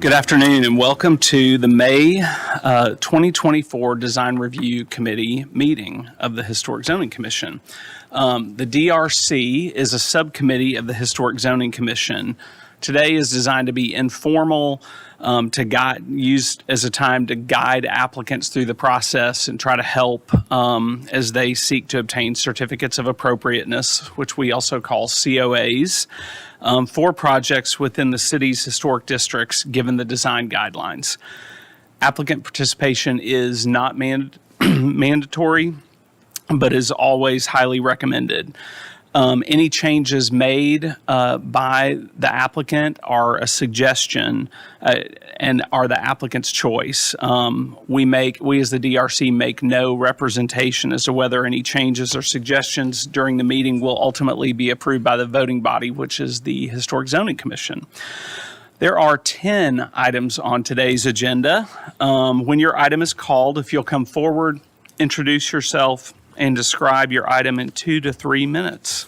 Good afternoon and welcome to the May 2024 Design Review Committee meeting of the Historic Zoning Commission. The DRC is a subcommittee of the Historic Zoning Commission. Today is designed to be informal, used as a time to guide applicants through the process and try to help as they seek to obtain certificates of appropriateness, which we also call COAs, for projects within the city's historic districts, given the design guidelines. Applicant participation is not mandatory, but is always highly recommended. Any changes made by the applicant are a suggestion and are the applicant's choice. We as the DRC make no representation as to whether any changes or suggestions during the meeting will ultimately be approved by the voting body, which is the Historic Zoning Commission. There are 10 items on today's agenda. When your item is called, if you'll come forward, introduce yourself, and describe your item in 2 to 3 minutes.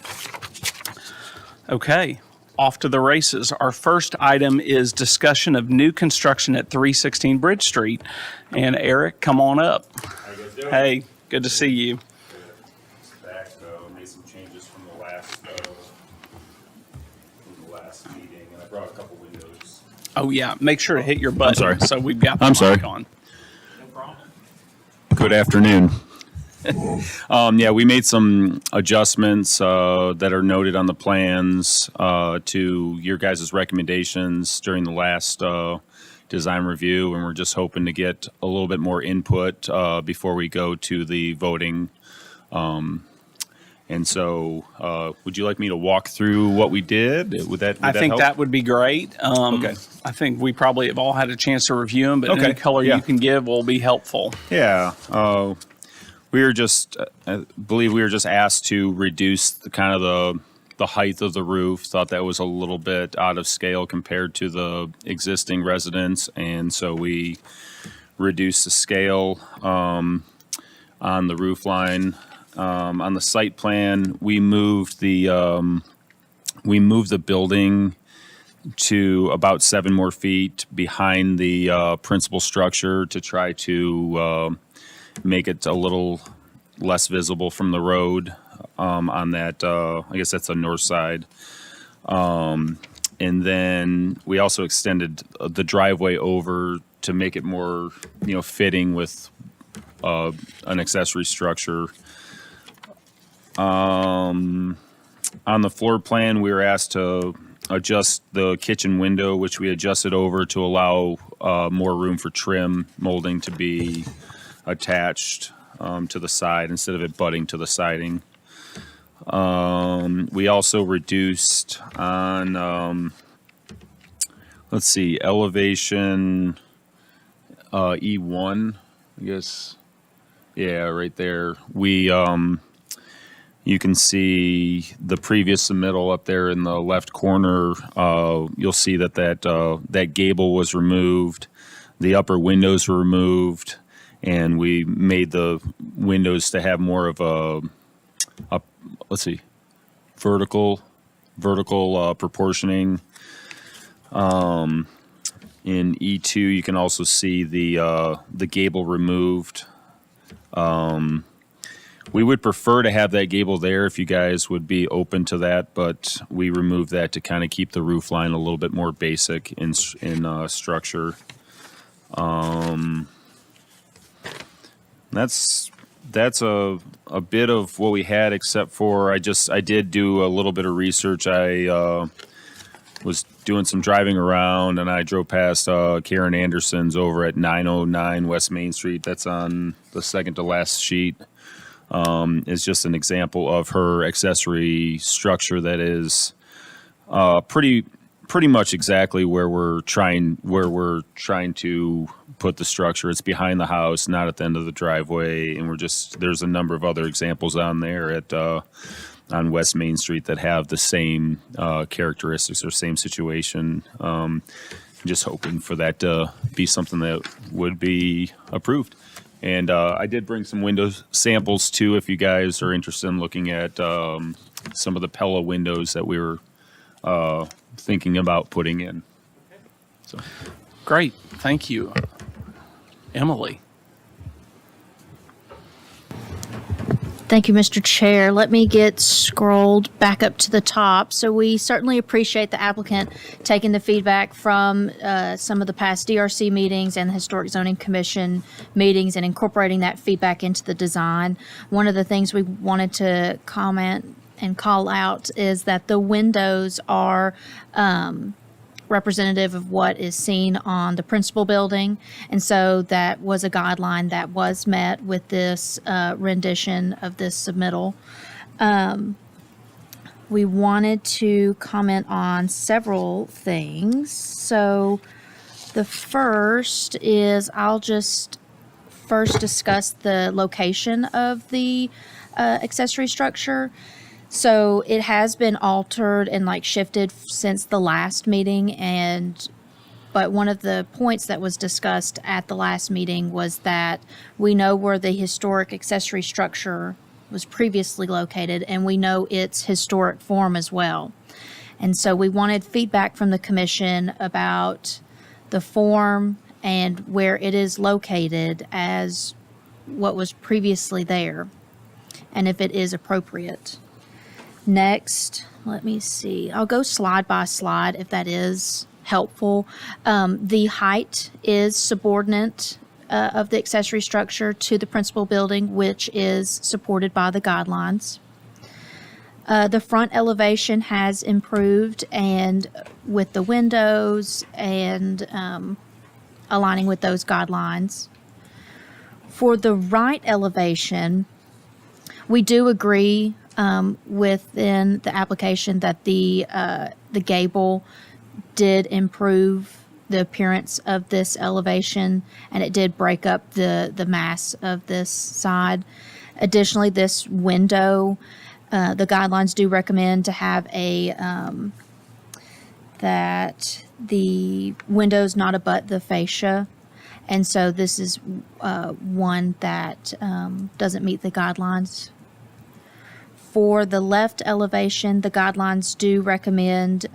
Okay, off to the races. Our first item is discussion of new construction at 316 Bridge Street. And Eric, come on up. How you guys doing? Hey, good to see you. Back, made some changes from the last meeting, and I brought a couple windows. Oh yeah, make sure to hit your button. sorry. So we've got the I'm mic sorry. on. No problem. Good afternoon. We made some adjustments that are noted on the plans to your guys' recommendations during the last design review, and we're just hoping to get a little bit more input before we go to the voting. Would you like me to walk through what we did? Would that help? That would be great. Okay. I think we probably have all had a chance to review them, but any color you can give will be helpful. Yeah. We were just, I believe we were just asked to reduce the height of the roof. Thought that was a little bit out of scale compared to the existing residence, and so we reduced the scale on the roof line. On the site plan, we moved the building to about 7 more feet behind the principal structure to try to make it a little less visible from the road on that, I guess that's the north side. And then we also extended the driveway over to make it more, fitting with an accessory structure. On the floor plan, we were asked to adjust the kitchen window, which we adjusted over to allow more room for trim molding to be attached to the side instead of it butting to the siding. We also reduced on, elevation E1, I guess. Yeah, right there. You can see the previous submittal up there in the left corner. You'll see that gable was removed. The upper windows were removed. And we made the windows to have more of a vertical proportioning. In E2, you can also see the gable removed. We would prefer to have that gable there if you guys would be open to that, but we removed that to kind of keep the roof line a little bit more basic in structure. That's a bit of what we had, except for I did do a little bit of research. I was doing some driving around, and I drove past Karen Anderson's over at 909 West Main Street. That's on the second to last sheet. Is just an example of her accessory structure that is pretty pretty much exactly where we're trying to put the structure. It's behind the house, not at the end of the driveway, and there's a number of other examples on there on West Main Street that have the same characteristics or same situation. Just hoping for that to be something that would be approved. And I did bring some window samples too, if you guys are interested in looking at some of the Pella windows that we were thinking about putting in. So. Great, thank you. Emily. Thank you, Mr. Chair. Let me get scrolled back up to the top. So we certainly appreciate the applicant taking the feedback from some of the past DRC meetings and the Historic Zoning Commission meetings and incorporating that feedback into the design. One of the things we wanted to comment and call out is that the windows are representative of what is seen on the principal building. And so that was a guideline that was met with this rendition of this submittal. We wanted to comment on several things. So the first is I'll just first discuss the location of the accessory structure. So it has been altered and shifted since the last meeting, but one of the points that was discussed at the last meeting was that we know where the historic accessory structure was previously located, and we know its historic form as well. And so we wanted feedback from the commission about the form and where it is located as what was previously there, and if it is appropriate. Next, let me see. I'll go slide by slide if that is helpful. The height is subordinate of the accessory structure to the principal building, which is supported by the guidelines. The front elevation has improved, and with the windows and aligning with those guidelines. For the right elevation, we do agree within the application that the gable did improve the appearance of this elevation, and it did break up the mass of this side. Additionally, this window, the guidelines do recommend to have that the windows not abut the fascia, and so this is one that doesn't meet the guidelines. For the left elevation, the guidelines do recommend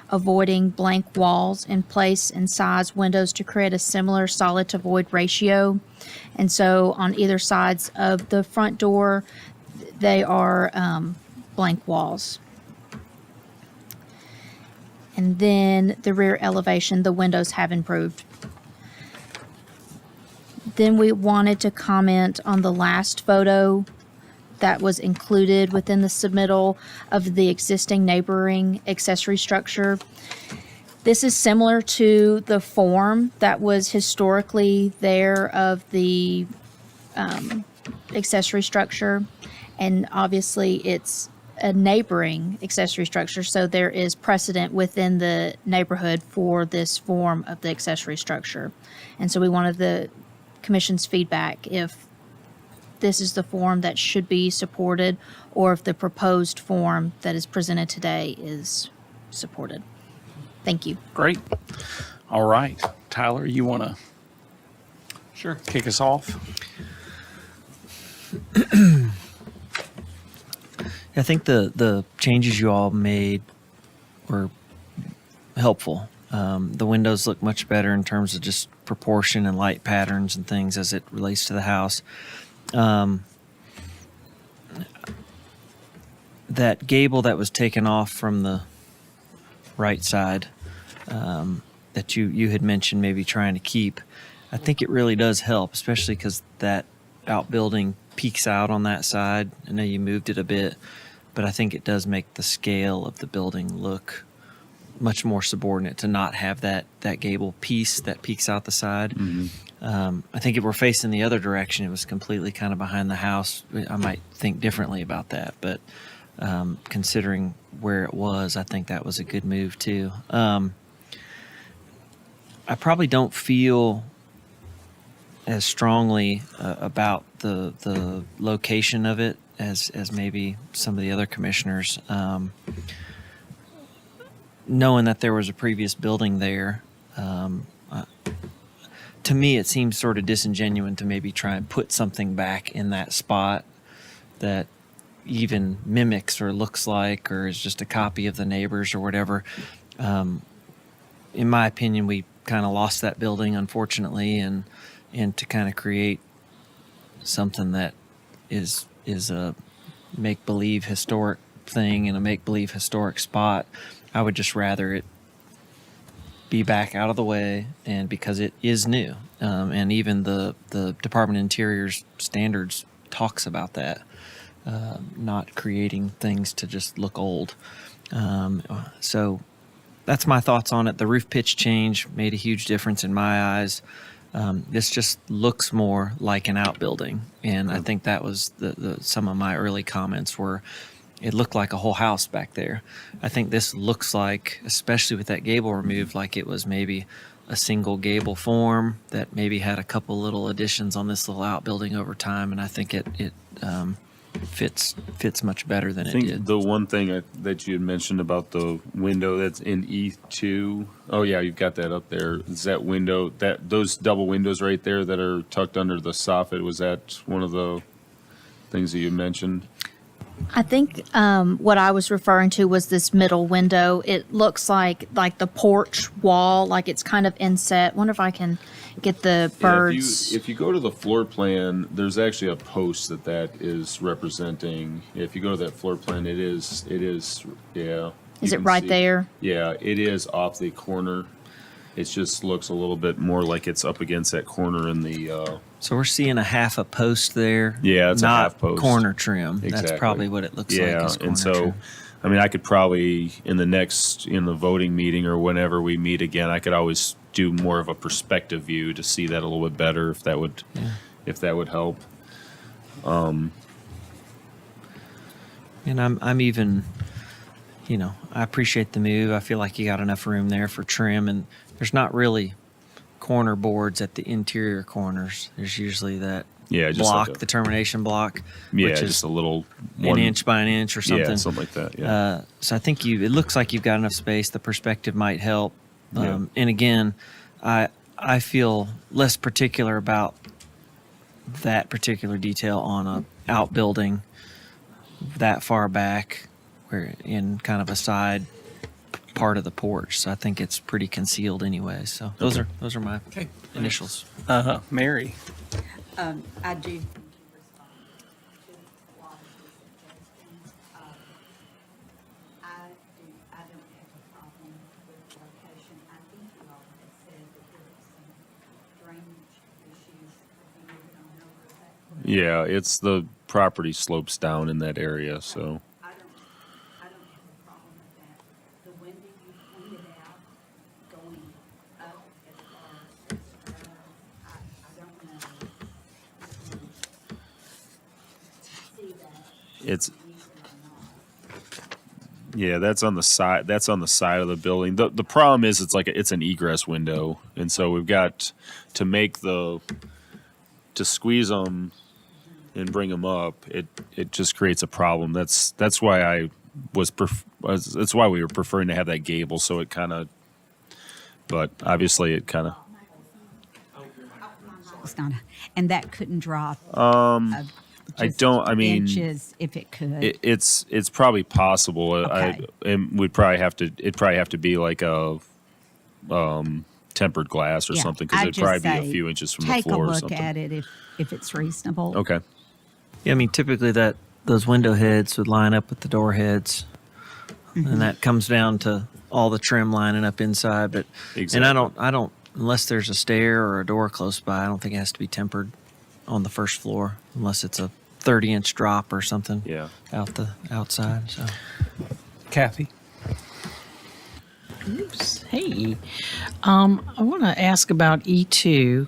avoiding blank walls and place and size windows to create a similar solid to void ratio. And so on either sides of the front door, they are blank walls. And then the rear elevation, the windows have improved. Then we wanted to comment on the last photo that was included within the submittal of the existing neighboring accessory structure. This is similar to the form that was historically there of the accessory structure, and obviously it's a neighboring accessory structure, so there is precedent within the neighborhood for this form of the accessory structure. And so we wanted the commission's feedback if this is the form that should be supported, or if the proposed form that is presented today is supported. Thank you. Great. All right. Tyler, you want to Sure. kick us off? I think the changes you all made were helpful. The windows look much better in terms of just proportion and light patterns and things as it relates to the house. That gable that was taken off from the right side, that you had mentioned maybe trying to keep, I think it really does help, especially because that outbuilding peeks out on that side. I know you moved it a bit, but I think it does make the scale of the building look much more subordinate to not have that gable piece that peeks out the side. Mm-hmm. I think if we're facing the other direction, it was completely kind of behind the house, I might think differently about that. But considering where it was, I think that was a good move too. I probably don't feel as strongly about the location of it as maybe some of the other commissioners. Knowing that there was a previous building there, to me it seems sort of disingenuous to maybe try and put something back in that spot that even mimics or looks like or is just a copy of the neighbors or whatever. In my opinion, we kind of lost that building, unfortunately, and to kind of create something that is a make-believe historic thing in a make-believe historic spot, I would just rather it be back out of the way, and because it is new, and even the Department of Interior's standards talks about that, not creating things to just look old. So that's my thoughts on it. The roof pitch change made a huge difference in my eyes. This just looks more like an outbuilding, and I think that was some of my early comments were it looked like a whole house back there. I think this looks like, especially with that gable removed, like it was maybe a single gable form that maybe had a couple little additions on this little outbuilding over time, and I think it fits much better than I it think did. the one thing that you had mentioned about the window that's in E2. Oh yeah, you've got that up there. Is that window, that those double windows right there that are tucked under the soffit? Was that one of the things that you mentioned? I think what I was referring to was this middle window. It looks like the porch wall, like it's kind of inset. Wonder if I can get the birds. Yeah, if you go to the floor plan, there's actually a post that is representing. If you go to that floor plan, it is yeah. Is you it can right see- there? Yeah, it is off the corner. It just looks a little bit more like it's up against that corner in the. So we're seeing a half a post there. Yeah, it's a not half post. corner trim. That's Exactly. probably what it looks like. Yeah, Is corner and so, trim. I mean, I could probably in the voting meeting or whenever we meet again, I could always do more of a perspective view to see that a little bit better if that would help. And I'm even, I appreciate the move. I feel like you got enough room there for trim, and there's not really corner boards at the interior corners. There's usually that Yeah, just block, like a- the termination block, Yeah, which is just a little an inch by an inch or something. Yeah, something like that. Yeah. So I think it looks like you've got enough space. The perspective might help. Yeah. And again, I feel less particular about that particular detail on a outbuilding that far back, where in kind of a side part of the porch. So I think it's pretty concealed anyway. So those are my initials. Mary. I do think you responded to a lot of the suggestions. I don't have a problem with the location. I think you all had said that there was some drainage issues if you moved on over. Is that correct? Yeah, it's the property slopes down in that area, so. I don't have a problem with that. The window you pointed out going up as far as I don't know. See that It's easily or not. Yeah, that's on the side. That's on the side of the building. The problem is it's an egress window, and so we've got to squeeze them and bring them up. It just creates a problem. That's why that's why we were preferring to have that gable. So it kind of, but obviously it kind of. It's not, and that couldn't drop. I don't. I mean, inches if it could. it's probably possible. Okay. We'd probably have to. It'd probably have to be like a tempered glass or Yeah, something because I'd it'd probably just be a say few inches from the Take a floor or look something. at it if it's reasonable. Okay. Yeah, I mean, typically those window heads would line up with the door heads, and that comes down to all the trim lining up inside. But Exactly. and I don't unless there's a stair or a door close by. I don't think it has to be tempered on the first floor unless it's a 30-inch drop or something. Yeah. out the outside. So Kathy. Oops. Hey, I want to ask about E2.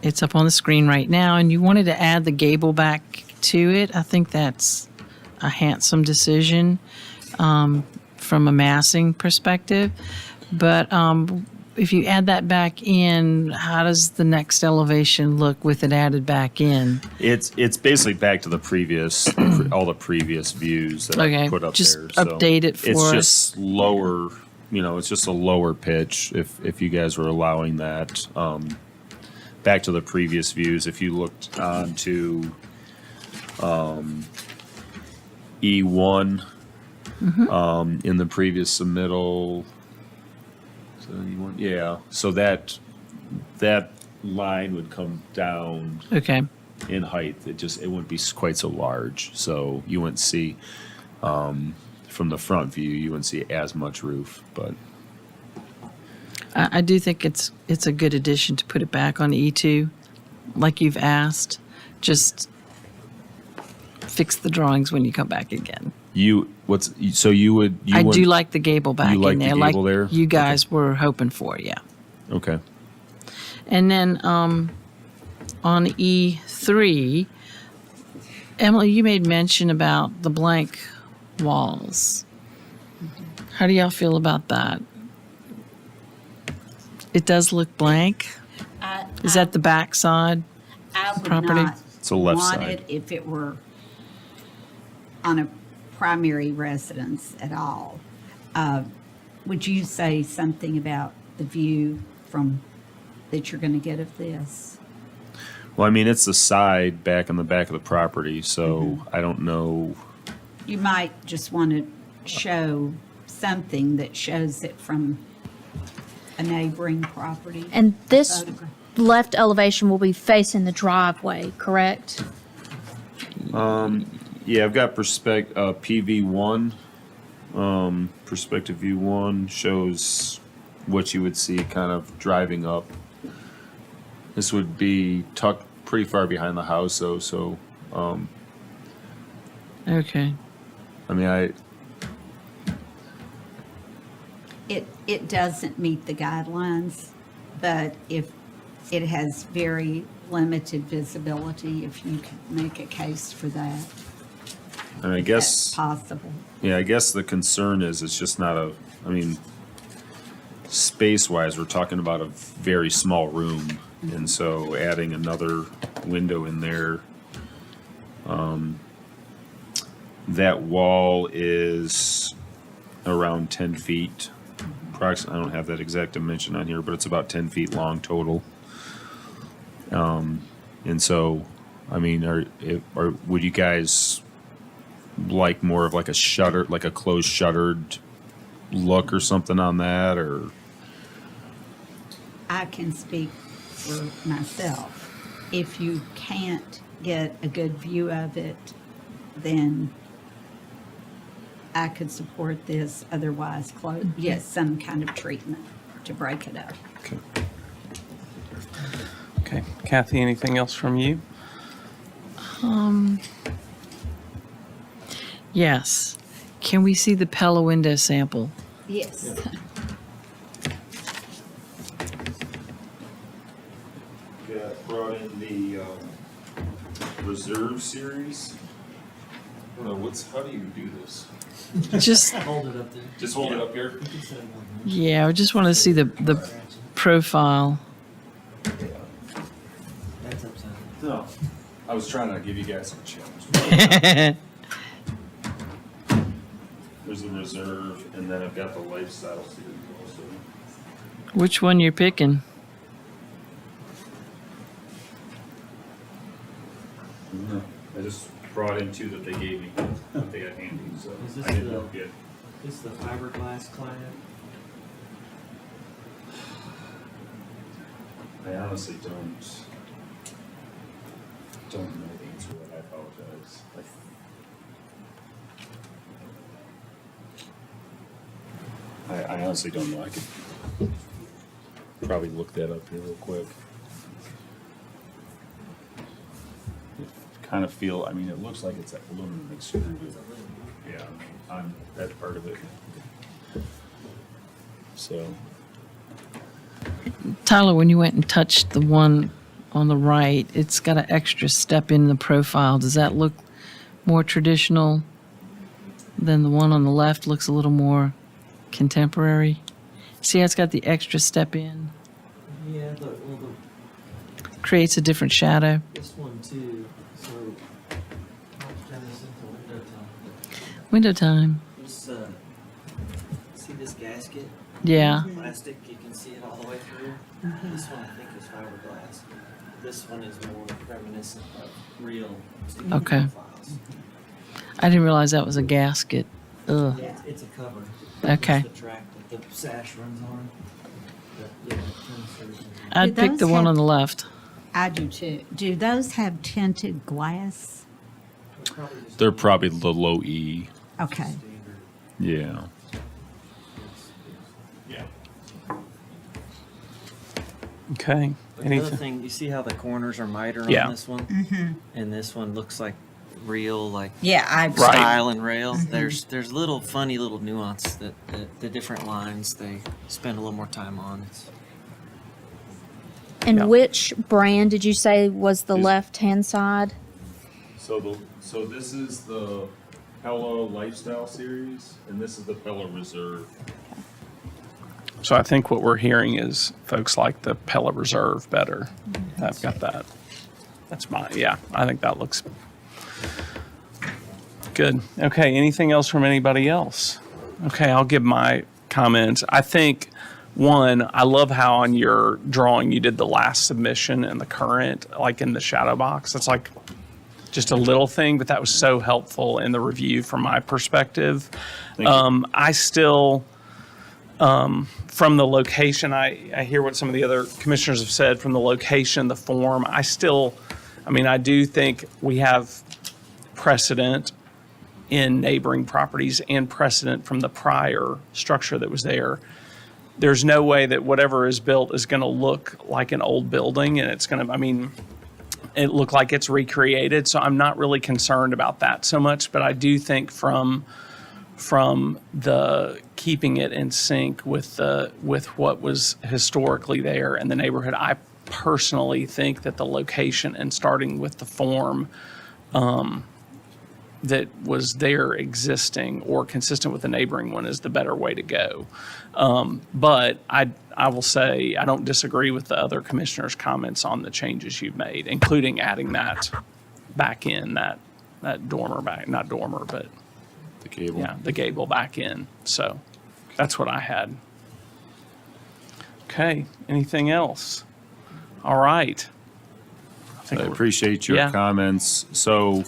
It's up on the screen right now, and you wanted to add the gable back to it. I think that's a handsome decision from a massing perspective. But if you add that back in, how does the next elevation look with it added back in? It's basically back to the previous, all the previous views that Okay, I put up just there. So update it for It's us. just lower, it's just a lower pitch if you guys were allowing that. Back to the previous views, if you looked onto E1 in the previous submittal. So E1, yeah, so that line would come down Okay. in height. It wouldn't be quite so large, so you wouldn't see from the front view, you wouldn't see as much roof. But I do think it's a good addition to put it back on E2, like you've asked. Just fix the drawings when you come back again. you would I do like the gable back you like in the there, gable like there? you guys were hoping for, yeah. Okay. And then on E3, Emily, you made mention about the blank walls. How do y'all feel about that? It does look blank. Is that the back side? I would property? not It's the left want side. it if it were on a primary residence at all. Would you say something about the view that you're going to get of this? Well, I mean, it's the side back in the back of the property, so I don't know. You might just want to show something that shows it from a neighboring property. And this Photograph. left elevation will be facing the driveway, correct? Yeah, I've got PV1. Perspective view 1 shows what you would see kind of driving up. This would be tucked pretty far behind the house, though. So, Okay. I mean, It doesn't meet the guidelines, but if it has very limited visibility, if you could make a case for that, I that's guess. possible. Yeah, I guess the concern is it's just not space-wise, we're talking about a very small room. And so adding another window in there, that wall is around 10 feet. Approximately, I don't have that exact dimension on here, but it's about 10 feet long total. And so, I mean, would you guys like more of like a closed shuttered look or something on that, or? I can speak for myself. If you can't get a good view of it, then I could support this, otherwise yes, some kind of treatment to break it up. Okay. Okay. Kathy, anything else from you? Yes. Can we see the Pella window sample? Yes. Brought in the Reserve series. I don't know, how do you do this? Just, Just hold it up here? yeah, I just want to see the profile. No. I was trying to give you guys some challenge. There's the Reserve, and then I've got the Lifestyle series also. Which one you're picking? I just brought in two that they gave me, that they got handy, so Is this I didn't the- know get. This is the fiberglass clad. I honestly don't know the answer to that. I apologize. I honestly don't know. I could probably look that up here real quick. Kind of feel, I mean, it looks like it's aluminum extruded. Yeah, on that part of it. So, Tyler, when you went and touched the one on the right, it's got an extra step in the profile. Does that look more traditional Then the one on the left looks a little more contemporary. See how it's got the extra step in? Yeah, the Creates a different shadow. this one too. So I'll turn this into window time. Window time. This, see this gasket? Yeah. Plastic, you can see it all the way through. This one I think is fiberglass. This one is more reminiscent of real steel Okay. profiles. I didn't realize that was a gasket. Ugh. Yeah, it's a cover. Okay. It's the track that the sash runs on. But, yeah, it turns through. I'd Do pick those the one have- on the left. I do too. Do those have tinted glass? They're probably the low E. Okay. Yeah. Okay. But the other Anything? thing, you see how the corners are miter Yeah. on this one? And this one looks like real, like Yeah, I. Right. style and rail. There's little funny little nuance that the different lines they spend a little more time on. And Yeah. which brand did you say was the Is- left-hand side? So this is the Pella Lifestyle Series, and this is the Pella Reserve. So I think what we're hearing is folks like the Pella Reserve better. I've got that. That's my, yeah, I think that looks good. Okay, anything else from anybody else? Okay, I'll give my comments. I think, one, I love how on your drawing you did the last submission and the current, like in the shadow box. It's like just a little thing, but that was so helpful in the review from my perspective. Thank you. I still, from the location, I hear what some of the other commissioners have said from the location, the form. I do think we have precedent in neighboring properties and precedent from the prior structure that was there. There's no way that whatever is built is going to look like an old building, and it's going to, it look like it's recreated. So I'm not really concerned about that so much, but I do think from the keeping it in sync with what was historically there in the neighborhood, I personally think that the location and starting with the form that was there existing or consistent with the neighboring one is the better way to go. But I will say I don't disagree with the other commissioners' comments on the changes you've made, including adding that back in, that dormer back, not dormer, but The cable. yeah, the gable back in. So that's what I had. Okay, anything else? All right. I appreciate your Yeah. comments. So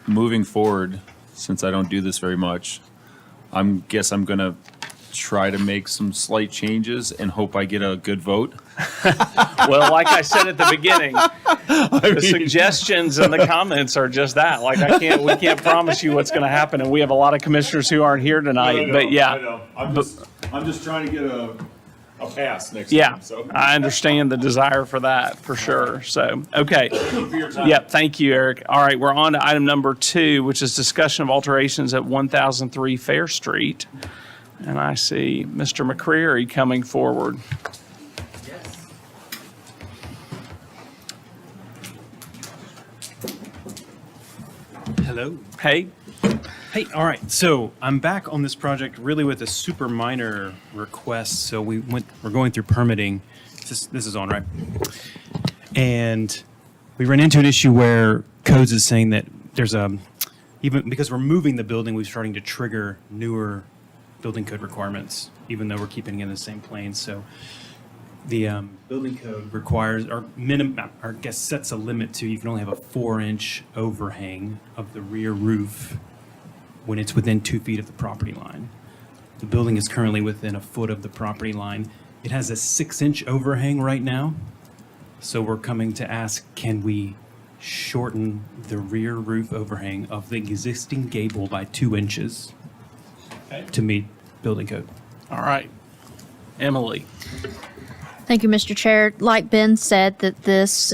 moving forward, since I don't do this very much, I'm gonna try to make some slight changes and hope I get a good vote. Well, like I said at the beginning, the suggestions and the comments are just that. Like we can't promise you what's going to happen, and we have a lot of commissioners who aren't here tonight. But yeah, I'm just trying to get a pass next yeah, time. So I understand the desire for that for sure. So okay, yep. Thank you, Eric. All right, we're on to item number 2, which is discussion of alterations at 1003 Fair Street, and I see Mr. McCreary coming forward. Hello. Hey. Hey, all right. So I'm back on this project really with a super minor request. So we're going through permitting. This is on, right? And we ran into an issue where codes is saying that there's even because we're moving the building, we're starting to trigger newer building code requirements, even though we're keeping it in the same plane. So the building code requires, or I guess sets a limit to, you can only have a 4-inch overhang of the rear roof when it's within 2 feet of the property line. The building is currently within a foot of the property line. It has a 6-inch overhang right now. So we're coming to ask, can we shorten the rear roof overhang of the existing gable by 2 inches to meet building code? All right, Emily. Thank you, Mr. Chair. Like Ben said, that this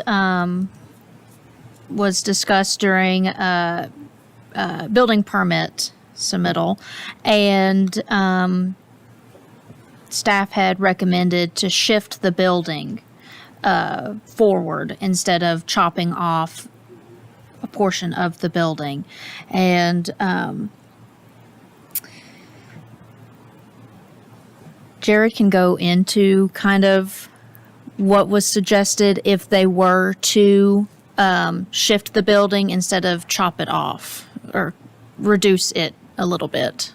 was discussed during building permit submittal, and staff had recommended to shift the building forward instead of chopping off a portion of the building. And Jared can go into kind of what was suggested if they were to shift the building instead of chop it off or reduce it a little bit.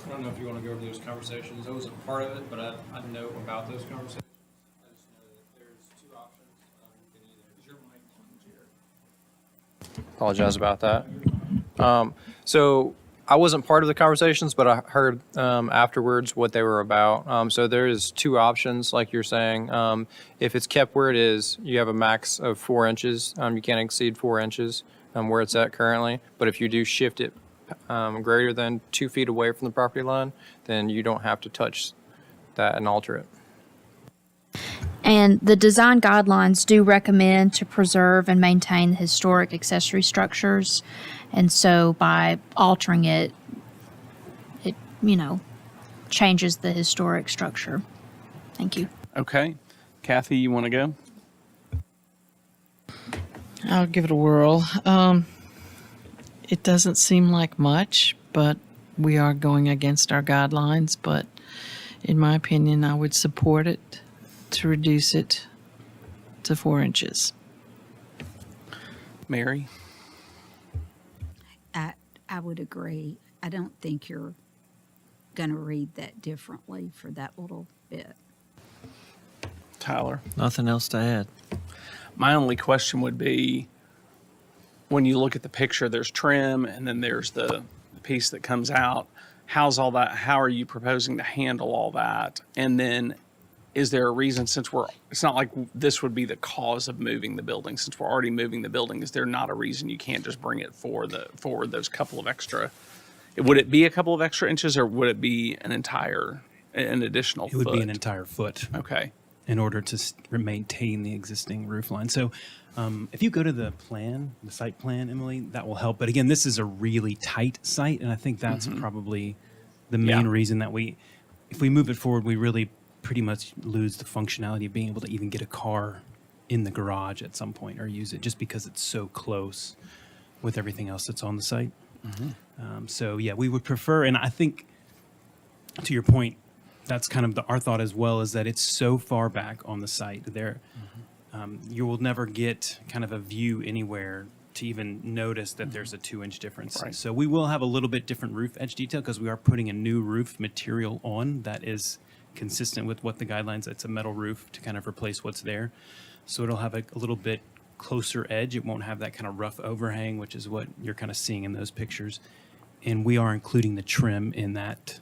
I don't know if you want to go over those conversations. I wasn't part of it, but I know about those conversations. I just know that there's two options. You can either, is your mic on, Jared? Apologize about that. So I wasn't part of the conversations, but I heard afterwards what they were about. So there is two options, like you're saying. If it's kept where it is, you have a max of 4 inches. You can't exceed 4 inches where it's at currently. But if you do shift it greater than 2 feet away from the property line, then you don't have to touch that and alter it. And the design guidelines do recommend to preserve and maintain the historic accessory structures. And so by altering it, it, changes the historic structure. Thank you. Okay. Kathy, you want to go? I'll give it a whirl. It doesn't seem like much, but we are going against our guidelines. But in my opinion, I would support it to reduce it to 4 inches. Mary? I would agree. I don't think you're going to read that differently for that little bit. Tyler? Nothing else to add. My only question would be, when you look at the picture, there's trim and then there's the piece that comes out. How's all that? How are you proposing to handle all that? And then is there a reason, since it's not like this would be the cause of moving the building, since we're already moving the building, is there not a reason you can't just bring it forward those couple of extra? Would it be a couple of extra inches, or would it be an additional It would foot? be an entire foot Okay. in order to maintain the existing roof line. So if you go to the site plan, Emily, that will help. But again, this is a really tight site, and I think that's probably the main Yeah. reason that if we move it forward, we really pretty much lose the functionality of being able to even get a car in the garage at some point or use it, just because it's so close with everything else that's on the site. So yeah, we would prefer, and I think to your point, that's kind of our thought as well, is that it's so far back on the site there. You will never get kind of a view anywhere to even notice that there's a 2-inch difference. Right. So we will have a little bit different roof edge detail because we are putting a new roof material on that is consistent with what the guidelines. It's a metal roof to kind of replace what's there. So it'll have a little bit closer edge. It won't have that kind of rough overhang, which is what you're kind of seeing in those pictures. And we are including the trim in that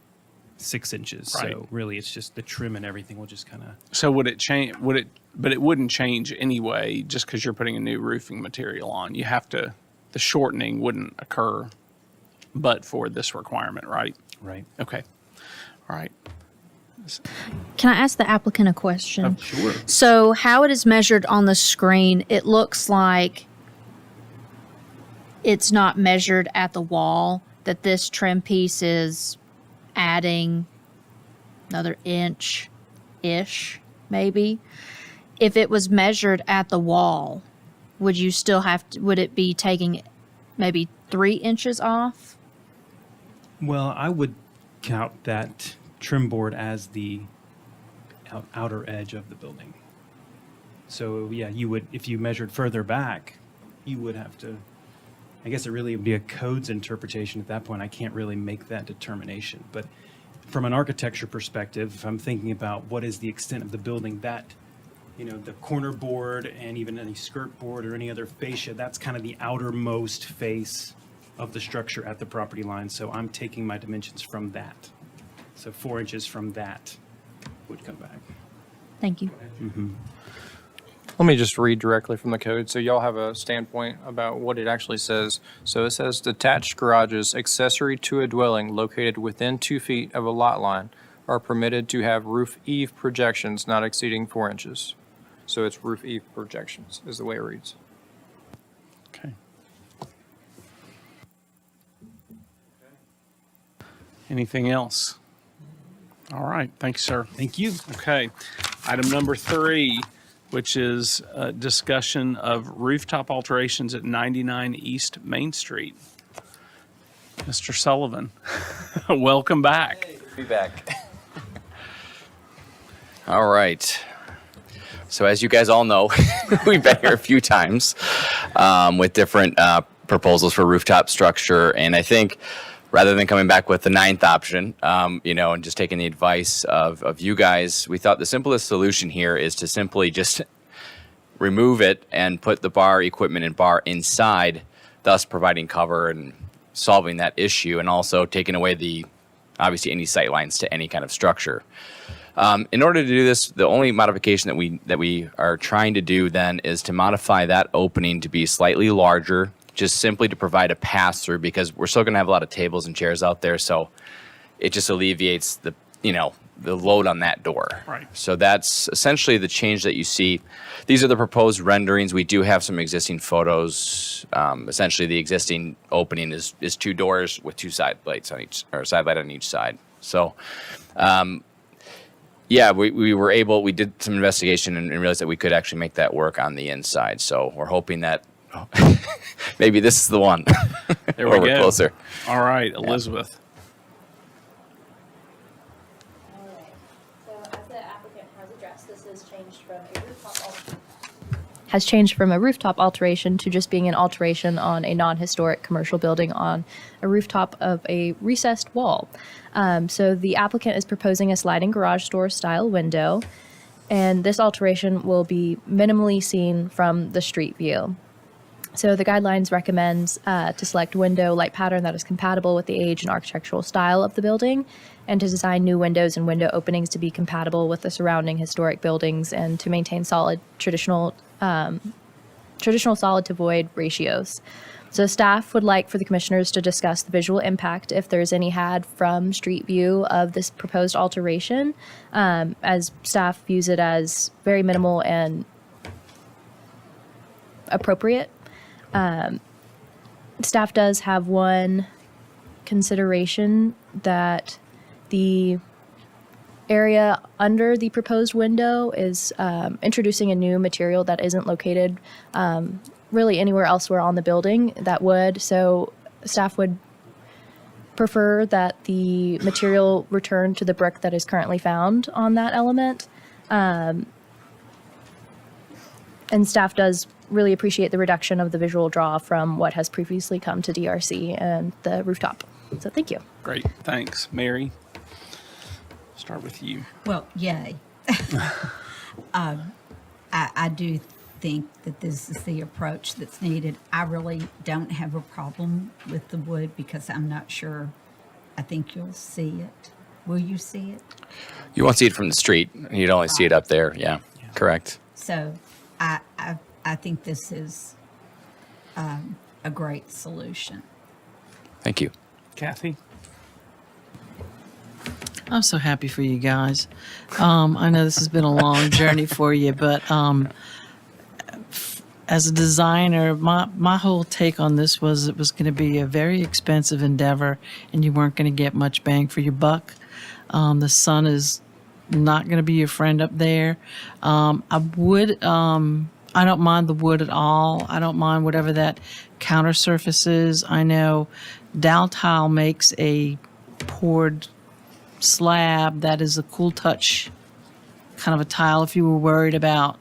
6 inches. Right. So really it's just the trim and everything will just kind of. So would it change? But it wouldn't change anyway, just because you're putting a new roofing material on. The shortening wouldn't occur, but for this requirement, right? Right. Okay. All right. Can I ask the applicant a question? Sure. So how it is measured on the screen, it looks like it's not measured at the wall, that this trim piece is adding another inch-ish, maybe. If it was measured at the wall, would it be taking maybe 3 inches off? Well, I would count that trim board as the outer edge of the building. So yeah, you would, if you measured further back, you would have to, I guess it really would be a codes interpretation at that point. I can't really make that determination. But from an architecture perspective, if I'm thinking about what is the extent of the building, that, the corner board and even any skirt board or any other fascia, that's kind of the outermost face of the structure at the property line. So I'm taking my dimensions from that. So 4 inches from that would come back. Thank you. Let me just read directly from the code. So y'all have a standpoint about what it actually says. So it says detached garages accessory to a dwelling located within 2 feet of a lot line are permitted to have roof eave projections not exceeding 4 inches. So it's roof eave projections is the way it reads. Okay. Anything else? All right. Thank you, sir. Thank you. Okay. Item number 3, which is a discussion of rooftop alterations at 99 East Main Street. Mr. Sullivan, welcome back. Be back. All right. So as you guys all know, we've been here a few times with different proposals for rooftop structure. And I think rather than coming back with the ninth option, and just taking the advice of you guys, we thought the simplest solution here is to simply just remove it and put the bar equipment and bar inside, thus providing cover and solving that issue, and also taking away obviously any sight lines to any kind of structure. In order to do this, the only modification that we are trying to do then is to modify that opening to be slightly larger, just simply to provide a pass through, because we're still going to have a lot of tables and chairs out there, so it just alleviates the load on that door. Right. So that's essentially the change that you see. These are the proposed renderings. We do have some existing photos. Essentially, the existing opening is 2 doors with 2 side lights on each, or side light on each side. So. We did some investigation and realized that we could actually make that work on the inside. So we're hoping that maybe this is the one. There we Or we're go. closer. All right, Elizabeth. All right. So as the applicant has addressed, this has changed from a rooftop alteration to just being an alteration on a non-historic commercial building on a rooftop of a recessed wall. So the applicant is proposing a sliding garage door style window, and this alteration will be minimally seen from the street view. So the guidelines recommends to select window light pattern that is compatible with the age and architectural style of the building, and to design new windows and window openings to be compatible with the surrounding historic buildings, and to maintain solid traditional solid to void ratios. So staff would like for the commissioners to discuss the visual impact, if there's any, had from street view of this proposed alteration, as staff views it as very minimal and appropriate. Staff does have one consideration, that the area under the proposed window is introducing a new material that isn't located really anywhere elsewhere on the building that would. So staff would prefer that the material return to the brick that is currently found on that element. And staff does really appreciate the reduction of the visual draw from what has previously come to DRC and the rooftop. So thank you. Great, thanks. Mary, start with you. Well, yay. I do think that this is the approach that's needed. I really don't have a problem with the wood, because I'm not sure. I think you'll see it. Will you see it? You won't see it from the street. You'd only see it up there. Yeah, correct. So I think this is a great solution. Thank you. Kathy? I'm so happy for you guys. I know this has been a long journey for you, but as a designer, my whole take on this was it was going to be a very expensive endeavor, and you weren't going to get much bang for your buck. The sun is not going to be your friend up there. I don't mind the wood at all. I don't mind whatever that counter surface is. I know Daltile makes a poured slab that is a cool touch kind of a tile if you were worried about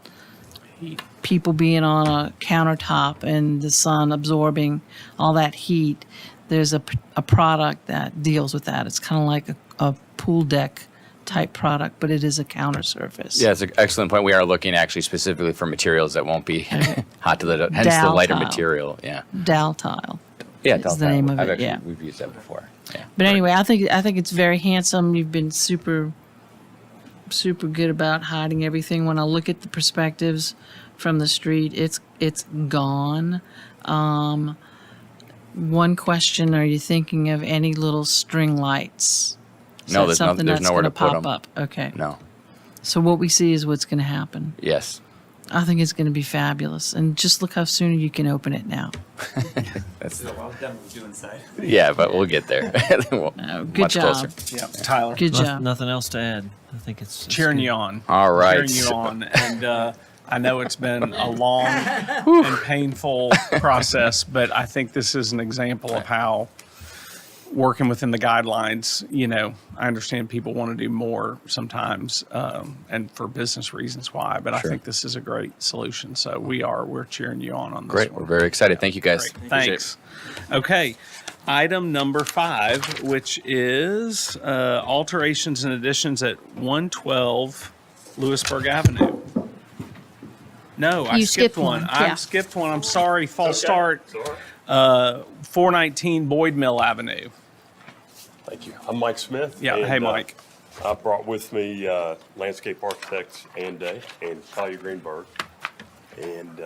people being on a countertop and the sun absorbing all that heat. There's a product that deals with that. It's kind of like a pool deck type product, but it is a counter surface. Yeah, it's an excellent point. We are looking actually specifically for materials that won't be hot to the, hence the lighter Daltile. material. Yeah. Daltile. Yeah, Is the name of it, yeah. We've used that before. Yeah. But anyway, I think it's very handsome. You've been super good about hiding everything. When I look at the perspectives from the street, it's gone. One question: are you thinking of any little string lights? Is No, that there's something there's that's nowhere to gonna put pop them. up. Okay. No. So what we see is what's going to happen. Yes. I think it's going to be fabulous, and just look how soon you can open it now. That's yeah, but we'll get there. Good Much job. closer. Yeah, Tyler? Good job. Nothing else to add. I think it's Cheering good. you on. All right. Cheering you on. And I know it's been a long and painful process, but I think this is an example of how working within the guidelines. You know, I understand people want to do more sometimes, and for business reasons why, but I think this is a great solution. So we're cheering you on this Great. one. We're very excited. Thank you, guys. Great. Appreciate it. Thanks. Okay. Item number 5, which is alterations and additions at 112 Lewisburg Avenue. No, I You skipped skipped one. one, I yeah. skipped one. I'm sorry. False start. 419 Boyd Mill Avenue. Thank you. I'm Mike Smith. Yeah. and, Hey, Mike. I brought with me landscape architects Ann Day and Talia Greenberg. And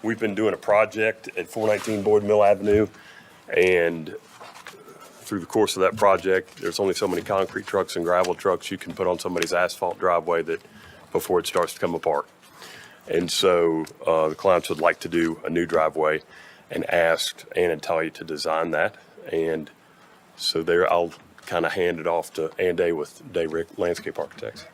we've been doing a project at 419 Boyd Mill Avenue. And through the course of that project, there's only so many concrete trucks and gravel trucks you can put on somebody's asphalt driveway that before it starts to come apart. And so the clients would like to do a new driveway and asked Ann and Talia to design that. And so there, I'll kind of hand it off to Ann Day with Day Rick Landscape Architects.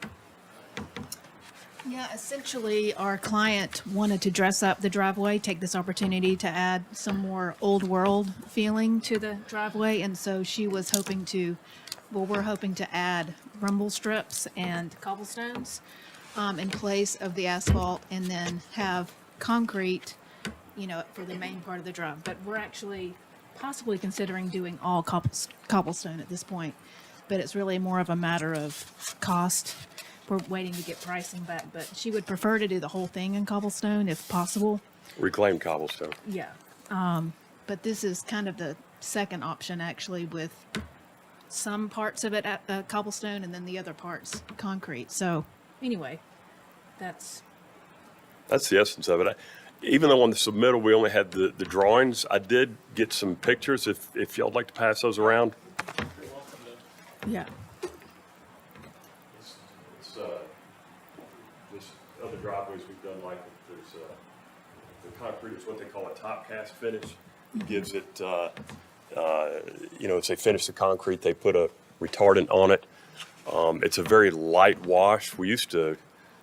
Yeah, essentially, our client wanted to dress up the driveway, take this opportunity to add some more old world feeling to the driveway. And so she was hoping to, we're hoping to add rumble strips and cobblestones in place of the asphalt, and then have concrete, you know, for the main part of the drive. But we're actually possibly considering doing all cobblestone at this point. But it's really more of a matter of cost. We're waiting to get pricing back, but she would prefer to do the whole thing in cobblestone if possible. Reclaimed cobblestone. Yeah. But this is kind of the second option, actually, with some parts of it at cobblestone and then the other parts concrete. So anyway, that's That's the essence of it. Even though on the submittal we only had the drawings, I did get some pictures if y'all would like to pass those around. yeah. It's just other driveways we've done like it. There's the concrete is what they call a top cast finish. It gives it, as they finish the concrete, they put a retardant on it. It's a very light wash. We used to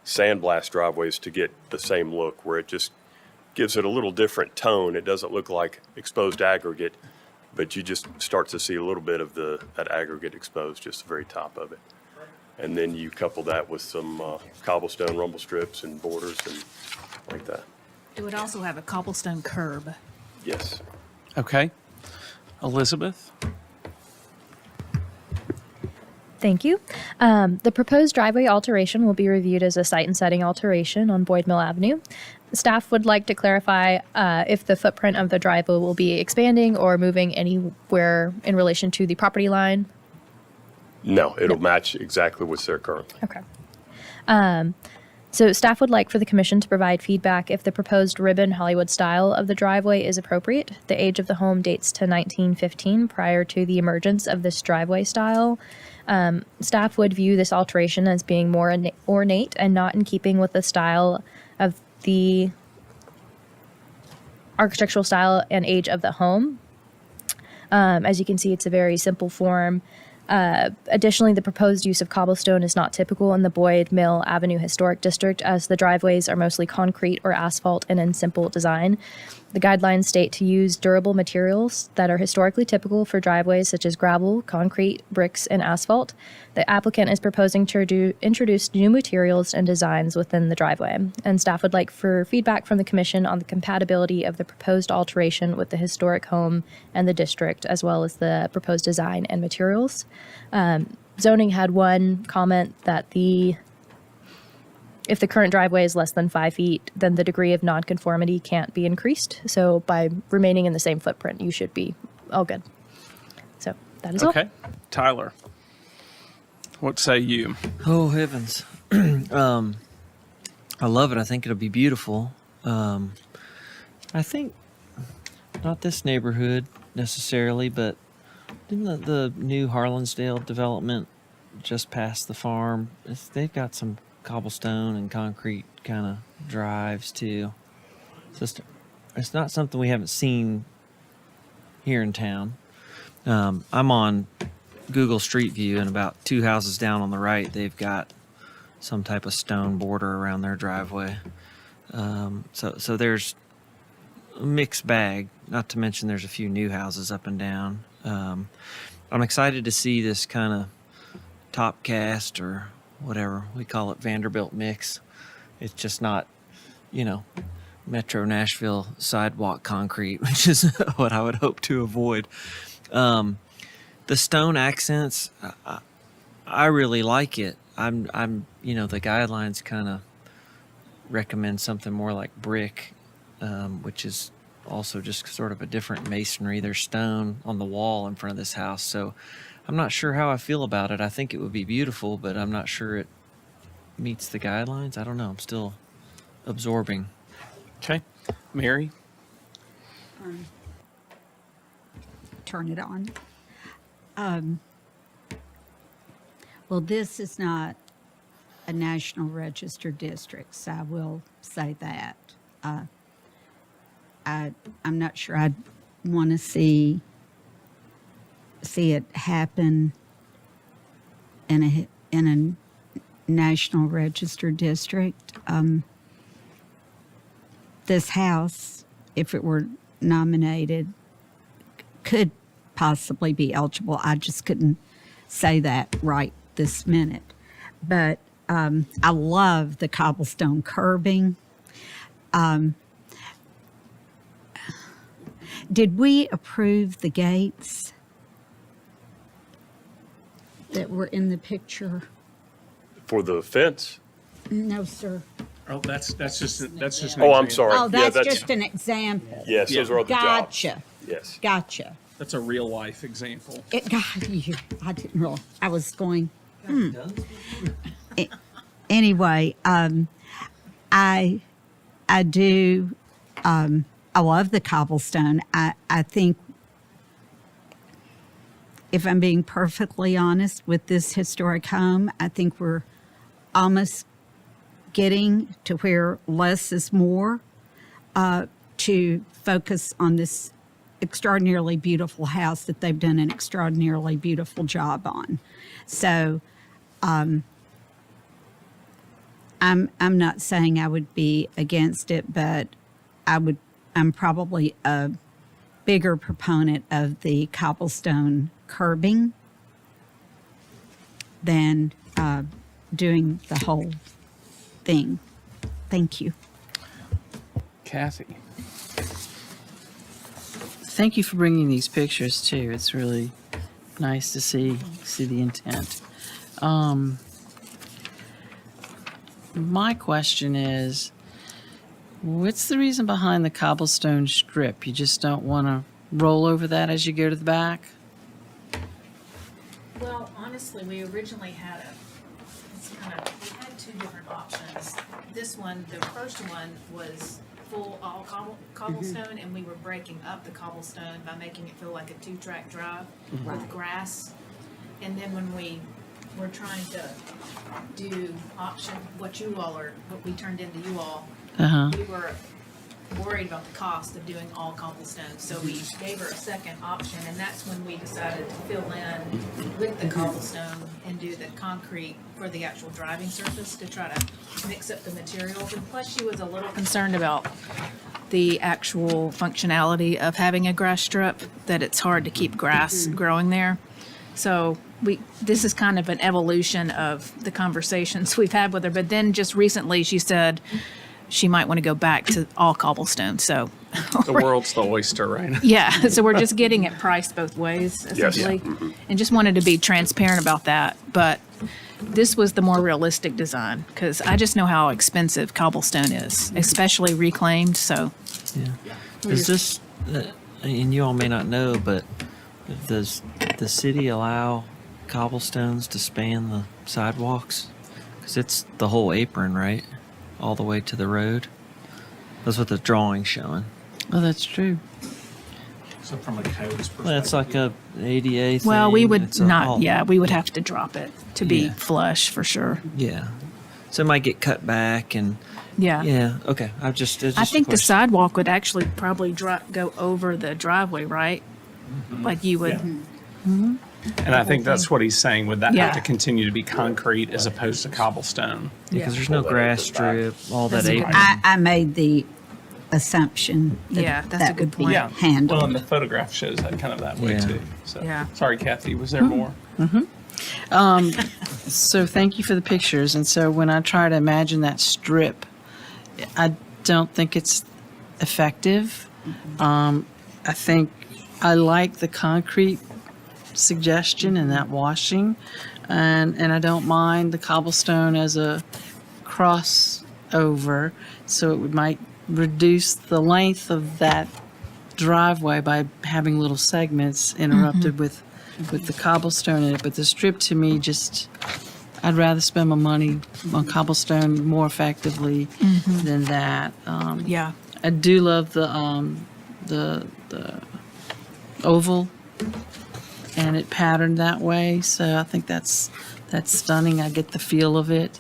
sandblast driveways to get the same look, where it just gives it a little different tone. It doesn't look like exposed aggregate, but you just start to see a little bit of that aggregate exposed, just the very top of it. And then you couple that with some cobblestone rumble strips and borders and like that. It would also have a cobblestone curb. Yes. Okay. Elizabeth? Thank you. The proposed driveway alteration will be reviewed as a site and setting alteration on Boyd Mill Avenue. Staff would like to clarify if the footprint of the driveway will be expanding or moving anywhere in relation to the property line. No, it'll match exactly what's there currently. Okay. So staff would like for the commission to provide feedback if the proposed ribbon Hollywood style of the driveway is appropriate. The age of the home dates to 1915, prior to the emergence of this driveway style. Staff would view this alteration as being more ornate and not in keeping with the style of the architectural style and age of the home. As you can see, it's a very simple form. Additionally, the proposed use of cobblestone is not typical in the Boyd Mill Avenue Historic District, as the driveways are mostly concrete or asphalt and in simple design. The guidelines state to use durable materials that are historically typical for driveways such as gravel, concrete, bricks, and asphalt. The applicant is proposing to introduce new materials and designs within the driveway, and staff would like for feedback from the commission on the compatibility of the proposed alteration with the historic home and the district, as well as the proposed design and materials. Zoning had one comment that if the current driveway is less than 5 feet, then the degree of nonconformity can't be increased. So by remaining in the same footprint, you should be all good. So that is all. Okay. Tyler, what say you? Oh heavens! I love it. I think it'll be beautiful. I think not this neighborhood necessarily, but didn't the new Harlansdale development just past the farm? They've got some cobblestone and concrete kind of drives too. It's not something we haven't seen here in town. I'm on Google Street View, and about 2 houses down on the right, they've got some type of stone border around their driveway. So there's a mixed bag not to mention there's a few new houses up and down. I'm excited to see this kind of top cast or whatever we call it, Vanderbilt mix. It's just not, Metro Nashville sidewalk concrete, which is what I would hope to avoid. The stone accents, I really like it. I'm the guidelines kind of recommend something more like brick, which is also just sort of a different masonry. There's stone on the wall in front of this house, so I'm not sure how I feel about it. I think it would be beautiful, but I'm not sure it meets the guidelines. I don't know. I'm still absorbing. Okay. Mary? Turn it on. Well, this is not a National Register district, so I will say that. I'm not sure I'd want to see it happen in a National Register district. This house, if it were nominated, could possibly be eligible. I just couldn't say that right this minute. But I love the cobblestone curbing. Did we approve the gates that were in the picture? For the fence? No, sir. Oh, that's just an Oh, I'm example. sorry. Oh, Yeah, that's just an example. Yes, those are all the jobs. Gotcha. Yes. Gotcha. That's a real life example. It got you. I didn't realize. I was going. Anyway, I do. I love the cobblestone. I think, if I'm being perfectly honest with this historic home, I think we're almost getting to where less is more, to focus on this extraordinarily beautiful house that they've done an extraordinarily beautiful job on. So I'm not saying I would be against it, but I'm probably a bigger proponent of the cobblestone curbing than doing the whole thing. Thank you. Kathy? Thank you for bringing these pictures too. It's really nice to see the intent. My question is, what's the reason behind the cobblestone strip? You just don't want to roll over that as you go to the back? Well, honestly, we originally had we had two different options. This one, the first one was full all cobblestone, and we were breaking up the cobblestone by making it feel like a 2-track drive with grass. And then when we were trying to do option, what we turned into you all, we were worried about the cost of doing all cobblestone. So we gave her a second option, and that's when we decided to fill in with the cobblestone and do the concrete for the actual driving surface to try to mix up the materials. And plus, she was a little concerned about the actual functionality of having a grass strip, that it's hard to keep grass growing there. So this is kind of an evolution of the conversations we've had with her. But then just recently she said she might want to go back to all cobblestone. So The world's the oyster, right? yeah, so we're just getting it priced both ways, essentially. And just wanted to be transparent about that. But this was the more realistic design, because I just know how expensive cobblestone is, especially reclaimed. So Is this, and you all may not know, but does the city allow cobblestones to span the sidewalks? Because it's the whole apron, right? All the way to the road. That's what the drawing's showing. Oh, that's true. So from a code's perspective. Well, it's like a ADA thing. well, we would It's a not. all- Yeah, we would have to drop it to be Yeah. flush for sure. Yeah. So it might get cut back and, Yeah. yeah, okay. It's just I a think the question. sidewalk would actually probably go over the driveway, right? Like you would. And I think that's what he's saying. Would that Yeah. have to continue to be concrete as opposed to cobblestone? Because there's no Pull that grass apron back. strip, all that That's a good apron. I made the assumption that Yeah, that's a that good would be point. Yeah. handled. Well, and the photograph shows that kind of that way Yeah. too. So, Yeah. sorry, Kathy, was there more? So thank you for the pictures. And so when I try to imagine that strip, I don't think it's effective. I think I like the concrete suggestion and that washing, and I don't mind the cobblestone as a crossover. So it might reduce the length of that driveway by having little segments interrupted with the cobblestone in it. But the strip to me just, I'd rather spend my money on cobblestone more effectively than that. Yeah. I do love the oval and it patterned that way. So I think that's stunning. I get the feel of it.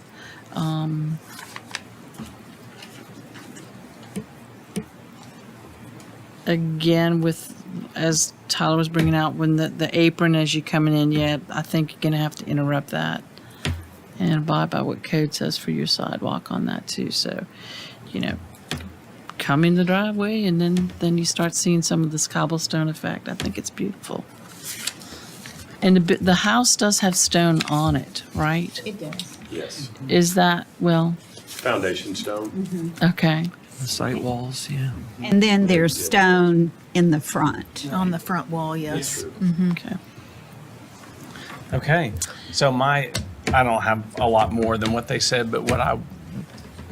Again, with, as Tyler was bringing out, when the apron as you coming in, yeah, I think you're gonna have to interrupt that and abide by what code says for your sidewalk on that too. So, come in the driveway and then you start seeing some of this cobblestone effect. I think it's beautiful. And the house does have stone on it, right? It does. Yes. Is that, well, Foundation stone. okay. The site walls, yeah. And then there's stone in the front. On the front wall, yes. Okay. Okay. So I don't have a lot more than what they said, but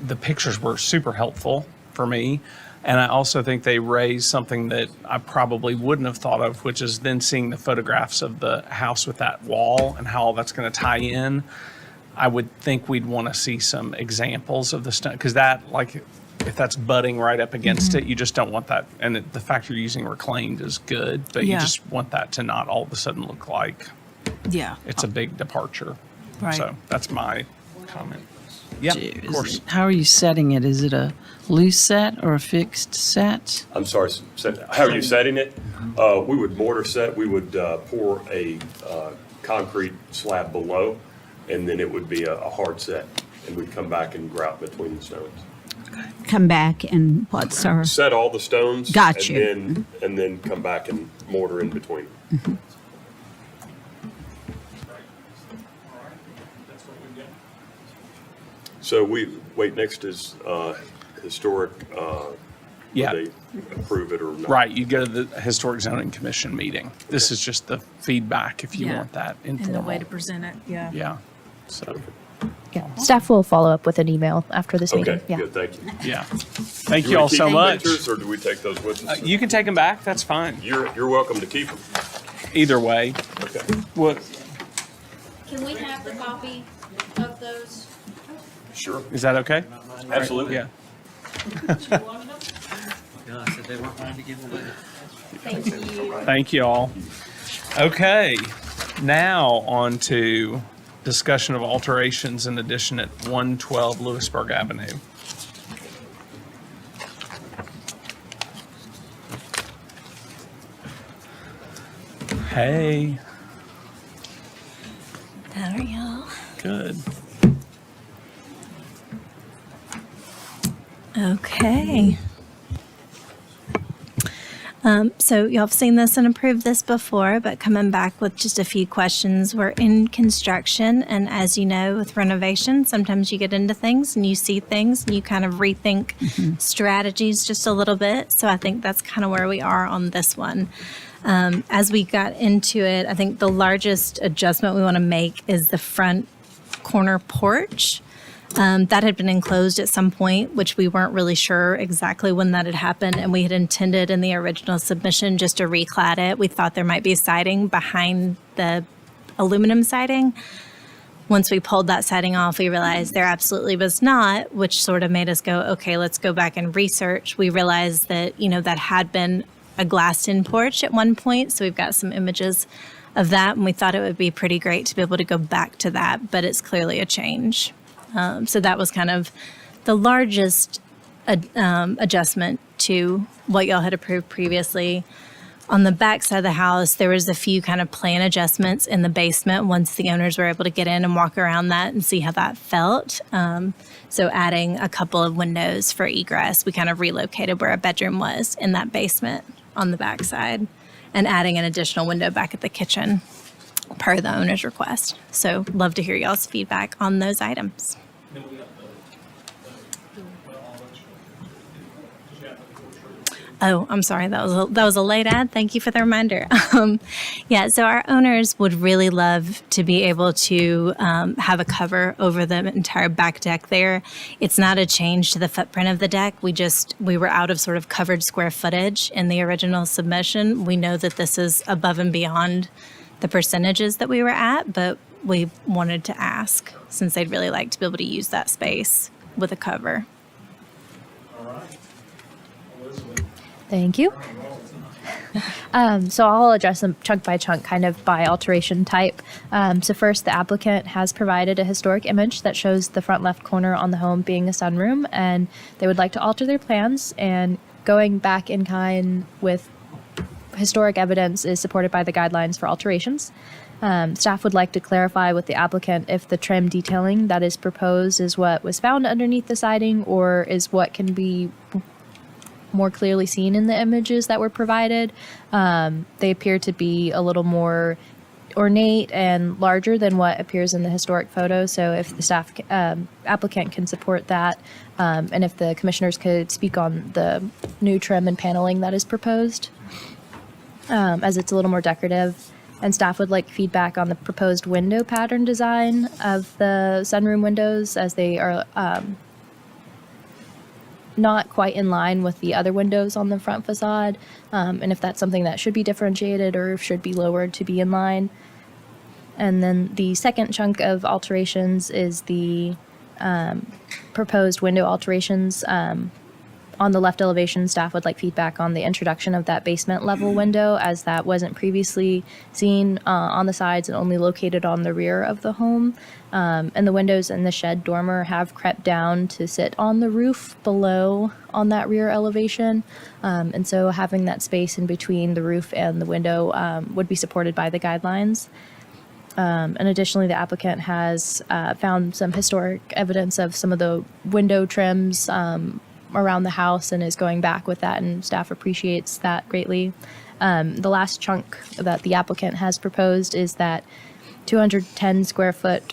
the pictures were super helpful for me. And I also think they raised something that I probably wouldn't have thought of, which is then seeing the photographs of the house with that wall and how all that's going to tie in. I would think we'd want to see some examples of the stone, because that, like, if that's butting right up against it, you just don't want that. And the fact you're using reclaimed is good, but you Yeah. just want that to not all of a sudden look like Yeah. it's a big departure. Right. So that's my comment. Yeah, of course. How are you setting it? Is it a loose set or a fixed set? I'm sorry, how are you setting it? We would mortar set, we would pour a concrete slab below, and then it would be a hard set, and we'd come back and grout between the stones. Come back and what, sir? Set all the stones. Got you. And then come back and mortar in between. So next is historic, Yeah. whether they approve it or not. Right, you go to the Historic Zoning Commission meeting. This is just the feedback if you Yeah. want that And the informal. way to present it, yeah. Yeah, so, Yeah. Staff will follow up with an email after this meeting. Okay, Yeah. good, thank you. yeah. Thank Do you all wanna keep so the much. pictures, or do we take those with us? You can take them back, that's fine. You're welcome to keep them. Either way. Okay. What, Can we have the copy of those? Sure. is that okay? Absolutely. Yeah. No, I said they weren't mine to give away. Thank you. Thank you all. Okay, now on to discussion of alterations and addition at 112 Lewisburg Avenue. Hey, How are y'all? good. Okay. So y'all have seen this and approved this before, but coming back with just a few questions. We're in construction, and as you know, with renovation, sometimes you get into things and you see things and you kind of rethink strategies just a little bit. So I think that's kind of where we are on this one. As we got into it, I think the largest adjustment we want to make is the front corner porch. That had been enclosed at some point, which we weren't really sure exactly when that had happened. And we had intended in the original submission just to reclad it. We thought there might be siding behind the aluminum siding. Once we pulled that siding off, we realized there absolutely was not, which sort of made us go, okay, let's go back and research. We realized that, that had been a glassed-in porch at one point. So we've got some images of that. And we thought it would be pretty great to be able to go back to that, but it's clearly a change. So that was kind of the largest adjustment to what y'all had approved previously. On the back side of the house, there was a few kind of plan adjustments in the basement once the owners were able to get in and walk around that and see how that felt. So adding a couple of windows for egress, we kind of relocated where a bedroom was in that basement on the back side, and adding an additional window back at the kitchen per the owner's request. So love to hear y'all's feedback on those items. Oh, I'm sorry. That was a late ad. Thank you for the reminder. Yeah, so our owners would really love to be able to have a cover over the entire back deck there. It's not a change to the footprint of the deck. We were out of sort of covered square footage in the original submission. We know that this is above and beyond the percentages that we were at, but we wanted to ask since they'd really like to be able to use that space with a cover. Thank you. So I'll address them chunk by chunk, kind of by alteration type. So first, the applicant has provided a historic image that shows the front left corner on the home being a sunroom, and they would like to alter their plans, and going back in kind with historic evidence is supported by the guidelines for alterations. Staff would like to clarify with the applicant if the trim detailing that is proposed is what was found underneath the siding or is what can be more clearly seen in the images that were provided. They appear to be a little more ornate and larger than what appears in the historic photo. So if the staff applicant can support that, and if the commissioners could speak on the new trim and paneling that is proposed, as it's a little more decorative. And staff would like feedback on the proposed window pattern design of the sunroom windows, as they are not quite in line with the other windows on the front facade, and if that's something that should be differentiated or should be lowered to be in line. And then the second chunk of alterations is the proposed window alterations. On the left elevation, staff would like feedback on the introduction of that basement level window, as that wasn't previously seen on the sides and only located on the rear of the home. And the windows in the shed dormer have crept down to sit on the roof below on that rear elevation. And so having that space in between the roof and the window would be supported by the guidelines. And additionally, the applicant has found some historic evidence of some of the window trims around the house and is going back with that, and staff appreciates that greatly. The last chunk that the applicant has proposed is that 210 square foot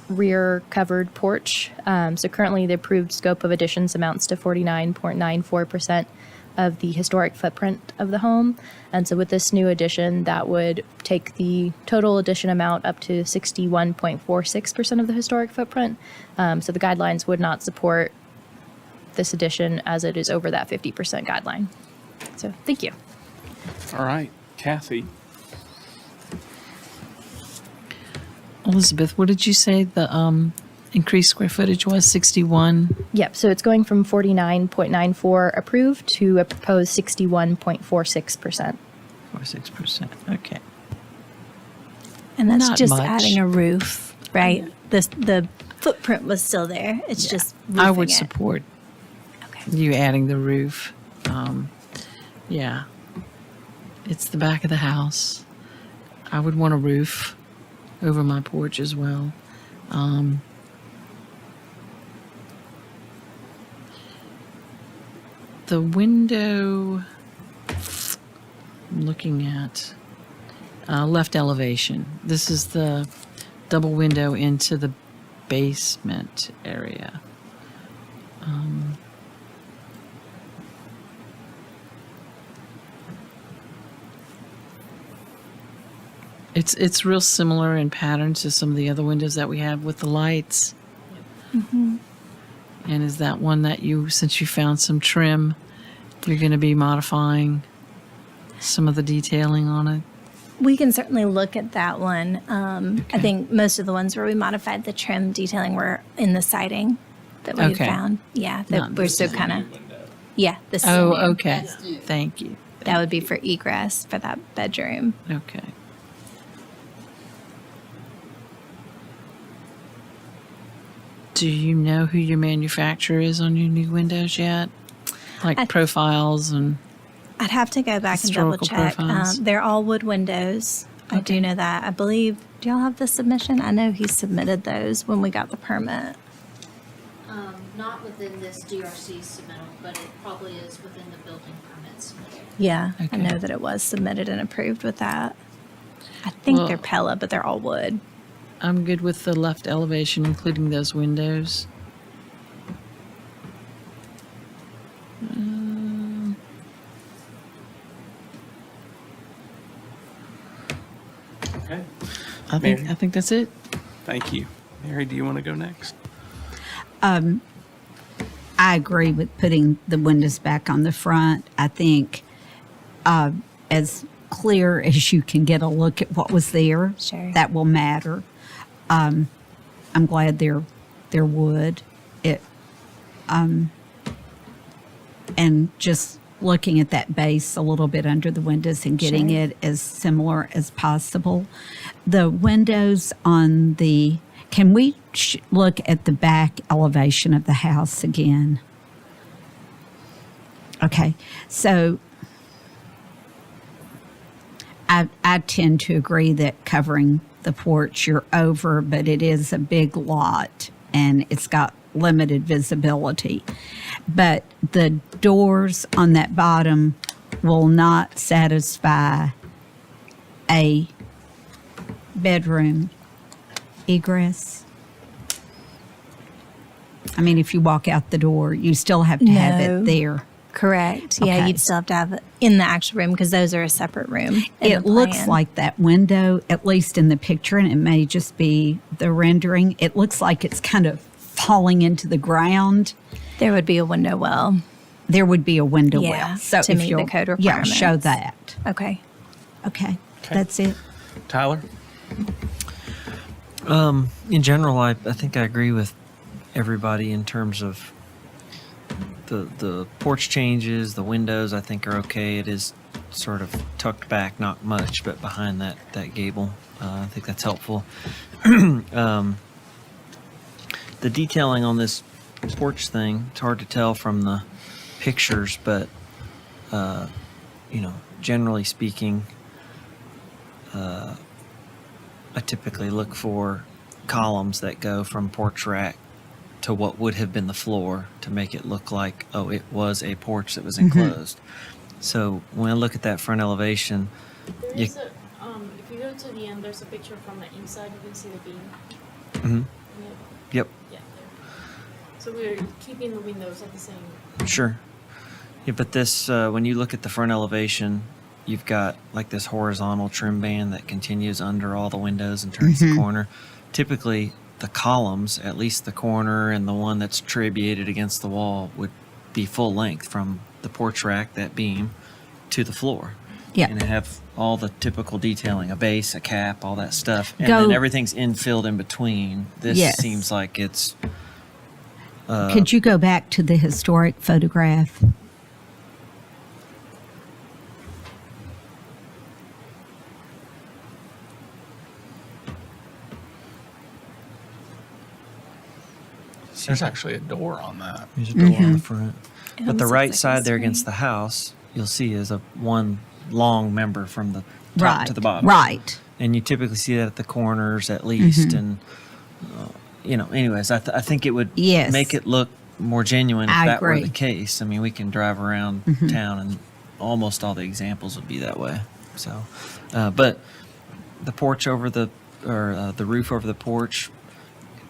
rear covered porch. So currently the approved scope of additions amounts to 49.94% of the historic footprint of the home. And so with this new addition, that would take the total addition amount up to 61.46% of the historic footprint. So the guidelines would not support this addition as it is over that 50% guideline. So thank you. All right, Kathy. Elizabeth, what did you say the increased square footage was? 61? Yep, so it's going from 49.94 approved to a proposed 61.46%. 46%. Okay. And that's Not just much. adding a roof, right? The footprint was still there. It's just I would roofing it. support Okay. you adding the roof. Yeah. It's the back of the house. I would want a roof over my porch as well. The window, I'm looking at left elevation. This is the double window into the basement area. It's real similar in pattern to some of the other windows that we have with the lights. And is that one that you, since you found some trim, you're going to be modifying some of the detailing on it? We can certainly look at that one. I think most of the ones where we modified the trim detailing were in the siding that we Okay. found. Yeah, Not that we're the so kind of, yeah. This is Oh, new. okay. Thank you. That would be for egress for that bedroom. Okay. Do you know who your manufacturer is on your new windows yet? Like I- profiles and I'd have to go back and double Historical check. profiles. They're all wood windows. I do know that. I believe, do y'all have the submission? I know he submitted those when we got the permit. Not within this DRC submittal, but it probably is within the building permits. Yeah, I Okay. know that it was submitted and approved with that. I think Well- they're Pella, but they're all wood. I'm good with the left elevation, including those windows. Okay. I think Mary? I think that's it. Thank you. Mary, do you want to go next? I agree with putting the windows back on the front. I think as clear as you can get a look at what was there, Sure. that will matter. I'm glad they're wood. And just looking at that base a little bit under the windows and getting Sure. it as similar as possible. The windows on the, can we look at the back elevation of the house again? Okay, so I tend to agree that covering the porch, you're over, but it is a big lot and it's got limited visibility. But the doors on that bottom will not satisfy a bedroom egress. I mean, if you walk out the door, you still have to have No. it there. Correct. Yeah, Okay. you'd still have to have it in the actual room because those are a separate room. in It the looks plan. like that window, at least in the picture, and it may just be the rendering, it looks like it's kind of falling into the ground. There would be a window well. There would be a window Yeah, well. So to if meet the you'll- code Yeah, show requirements. that. Okay. Okay, that's it. Tyler? In general, I think I agree with everybody in terms of the porch changes, the windows I think are okay. It is sort of tucked back, not much, but behind that gable. I think that's helpful. The detailing on this porch thing, it's hard to tell from the pictures, but generally speaking, I typically look for columns that go from porch rack to what would have been the floor to make it look like, oh, it was a porch that was enclosed. So when I look at that front elevation, There you- is a, if you go to the end, there's a picture from the inside. You can see the beam. Mhm. Yep, Yeah, there. So we're keeping the windows at the same. sure. Yeah, but this, when you look at the front elevation, you've got like this horizontal trim band that continues under all the windows and turns the corner. Typically, the columns, at least the corner and the one that's tribuated against the wall, would be full length from the porch rack, that beam, to the floor. Yeah. And have all the typical detailing, a base, a cap, all that stuff. And Go- then everything's infilled in between. This Yes. seems like it's Could you go back to the historic photograph? There's actually a door on that. There's a door Mm-hmm. on the front. But almost the looks right like a side there against screen. the house, you'll see is a one long member from the top Right. to the bottom. Right. And you typically see that at the corners at least. Mm-hmm. And, anyways, I think it would Yes. make it look more genuine if I that were agree. the case. I mean, we can drive around town and almost all the examples would be that way. So, but the porch over the roof over the porch, I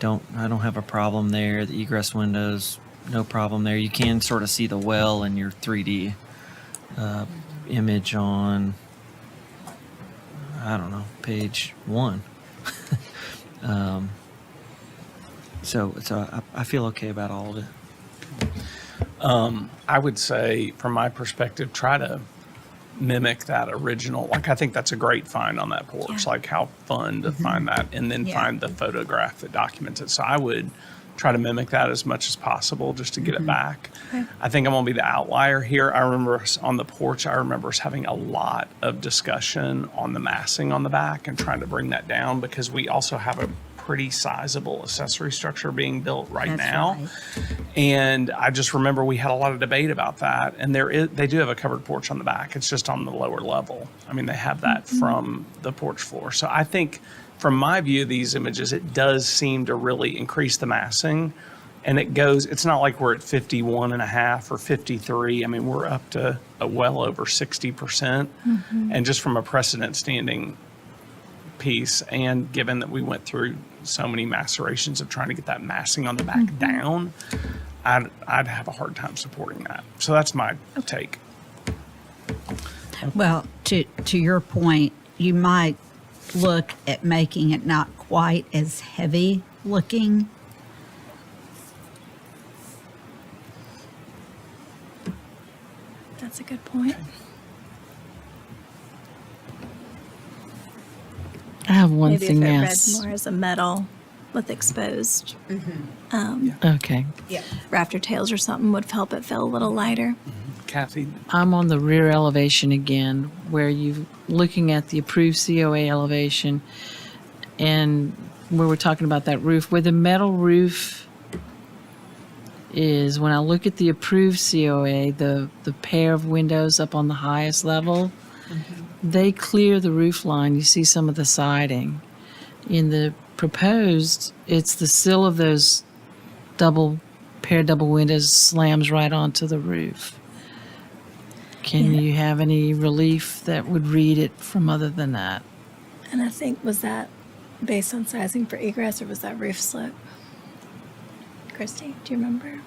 don't have a problem there. The egress windows, no problem there. You can sort of see the well in your 3D image on, I don't know, page 1. So I feel okay about all of it. I would say, from my perspective, try to mimic that original. Like, I think that's a great find on that porch. Like, how fun to find that, and then Yeah. find the photograph that documents it. So I would try to mimic that as much as possible just to get it back. I think I'm gonna be the outlier here. I remember us on the porch, I remember us having a lot of discussion on the massing on the back and trying to bring that down because we also have a pretty sizable accessory structure being built right That's now. right. And I just remember we had a lot of debate about that. And they do have a covered porch on the back. It's just on the lower level. I mean, they have that from the porch floor. So I think from my view of these images, it does seem to really increase the massing. And it's not like we're at 51 and a half or 53. I mean, we're up to well over 60%. And just from a precedent standing piece, and given that we went through so many macerations of trying to get that massing on the back down, I'd have a hard time supporting that. So that's my take. Well, to your point, you might look at making it not quite as heavy looking. That's a good point. I have one Maybe thing if it else. read more as a metal with exposed Okay. rafter tails or something would help it feel a little lighter. Kathy, I'm on the rear elevation again, where you looking at the approved COA elevation, and where we're talking about that roof, where the metal roof is. When I look at the approved COA, the pair of windows up on the highest level, they clear the roof line. You see some of the siding. In the proposed, it's the sill of those double windows slams right onto the roof. Can Yeah. you have any relief that would read it from other than that? And I think, was that based on sizing for egress or was that roof slope? Christy, do you remember?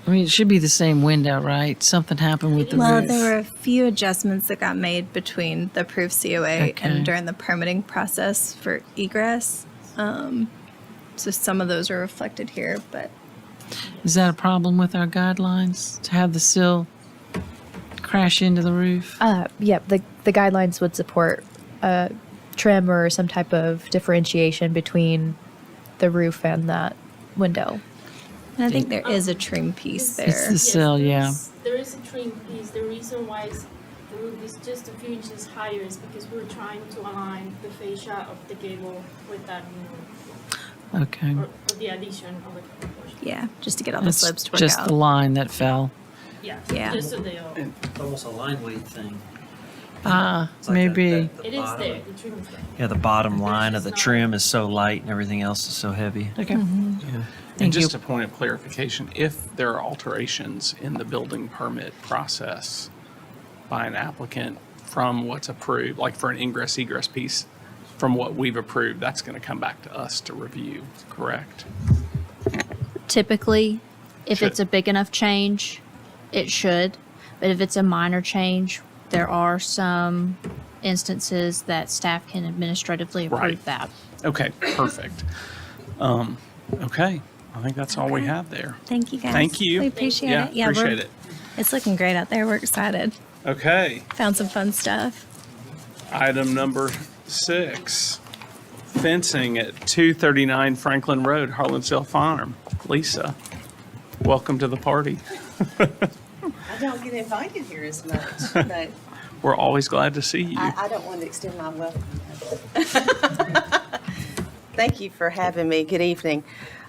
I mean, it should be the same window, right? Something happened with the Well, roof. there were a few adjustments that got made between the approved COA Okay. and during the permitting process for egress. So some of those are reflected here, but Is that a problem with our guidelines to have the sill crash into the roof? Yep, the guidelines would support trim or some type of differentiation between the roof and that window. and I think there is a trim piece there. It's the sill, yeah. There is a trim piece. The reason why the roof is just a few inches higher is because we're trying to align the fascia of the gable with that new roof, Okay. or the addition of the covered portion. Yeah, just to get all the That's slopes to work just out. the line that fell. Yeah. Yeah. Just so they all. Almost a line weight thing. Ah, It's like maybe. It is there. The trim is there. Yeah, the bottom line of the trim is so light and everything else is so heavy. Okay. and Thank just you. a point of clarification, if there are alterations in the building permit process by an applicant from what's approved, like for an ingress egress piece, from what we've approved, that's going to come back to us to review, correct? Typically, if Should. it's a big enough change, it should. But if it's a minor change, there are some instances that staff can administratively approve Right. that. Okay, perfect. Okay, I think that's all we have there. Thank you guys. Thank you. We appreciate Yeah, it. Yeah, appreciate it. It's looking great out there. We're excited. Okay, Found some fun stuff. item number 6, fencing at 239 Franklin Road, Harlansdale Farm. Lisa, welcome to the party. I don't get invited here as much, but We're always glad to see you. I don't want to extend my welcome. Thank you for having me. Good evening.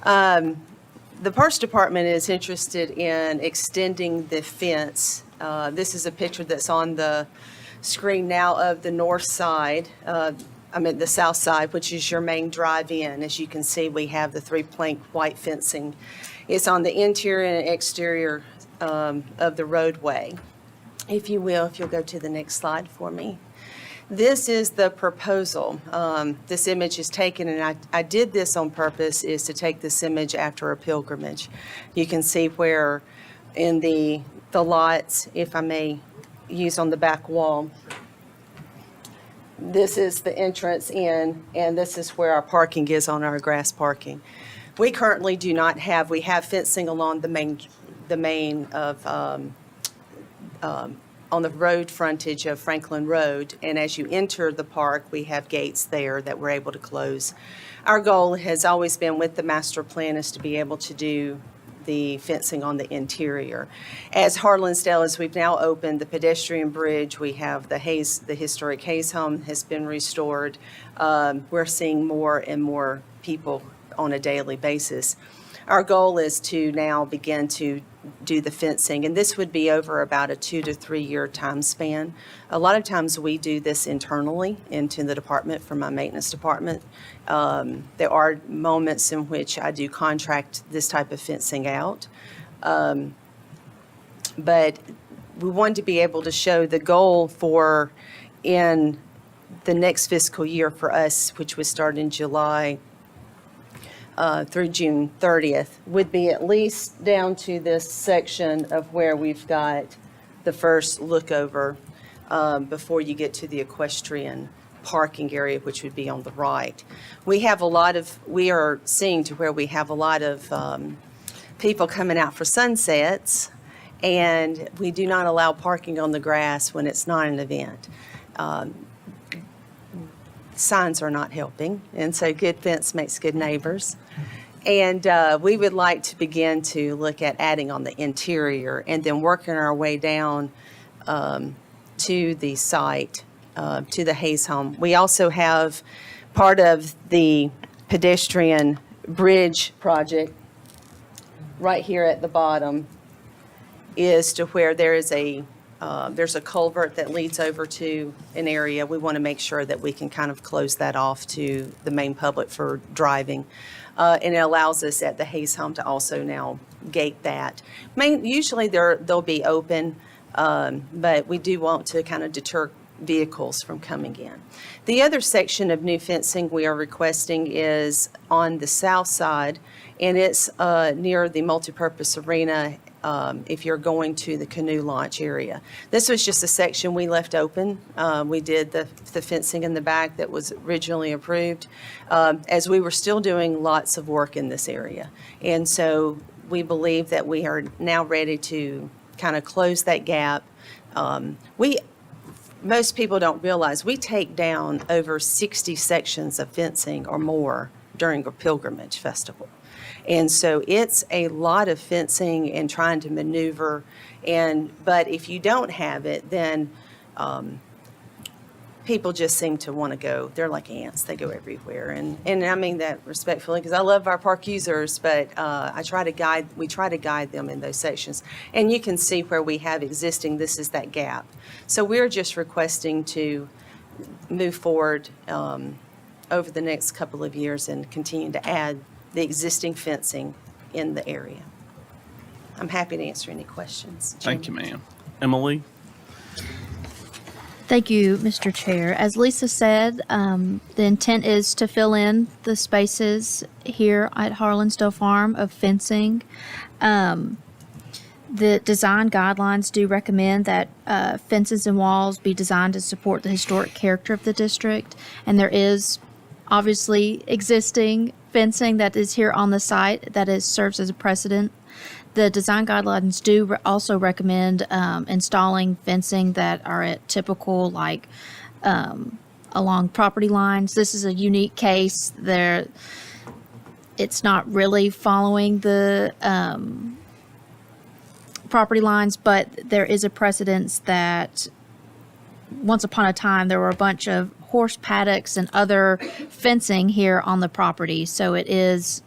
The Parks Department is interested in extending the fence. This is a picture that's on the screen now of the north side, the south side, which is your main drive-in. As you can see, we have the 3-plank white fencing. It's on the interior and exterior of the roadway. If you will, if you'll go to the next slide for me. This is the proposal. This image is taken, and I did this on purpose, is to take this image after a pilgrimage. You can see where in the lots, if I may use on the back wall, this is the entrance in, and this is where our parking is on our grass parking. We currently do not have, we have fencing along the main of on the road frontage of Franklin Road. And as you enter the park, we have gates there that we're able to close. Our goal has always been with the master plan is to be able to do the fencing on the interior. As Harlansdale, as we've now opened the pedestrian bridge, we have the historic Hayes home has been restored. We're seeing more and more people on a daily basis. Our goal is to now begin to do the fencing, and this would be over about a 2 to 3 year time span. A lot of times we do this internally into the department from my maintenance department. There are moments in which I do contract this type of fencing out. But we want to be able to show the goal for in the next fiscal year for us, which would start in July through June 30th, would be at least down to this section of where we've got the first look over before you get to the equestrian parking area, which would be on the right. We are seeing to where we have a lot of people coming out for sunsets, and we do not allow parking on the grass when it's not an event. Signs are not helping, and so good fence makes good neighbors. And we would like to begin to look at adding on the interior and then working our way down to the site, to the Hayes home. We also have part of the pedestrian bridge project right here at the bottom is to where there is there's a culvert that leads over to an area. We want to make sure that we can kind of close that off to the main public for driving. And it allows us at the Hayes home to also now gate that. Usually they'll be open, but we do want to kind of deter vehicles from coming in. The other section of new fencing we are requesting is on the south side, and it's near the multipurpose arena if you're going to the canoe launch area. This was just a section we left open. We did the fencing in the back that was originally approved as we were still doing lots of work in this area. And so we believe that we are now ready to kind of close that gap. Most people don't realize we take down over 60 sections of fencing or more during a pilgrimage festival. And so it's a lot of fencing and trying to maneuver. But if you don't have it, then people just seem to want to go. They're like ants. They go everywhere. And I mean that respectfully because I love our park users, but we try to guide them in those sections. And you can see where we have existing, this is that gap. So we're just requesting to move forward over the next couple of years and continue to add the existing fencing in the area. I'm happy to answer any questions. Thank you, ma'am. Emily? Thank you, Mr. Chair. As Lisa said, the intent is to fill in the spaces here at Harlansdale Farm of fencing. The design guidelines do recommend that fences and walls be designed to support the historic character of the district, and there is obviously existing fencing that is here on the site that serves as a precedent. The design guidelines do also recommend installing fencing that are at typical, like along property lines. This is a unique case. It's not really following the property lines, but there is a precedence that once upon a time there were a bunch of horse paddocks and other fencing here on the property. So it is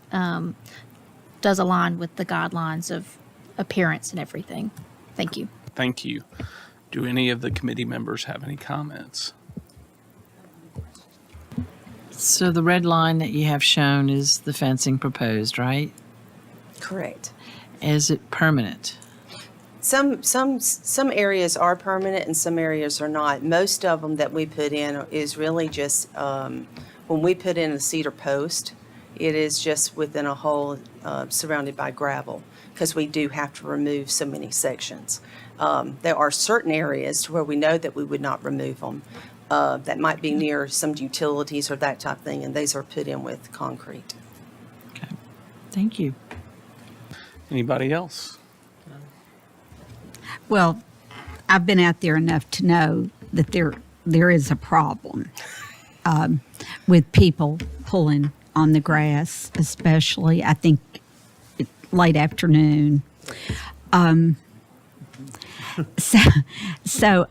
does align with the guidelines of appearance and everything. Thank you. Thank you. Do any of the committee members have any comments? So the red line that you have shown is the fencing proposed, right? Correct. Is it permanent? Some areas are permanent and some areas are not. Most of them that we put in is really just, when we put in a cedar post, it is just within a hole surrounded by gravel because we do have to remove so many sections. There are certain areas where we know that we would not remove them that might be near some utilities or that type of thing, and these are put in with concrete. Okay. Thank you. Anybody else? Well, I've been out there enough to know that there is a problem with people pulling on the grass, especially, I think, late afternoon. So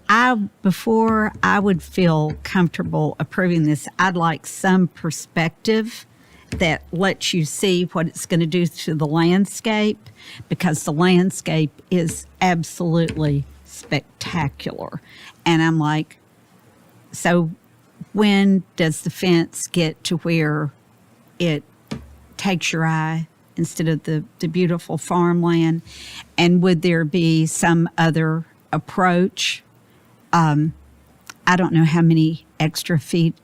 before I would feel comfortable approving this, I'd like some perspective that lets you see what it's going to do to the landscape, because the landscape is absolutely spectacular. And I'm like, so when does the fence get to where it takes your eye instead of the beautiful farmland? And would there be some other approach? I don't know how many extra feet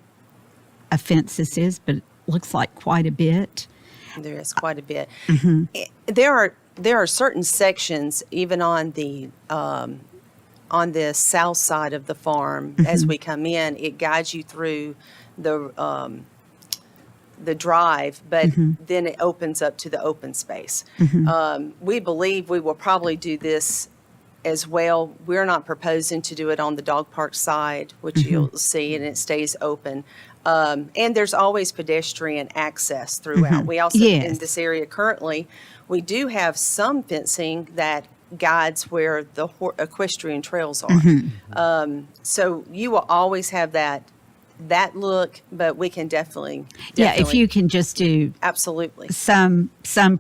of fence this is, but it looks like quite a bit. There is quite a bit. Mm-hmm. There are certain sections, even on the south side of the farm, as we come in, it guides you through the drive, but then it opens up to the open space. We believe we will probably do this as well. We're not proposing to do it on the dog park side, which you'll see, and it stays open. And there's always pedestrian access throughout. We also, in this area currently, we do have some fencing that guides where the equestrian trails are. So you will always have that look, but we can definitely if you can just do absolutely some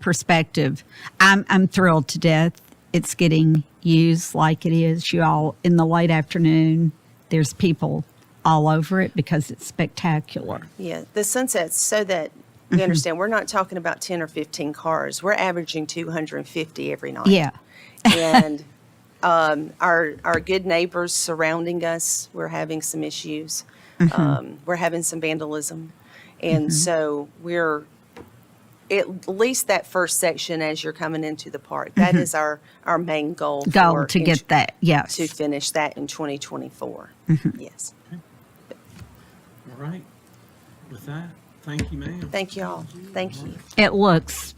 perspective. I'm thrilled to death it's getting used like it is. You all, in the late afternoon, there's people all over it because it's spectacular. Yeah, the sunsets, so that you understand, we're not talking about 10 or 15 cars. We're averaging 250 every night. Yeah. And our good neighbors surrounding us, we're having some issues. We're having some vandalism. And so we're, at least that first section as you're coming into the park, that is our main goal. To get that, yes. To finish that in 2024. Yes. All right. With that, thank you, ma'am. Thank you all. Thank you. It looks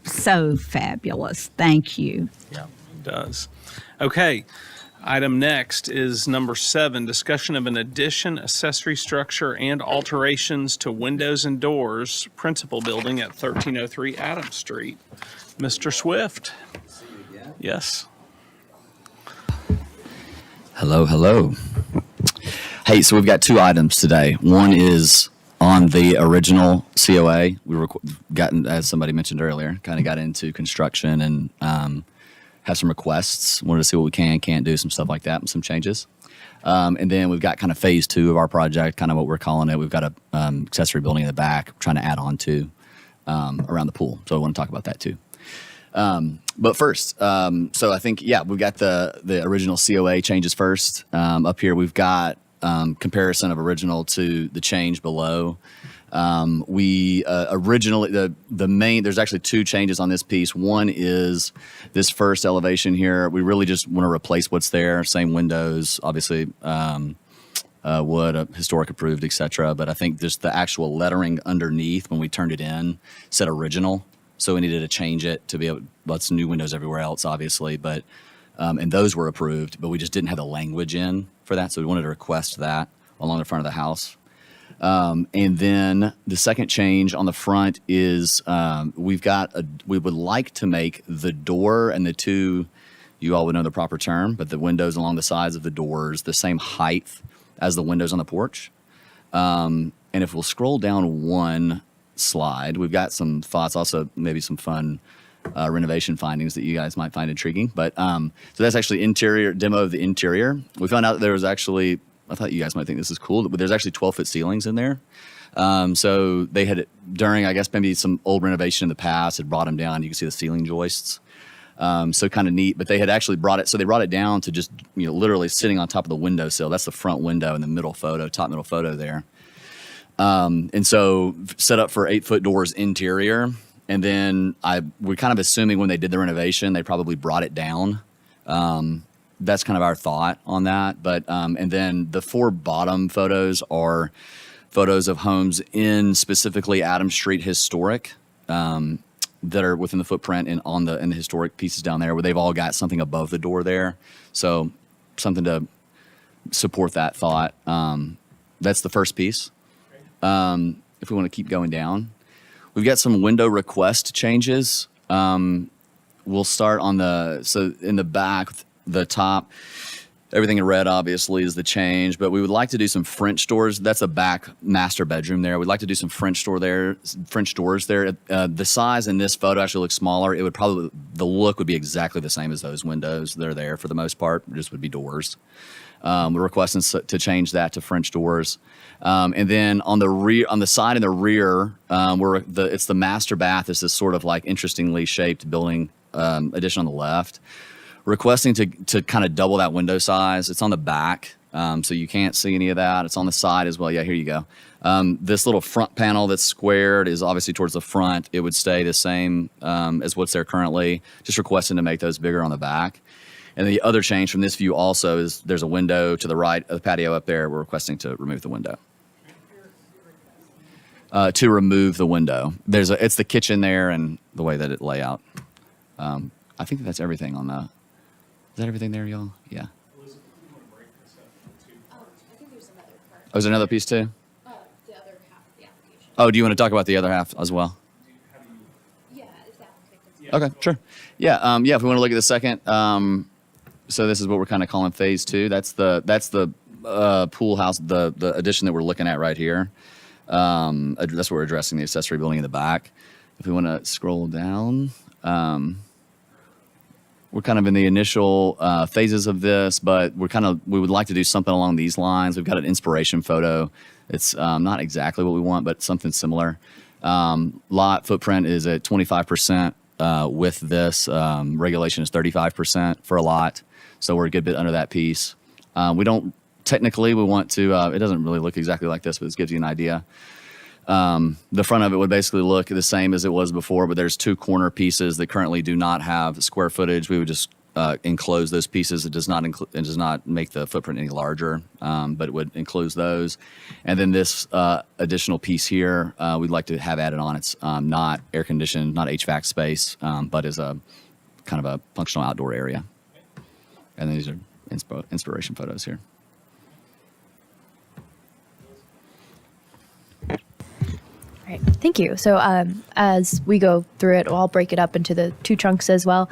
so fabulous. Thank you. Yeah, it does. Okay. Item next is number 7, discussion of an addition, accessory structure, and alterations to windows and doors, principal building at 1303 Adams Street. Mr. Swift? Yes. Hello, hello. Hey, so we've got 2 items today. One is on the original COA. We were gotten, as somebody mentioned earlier, kind of got into construction and have some requests. Wanted to see what we can't do, some stuff like that, and some changes. And then we've got kind of phase 2 of our project, kind of what we're calling it. We've got a accessory building in the back, trying to add on to around the pool. So I want to talk about that too. But first, so I think, we've got the original COA changes first. Up here, we've got comparison of original to the change below. We originally, the main, there's actually 2 changes on this piece. One is this first elevation here. We really just want to replace what's there. Same windows, obviously, wood, historic approved, etc. But I think just the actual lettering underneath when we turned it in said original. So we needed to change it to be able, lots of new windows everywhere else, obviously. But, and those were approved, but we just didn't have the language in for that. So we wanted to request that along the front of the house. And then the second change on the front is we would like to make the door and the 2, you all would know the proper term, but the windows along the sides of the doors the same height as the windows on the porch. And if we'll scroll down 1 slide, we've got some thoughts, also maybe some fun renovation findings that you guys might find intriguing. But so that's actually interior demo of the interior. We found out that there was actually, I thought you guys might think this is cool, but there's actually 12-foot ceilings in there. So they had, during, I guess, maybe some old renovation in the past, had brought them down. You can see the ceiling joists. So kind of neat, but they had actually brought it, so they brought it down to just, literally sitting on top of the windowsill. That's the front window in the middle photo, top middle photo there. And so set up for 8-foot doors interior. And then we're kind of assuming when they did the renovation, they probably brought it down. That's kind of our thought on that. But and then the 4 bottom photos are photos of homes in specifically Adams Street historic that are within the footprint and in the historic pieces down there, where they've all got something above the door there. So something to support that thought. That's the first piece. If we want to keep going down, we've got some window request changes. We'll start on in the back, the top, everything in red obviously is the change, but we would like to do some French doors. That's a back master bedroom there. We'd like to do some French doors there. The size in this photo actually looks smaller. The look would be exactly the same as those windows that are there for the most part. It just would be doors. We're requesting to change that to French doors. And then on the side and the rear, it's the master bath. It's this sort of like interestingly shaped building addition on the left. Requesting to kind of double that window size. It's on the back, so you can't see any of that. It's on the side as well. Yeah, here you go. This little front panel that's squared is obviously towards the front. It would stay the same as what's there currently. Just requesting to make those bigger on the back. And the other change from this view also is there's a window to the right of the patio up there. We're requesting to remove the window. To remove the window. It's the kitchen there and the way that it lay out. I think that's everything on the. Is that everything there, y'all? Yeah. Oh, is there another piece too? The other half of the application. Oh, do you want to talk about the other half as well? Yeah, if the applicant Okay, sure. Yeah, if we want to look at the second, so this is what we're kind of calling phase 2. That's the pool house, the addition that we're looking at right here. That's what we're addressing, the accessory building in the back. If we want to scroll down, we're kind of in the initial phases of this, but we would like to do something along these lines. We've got an inspiration photo. It's not exactly what we want, but something similar. Lot footprint is at 25%. With this, regulation is 35% for a lot. So we're a good bit under that piece. We want to, it doesn't really look exactly like this, but this gives you an idea. The front of it would basically look the same as it was before, but there's 2 corner pieces that currently do not have square footage. We would just enclose those pieces. It does not make the footprint any larger, but it would enclose those. And then this additional piece here, we'd like to have added on. It's not air conditioned, not HVAC space, but is a kind of a functional outdoor area. And these are inspiration photos here. Right. Thank you. So as we go through it, I'll break it up into the 2 chunks as well.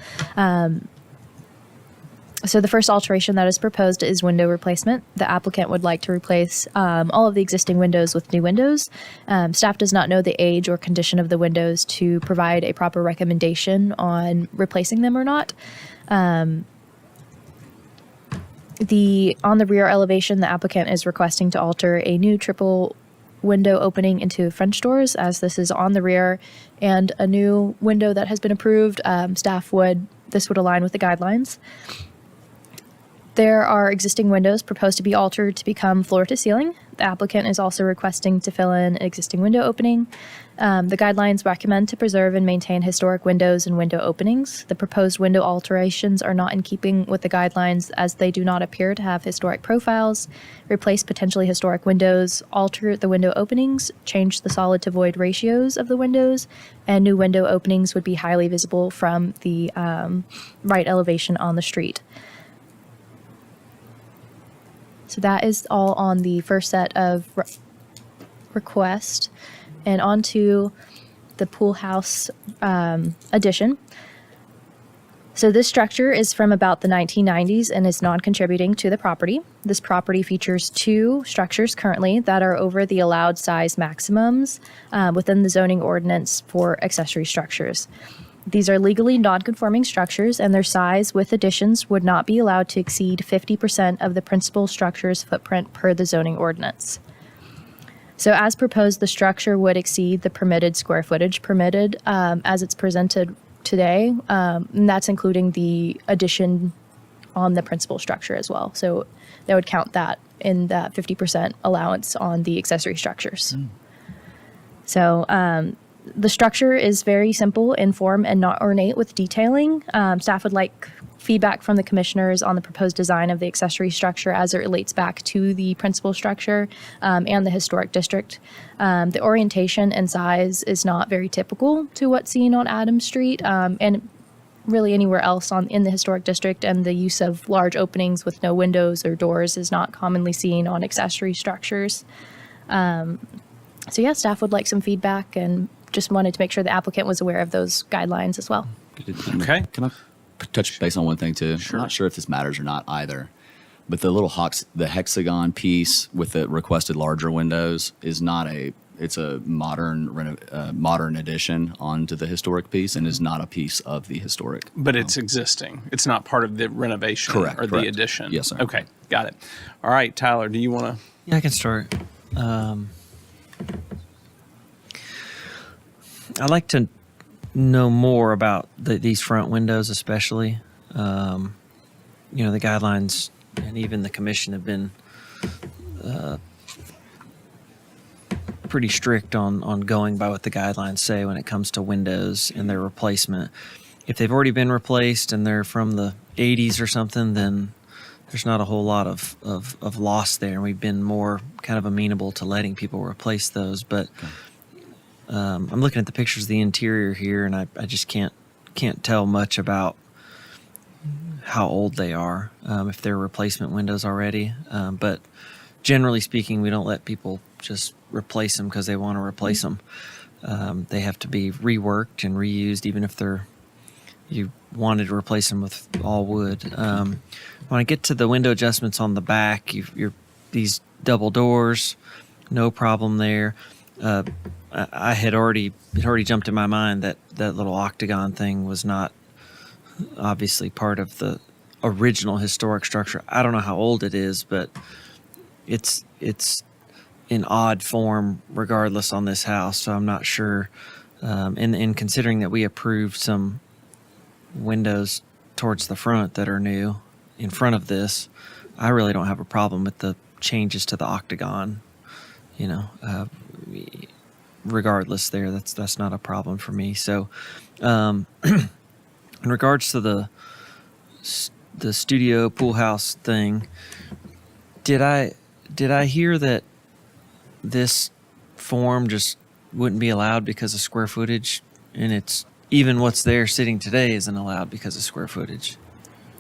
So the first alteration that is proposed is window replacement. The applicant would like to replace all of the existing windows with new windows. Staff does not know the age or condition of the windows to provide a proper recommendation on replacing them or not. On the rear elevation, the applicant is requesting to alter a new triple window opening into French doors, as this is on the rear, and a new window that has been approved. This would align with the guidelines. There are existing windows proposed to be altered to become floor to ceiling. The applicant is also requesting to fill in an existing window opening. The guidelines recommend to preserve and maintain historic windows and window openings. The proposed window alterations are not in keeping with the guidelines, as they do not appear to have historic profiles. Replace potentially historic windows, alter the window openings, change the solid to void ratios of the windows, and new window openings would be highly visible from the right elevation on the street. So that is all on the first set of request. And on to the pool house addition. So this structure is from about the 1990s and is non-contributing to the property. This property features 2 structures currently that are over the allowed size maximums within the zoning ordinance for accessory structures. These are legally non-conforming structures, and their size with additions would not be allowed to exceed 50% of the principal structure's footprint per the zoning ordinance. So as proposed, the structure would exceed the permitted square footage permitted as it's presented today, and that's including the addition on the principal structure as well. So that would count that in that 50% allowance on the accessory structures. So the structure is very simple in form and not ornate with detailing. Staff would like feedback from the commissioners on the proposed design of the accessory structure as it relates back to the principal structure and the historic district. The orientation and size is not very typical to what's seen on Adams Street, and really anywhere else in the historic district, and the use of large openings with no windows or doors is not commonly seen on accessory structures. So yeah, staff would like some feedback and just wanted to make sure the applicant was aware of those guidelines as well. Okay. Can I touch base on one thing too? I'm not sure if this matters or not either, but the little the hexagon piece with the requested larger windows is not it's a modern addition onto the historic piece and is not a piece of the historic. But it's existing. It's not part of the renovation Correct, or the correct. addition. Yes, sir. Okay, got it. All right, Tyler, do you want to? Yeah, I can start. I'd like to know more about these front windows, especially. The guidelines and even the commission have been pretty strict on going by what the guidelines say when it comes to windows and their replacement. If they've already been replaced and they're from the 80s or something, then there's not a whole lot of loss there. And we've been more kind of amenable to letting people replace those. But I'm looking at the pictures of the interior here, and I just can't tell much about how old they are, if they're replacement windows already. But generally speaking, we don't let people just replace them because they want to replace them. They have to be reworked and reused, even if you wanted to replace them with all wood. When I get to the window adjustments on the back, you're these double doors, no problem there. I had already jumped in my mind that little octagon thing was not obviously part of the original historic structure. I don't know how old it is, but it's in odd form regardless on this house, so I'm not sure. And considering that we approved some windows towards the front that are new in front of this, I really don't have a problem with the changes to the octagon. Regardless there, that's not a problem for me. So in regards to the studio pool house thing, did I hear that this form just wouldn't be allowed because of square footage, and it's even what's there sitting today isn't allowed because of square footage?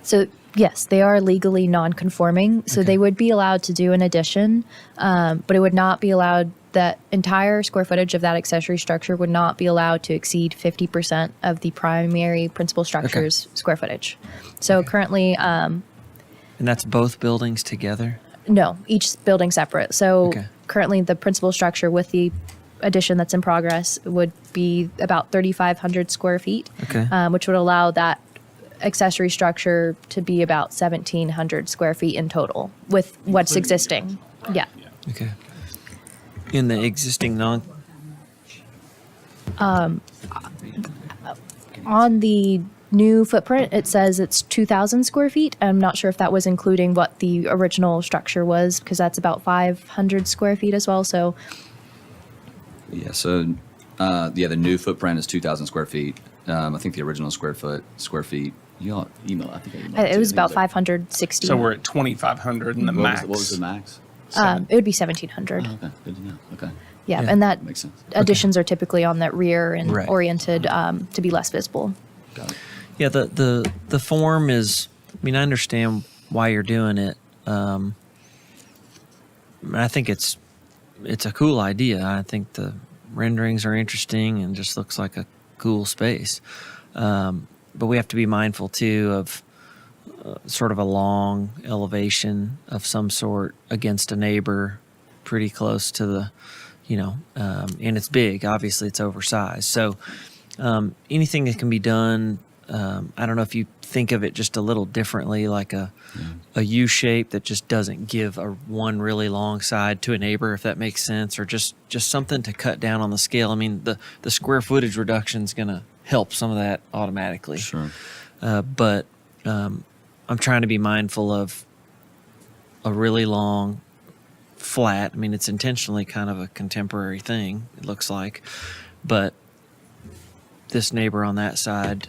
So yes, they are legally non-conforming, so they would be allowed to do an addition, but it would not be allowed. That entire square footage of that accessory structure would not be allowed to exceed 50% of the primary principal structure's square footage. So currently, And that's both buildings together? no, each building separate. So currently, the principal structure with the addition that's in progress would be about 3,500 square feet, which would allow that accessory structure to be about 1,700 square feet in total with what's existing. Yeah. Okay. In the existing on the new footprint, it says it's 2,000 square feet. I'm not sure if that was including what the original structure was, because that's about 500 square feet as well. So Yeah. So the new footprint is 2,000 square feet. I think the original square feet. Y'all email. I think I emailed it too. was I think about like- 560. So we're at 2,500 in the max. What was the max? It would be 1,700. Oh, okay, good to know. Okay. Yeah, and that Makes sense. additions are typically on that rear and Right. oriented to be less visible. Got it. Yeah, the form is, I mean, I understand why you're doing it. I think it's a cool idea. I think the renderings are interesting and just looks like a cool space. But we have to be mindful too of sort of a long elevation of some sort against a neighbor pretty close to the, and it's big. Obviously, it's oversized. So anything that can be done, I don't know if you think of it just a little differently, like a U shape that just doesn't give one really long side to a neighbor, if that makes sense, or just something to cut down on the scale. I mean, the square footage reduction is going to help some of that automatically. Sure. But I'm trying to be mindful of a really long flat. I mean, it's intentionally kind of a contemporary thing, it looks like. But this neighbor on that side,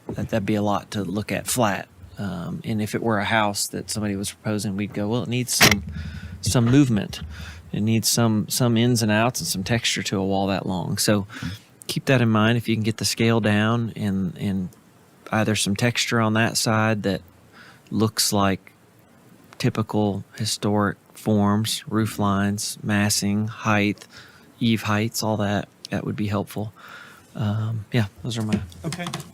that'd be a lot to look at flat. And if it were a house that somebody was proposing, we'd go, well, it needs some movement. It needs some ins and outs and some texture to a wall that long. So keep that in mind. If you can get the scale down and either some texture on that side that looks like typical historic forms, roof lines, massing, height, eave heights, all that would be helpful. Yeah, those are my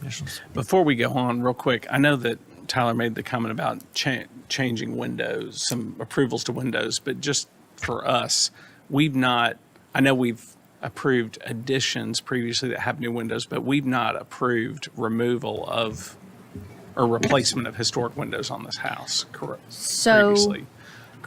initials. Before we go on, real quick, I know that Tyler made the comment about changing windows, some approvals to windows, but just for us, I know we've approved additions previously that have new windows, but we've not approved removal of or replacement of historic windows on this house, correct? So, Previously,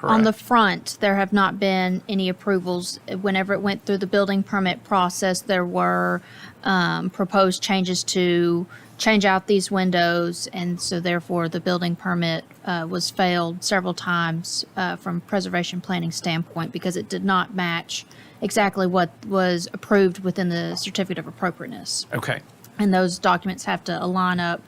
On the correct? front, there have not been any approvals. Whenever it went through the building permit process, there were proposed changes to change out these windows, and so therefore the building permit was failed several times from preservation planning standpoint because it did not match exactly what was approved within the certificate of appropriateness. Okay, And those documents have to align up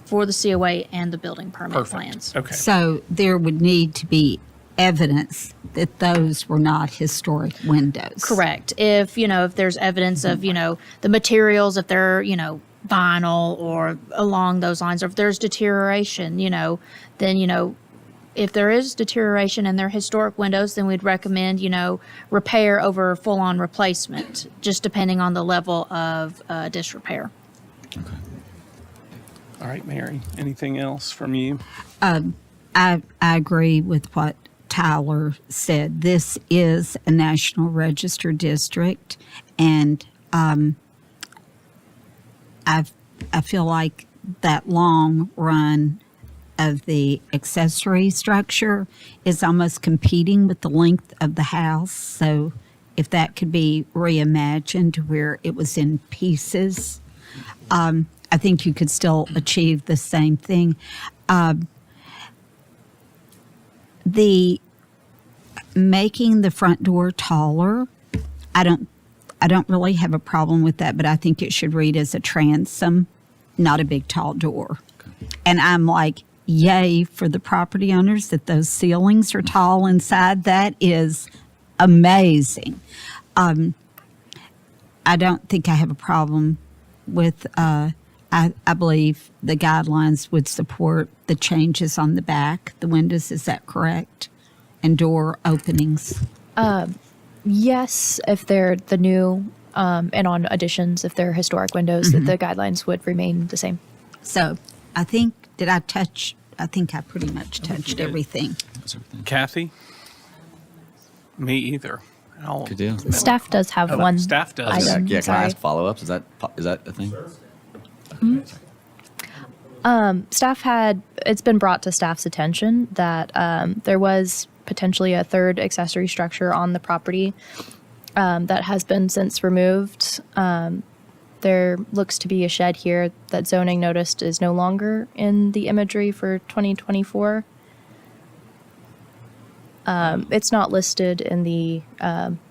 for the COA and the building permit perfect. plans. Okay. So there would need to be evidence that those were not historic windows. Correct. If there's evidence of, the materials, if they're, vinyl or along those lines, or if there's deterioration, then, if there is deterioration and they're historic windows, then we'd recommend, repair over full-on replacement, just depending on the level of disrepair. All right, Mary, anything else from you? I agree with what Tyler said. This is a National Register district, and I feel like that long run of the accessory structure is almost competing with the length of the house. So if that could be reimagined to where it was in pieces, I think you could still achieve the same thing. The making the front door taller, I don't really have a problem with that, but I think it should read as a transom, not a big tall door. And I'm like, yay for the property owners that those ceilings are tall inside. That is amazing. I don't think I have a problem with, I believe the guidelines would support the changes on the back, the windows, is that correct? And door openings. Yes, if they're the new, and on additions, if they're historic windows, that the guidelines would remain the same. So I think, I think I pretty much touched everything. Kathy? Me either. Good deal. Staff does have one. Staff does. item, Yeah, can I sorry. ask follow-ups? Is that a thing? Staff it's been brought to staff's attention that there was potentially a third accessory structure on the property that has been since removed. There looks to be a shed here that zoning noticed is no longer in the imagery for 2024. It's not listed in the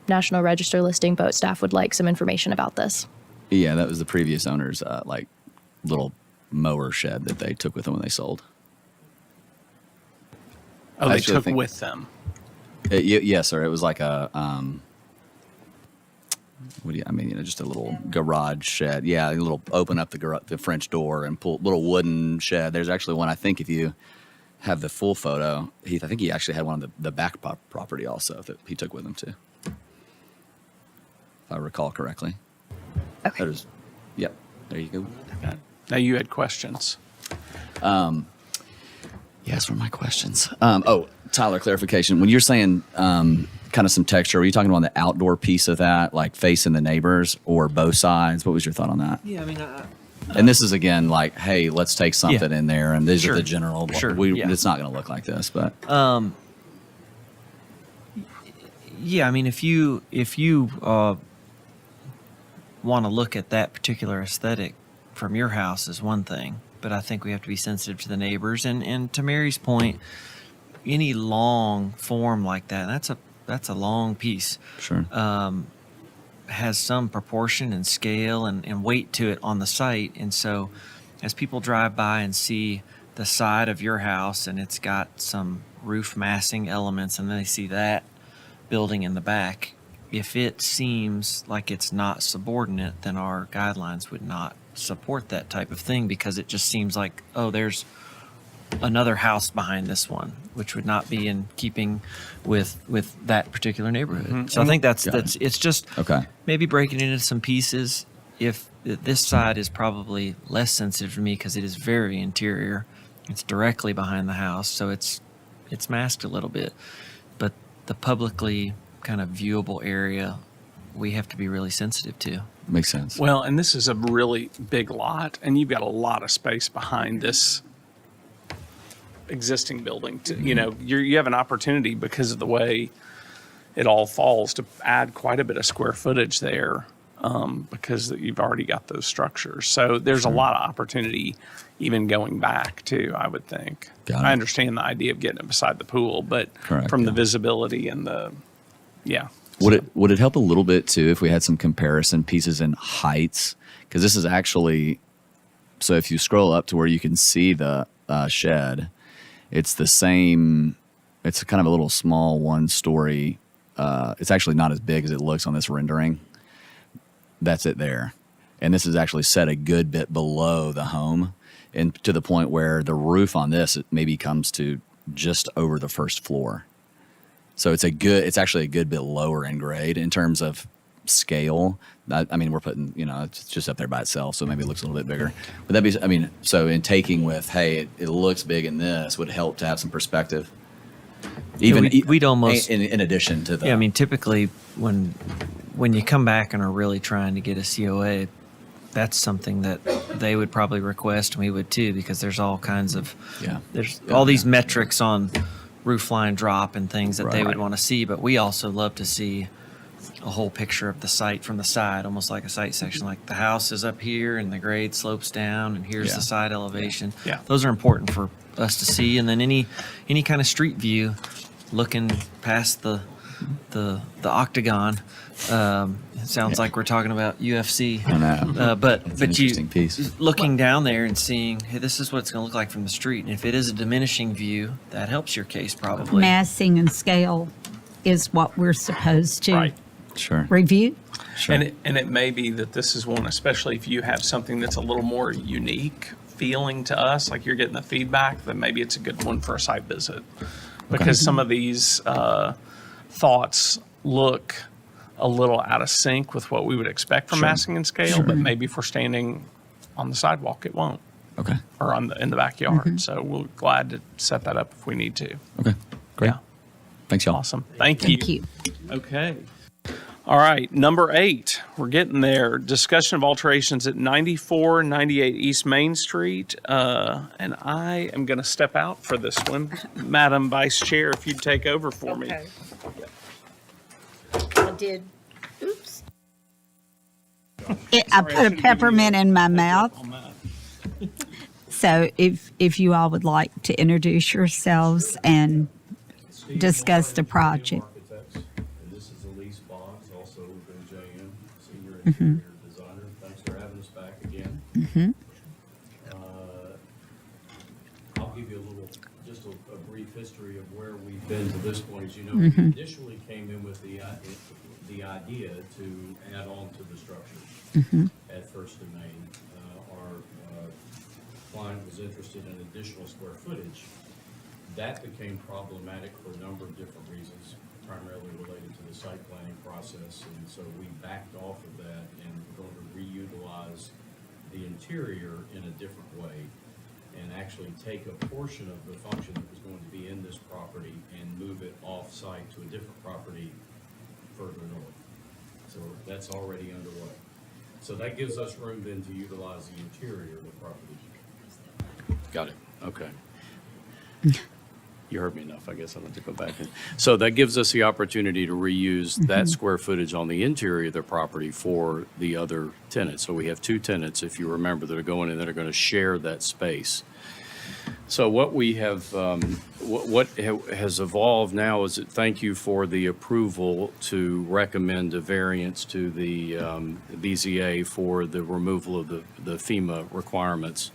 National Register listing, but staff would like some information about this. Yeah, that was the previous owner's little mower shed that they took with them when they sold. Oh, they Actually, I took think- with them. Yes, sir. It was like a just a little garage shed. Yeah, a little open up the French door and pull little wooden shed. There's actually one. I think if you have the full photo, Heath, I think he actually had one on the back property also that he took with him too, if I recall correctly. Okay. That is, yep. There you go. Now you had questions. Yes, what are my questions? Tyler, clarification. When you're saying kind of some texture, are you talking about the outdoor piece of that, like facing the neighbors or both sides? What was your thought on that? Yeah, I mean, And this is again like, hey, let's take something in there, and these Sure. are the general. Sure, yeah. It's not going to look like this, but yeah, I mean, if you want to look at that particular aesthetic from your house is one thing, but I think we have to be sensitive to the neighbors. And to Mary's point, any long form like that, that's a long piece. sure. Has some proportion and scale and weight to it on the site. And so as people drive by and see the side of your house and it's got some roof massing elements and they see that building in the back, if it seems like it's not subordinate, then our guidelines would not support that type of thing, because it just seems like, oh, there's another house behind this one, which would not be in keeping with that particular neighborhood. So I think that's it's just Okay. maybe breaking it into some pieces. If this side is probably less sensitive to me because it is very interior, it's directly behind the house, so it's masked a little bit. But the publicly kind of viewable area, we have to be really sensitive to. Makes sense. Well, and this is a really big lot, and you've got a lot of space behind this existing building. You know, you have an opportunity because of the way it all falls to add quite a bit of square footage there, because you've already got those structures. So there's a lot of opportunity even going back too, I would think. Got it. I understand the idea of getting it beside the pool, but Correct, from the yeah. visibility and the, yeah. Would it help a little bit too if we had some comparison pieces in heights? Because this is actually, so if you scroll up to where you can see the shed, it's the same. It's kind of a little small 1-story. It's actually not as big as it looks on this rendering. That's it there, and this is actually set a good bit below the home, and to the point where the roof on this it maybe comes to just over the first floor. So it's actually a good bit lower in grade in terms of scale. I mean, we're putting, it's just up there by itself, so maybe it looks a little bit bigger. But that'd be, I mean, so in taking with, hey, it looks big in this would help to have some perspective. Even we'd almost, in addition to the. Yeah, I mean, typically when you come back and are really trying to get a COA, that's something that they would probably request, and we would too, because there's all kinds of there's all these metrics on roof line drop and things that they would want to see. But we also love to see a whole picture of the site from the side, almost like a site section. Like the house is up here and the grade slopes down, and here's the side elevation. Yeah. Those are important for us to see. And then any kind of street view, looking past the octagon. It sounds like we're talking about UFC. I know. But It's an but interesting piece. looking down there and seeing, hey, this is what it's going to look like from the street. And if it is a diminishing view, that helps your case probably. Massing and scale is what we're supposed to Right. Sure. review. Sure. And it may be that this is one, especially if you have something that's a little more unique feeling to us, like you're getting the feedback, then maybe it's a good one for a site visit. Because some of these thoughts look a little out of sync with what we would expect from massing and scale, but maybe if we're standing on the sidewalk, it won't, Okay. or in the backyard. So we're glad to set that up if we need to. Okay. Great. Yeah. Thanks, y'all. Awesome. Thank you. Thank you. Okay. All right, number 8, we're getting there. Discussion of alterations at 9498 East Main Street. And I am going to step out for this one. Madam Vice Chair, if you'd take over for me. I did. Oops. I put a peppermint in my mouth. So if you all would like to introduce yourselves and discuss the project. This is Elise Boggs, also with NJM, Senior Interior Designer. Thanks for having us back again. I'll give you just a brief history of where we've been to this point. As you know, we initially came in with the idea to add on to the structure at First and Main. Our client was interested in additional square footage. That became problematic for a number of different reasons, primarily related to the site planning process, and so we backed off of that and we're going to reutilize the interior in a different way and actually take a portion of the function that was going to be in this property and move it off-site to a different property further north. So that's already underway. So that gives us room then to utilize the interior of the property. Got it. Okay. You heard me enough. I guess I don't have to go back. So that gives us the opportunity to reuse that square footage on the interior of the property for the other tenants. So we have 2 tenants, if you remember, that are going in that are going to share that space. So what we have, what has evolved now is that thank you for the approval to recommend a variance to the BZA for the removal of the FEMA requirements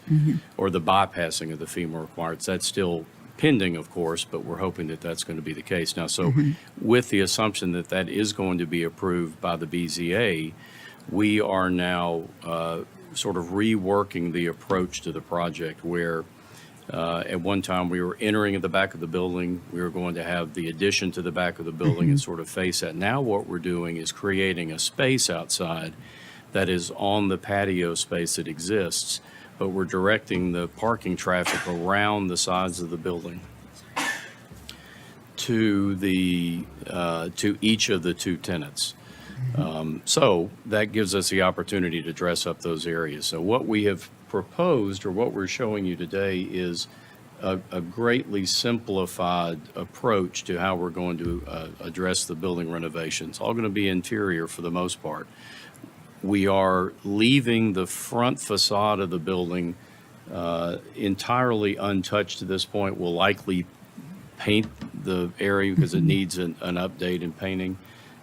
or the bypassing of the FEMA requirements. That's still pending, of course, but we're hoping that that's going to be the case. Now, so with the assumption that that is going to be approved by the BZA, we are now sort of reworking the approach to the project where at one time we were entering at the back of the building. We were going to have the addition to the back of the building and sort of face that. Now what we're doing is creating a space outside that is on the patio space that exists, but we're directing the parking traffic around the sides of the building to the to each of the two tenants. So that gives us the opportunity to dress up those areas. So what we have proposed, or what we're showing you today, is a greatly simplified approach to how we're going to address the building renovation. It's all going to be interior for the most part. We are leaving the front facade of the building entirely untouched to this point. We'll likely paint the area because it needs an update in painting.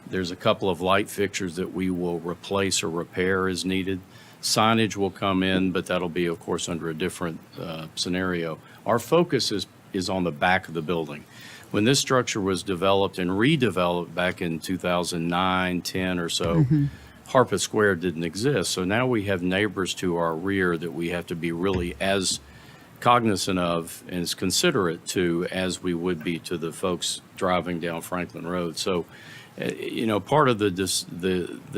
There's a couple of light fixtures that we will replace or repair as needed. Signage will come in, but that'll be, of course, under a different scenario. Our focus is on the back of the building. When this structure was developed and redeveloped back in 2009, 10 or so, Harpeth Square didn't exist. So now we have neighbors to our rear that we have to be really as cognizant of and as considerate to as we would be to the folks driving down Franklin Road. So, you know, part of the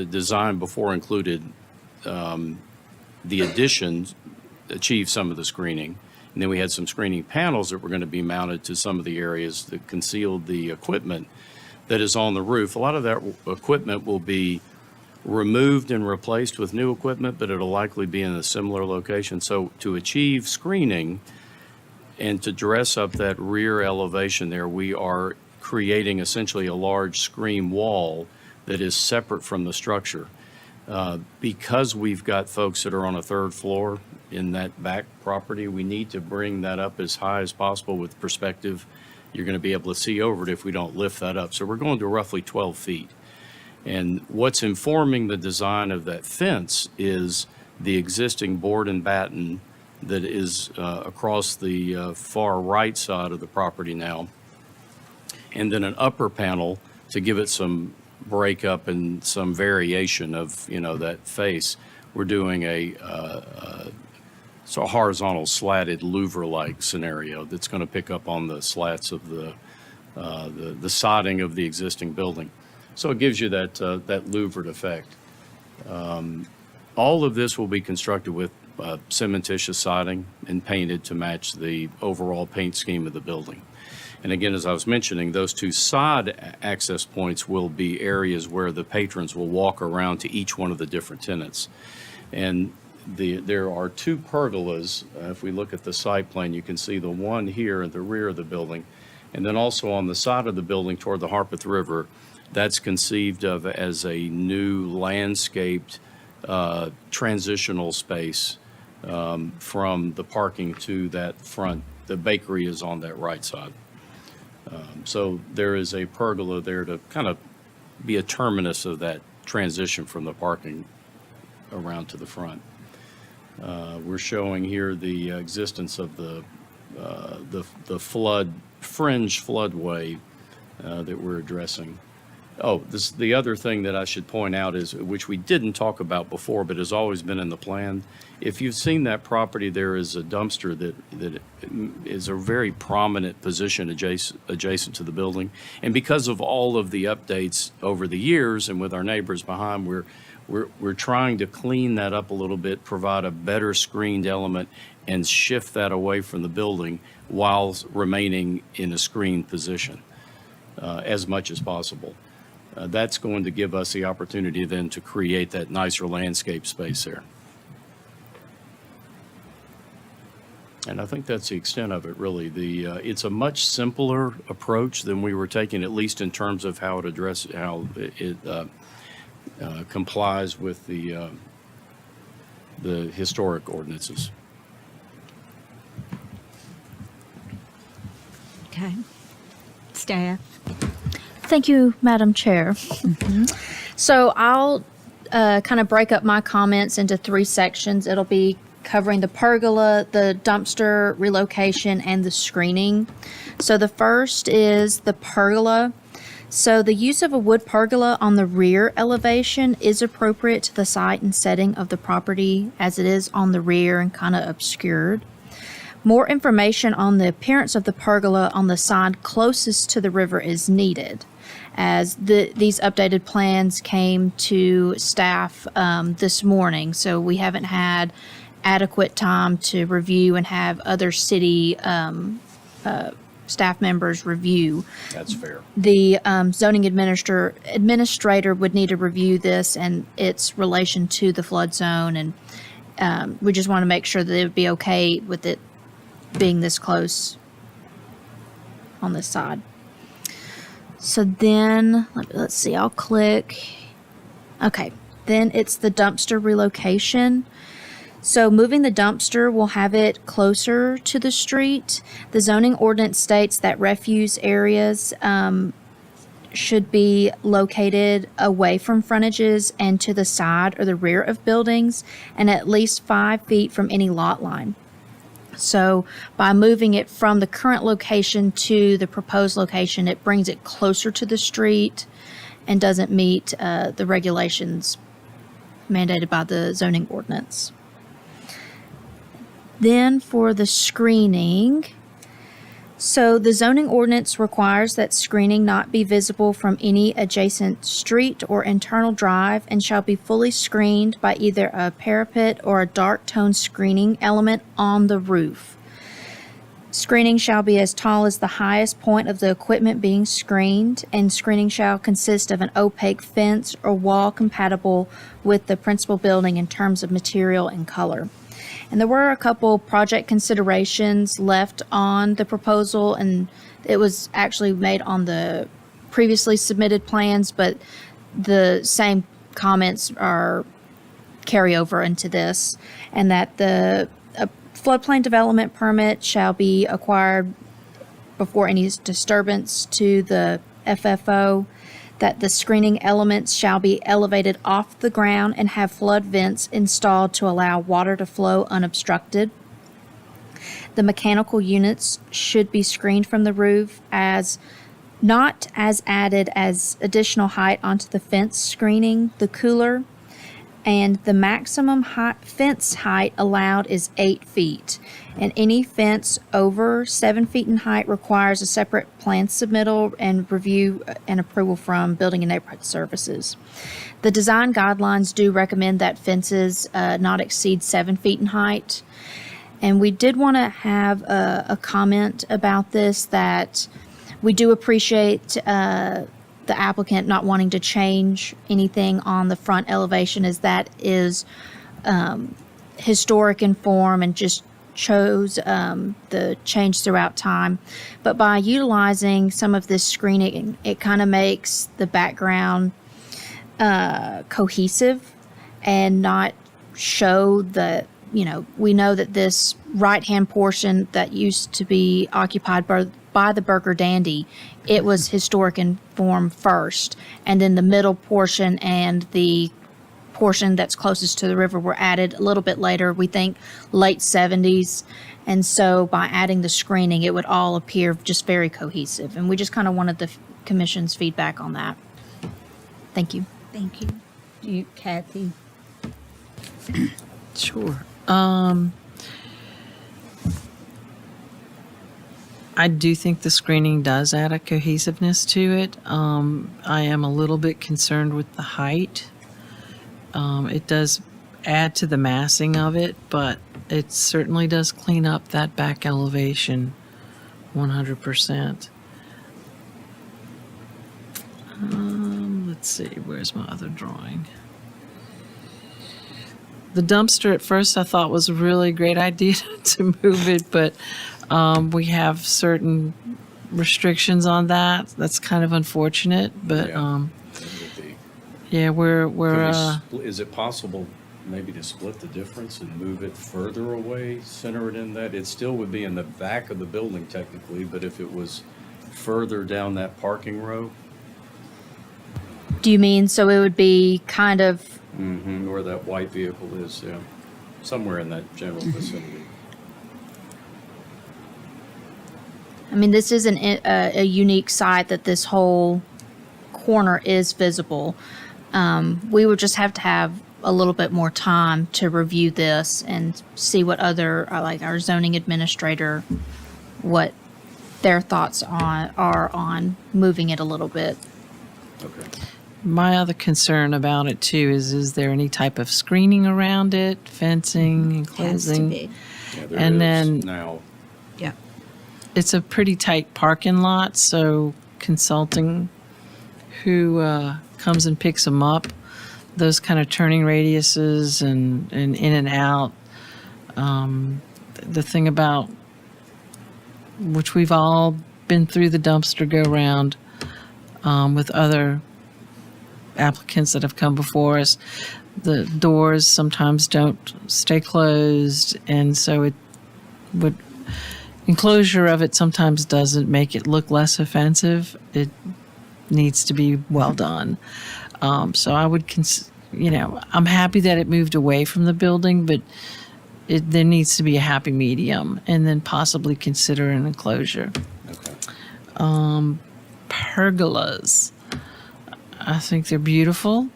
design before included the additions achieve some of the screening. And then we had some screening panels that were going to be mounted to some of the areas that concealed the equipment that is on the roof. A lot of that equipment will be removed and replaced with new equipment, but it'll likely be in a similar location. So to achieve screening and to dress up that rear elevation there, we are creating essentially a large screen wall that is separate from the structure. Because we've got folks that are on a third floor in that back property, we need to bring that up as high as possible with perspective. You're going to be able to see over it if we don't lift that up. So we're going to roughly 12 feet. And what's informing the design of that fence is the existing board and batten that is across the far right side of the property now. And then an upper panel to give it some breakup and some variation of, you know, that face. We're doing a horizontal slatted louver-like scenario that's going to pick up on the slats of the siding of the existing building. So it gives you that louvered effect. All of this will be constructed with cementitious siding and painted to match the overall paint scheme of the building. And again, as I was mentioning, those two side access points will be areas where the patrons will walk around to each one of the different tenants. And there are two pergolas. If we look at the site plan, you can see the one here at the rear of the building. And then also on the side of the building toward the Harpeth River, that's conceived of as a new landscaped transitional space from the parking to that front. The bakery is on that right side. So there is a pergola there to kind of be a terminus of that transition from the parking around to the front. We're showing here the existence of the fringe floodway that we're addressing. Oh, the other thing that I should point out is, which we didn't talk about before, but has always been in the plan. If you've seen that property, there is a dumpster that is a very prominent position adjacent to the building. And because of all of the updates over the years and with our neighbors behind, we're trying to clean that up a little bit, provide a better screened element, and shift that away from the building while remaining in a screened position as much as possible. That's going to give us the opportunity then to create that nicer landscape space there. And I think that's the extent of it, really. It's a much simpler approach than we were taking, at least in terms of how it complies with the historic ordinances. Okay. Staff. Thank you, Madam Chair. So I'll kind of break up my comments into three sections. It'll be covering the pergola, the dumpster relocation, and the screening. So the first is the pergola. So the use of a wood pergola on the rear elevation is appropriate to the site and setting of the property as it is on the rear and kind of obscured. More information on the appearance of the pergola on the side closest to the river is needed, as these updated plans came to staff this morning, so we haven't had adequate time to review and have other city staff members review. That's fair. The zoning administrator would need to review this and its relation to the flood zone, and we just want to make sure that it would be okay with it being this close on this side. So then, let's see, I'll click. Okay, then it's the dumpster relocation. So moving the dumpster will have it closer to the street. The zoning ordinance states that refuse areas should be located away from frontages and to the side or the rear of buildings and at least 5 feet from any lot line. So by moving it from the current location to the proposed location, it brings it closer to the street and doesn't meet the regulations mandated by the zoning ordinance. Then for the screening, so the zoning ordinance requires that screening not be visible from any adjacent street or internal drive and shall be fully screened by either a parapet or a dark tone screening element on the roof. Screening shall be as tall as the highest point of the equipment being screened, and screening shall consist of an opaque fence or wall compatible with the principal building in terms of material and color. And there were a couple project considerations left on the proposal, and it was actually made on the previously submitted plans, but the same comments are carry over into this, and that the floodplain development permit shall be acquired before any disturbance to the FFO, that the screening elements shall be elevated off the ground and have flood vents installed to allow water to flow unobstructed. The mechanical units should be screened from the roof as not as added as additional height onto the fence screening the cooler, and the maximum fence height allowed is 8 feet. And any fence over 7 feet in height requires a separate plan submittal and review and approval from Building and Neighborhood Services. The design guidelines do recommend that fences not exceed 7 feet in height. And we did want to have a comment about this, that we do appreciate the applicant not wanting to change anything on the front elevation, as that is historic in form and just chose the change throughout time. But by utilizing some of this screening, it kind of makes the background cohesive and not show the, we know that this right-hand portion that used to be occupied by the Burger Dandy, it was historic in form first, and then the middle portion and the portion that's closest to the river were added a little bit later, we think late 70s. And so by adding the screening, it would all appear just very cohesive. And we just kind of wanted the commission's feedback on that. Thank you. Thank you. You, Kathy? Sure. I do think the screening does add a cohesiveness to it. I am a little bit concerned with the height. It does add to the massing of it, but it certainly does clean up that back elevation 100%. Let's see, where's my other drawing? The dumpster at first I thought was a really great idea to move it, but we have certain restrictions on that. That's kind of unfortunate, but yeah, Is it possible maybe to split the difference and move it further away, center it in that? It still would be in the back of the building technically, but if it was further down that parking row? Do you mean so it would be kind of Where that white vehicle is, yeah. somewhere in that general vicinity. I mean, this isn't a unique site that this whole corner is visible. We would just have to have a little bit more time to review this and see what other, like our zoning administrator, what their thoughts are on moving it a little bit. Okay. My other concern about it too is there any type of screening around it, fencing, Has to enclosing? be. Yeah, there And is then now. Yeah. it's a pretty tight parking lot, so consulting who comes and picks them up, those kind of turning radiuses and in and out. The thing about, which we've all been through the dumpster go round with other applicants that have come before us, the doors sometimes don't stay closed, and so it would enclosure of it sometimes doesn't make it look less offensive. It needs to be well done. So I would, I'm happy that it moved away from the building, but there needs to be a happy medium, and then possibly consider an enclosure. Okay. Pergolas. I think they're beautiful.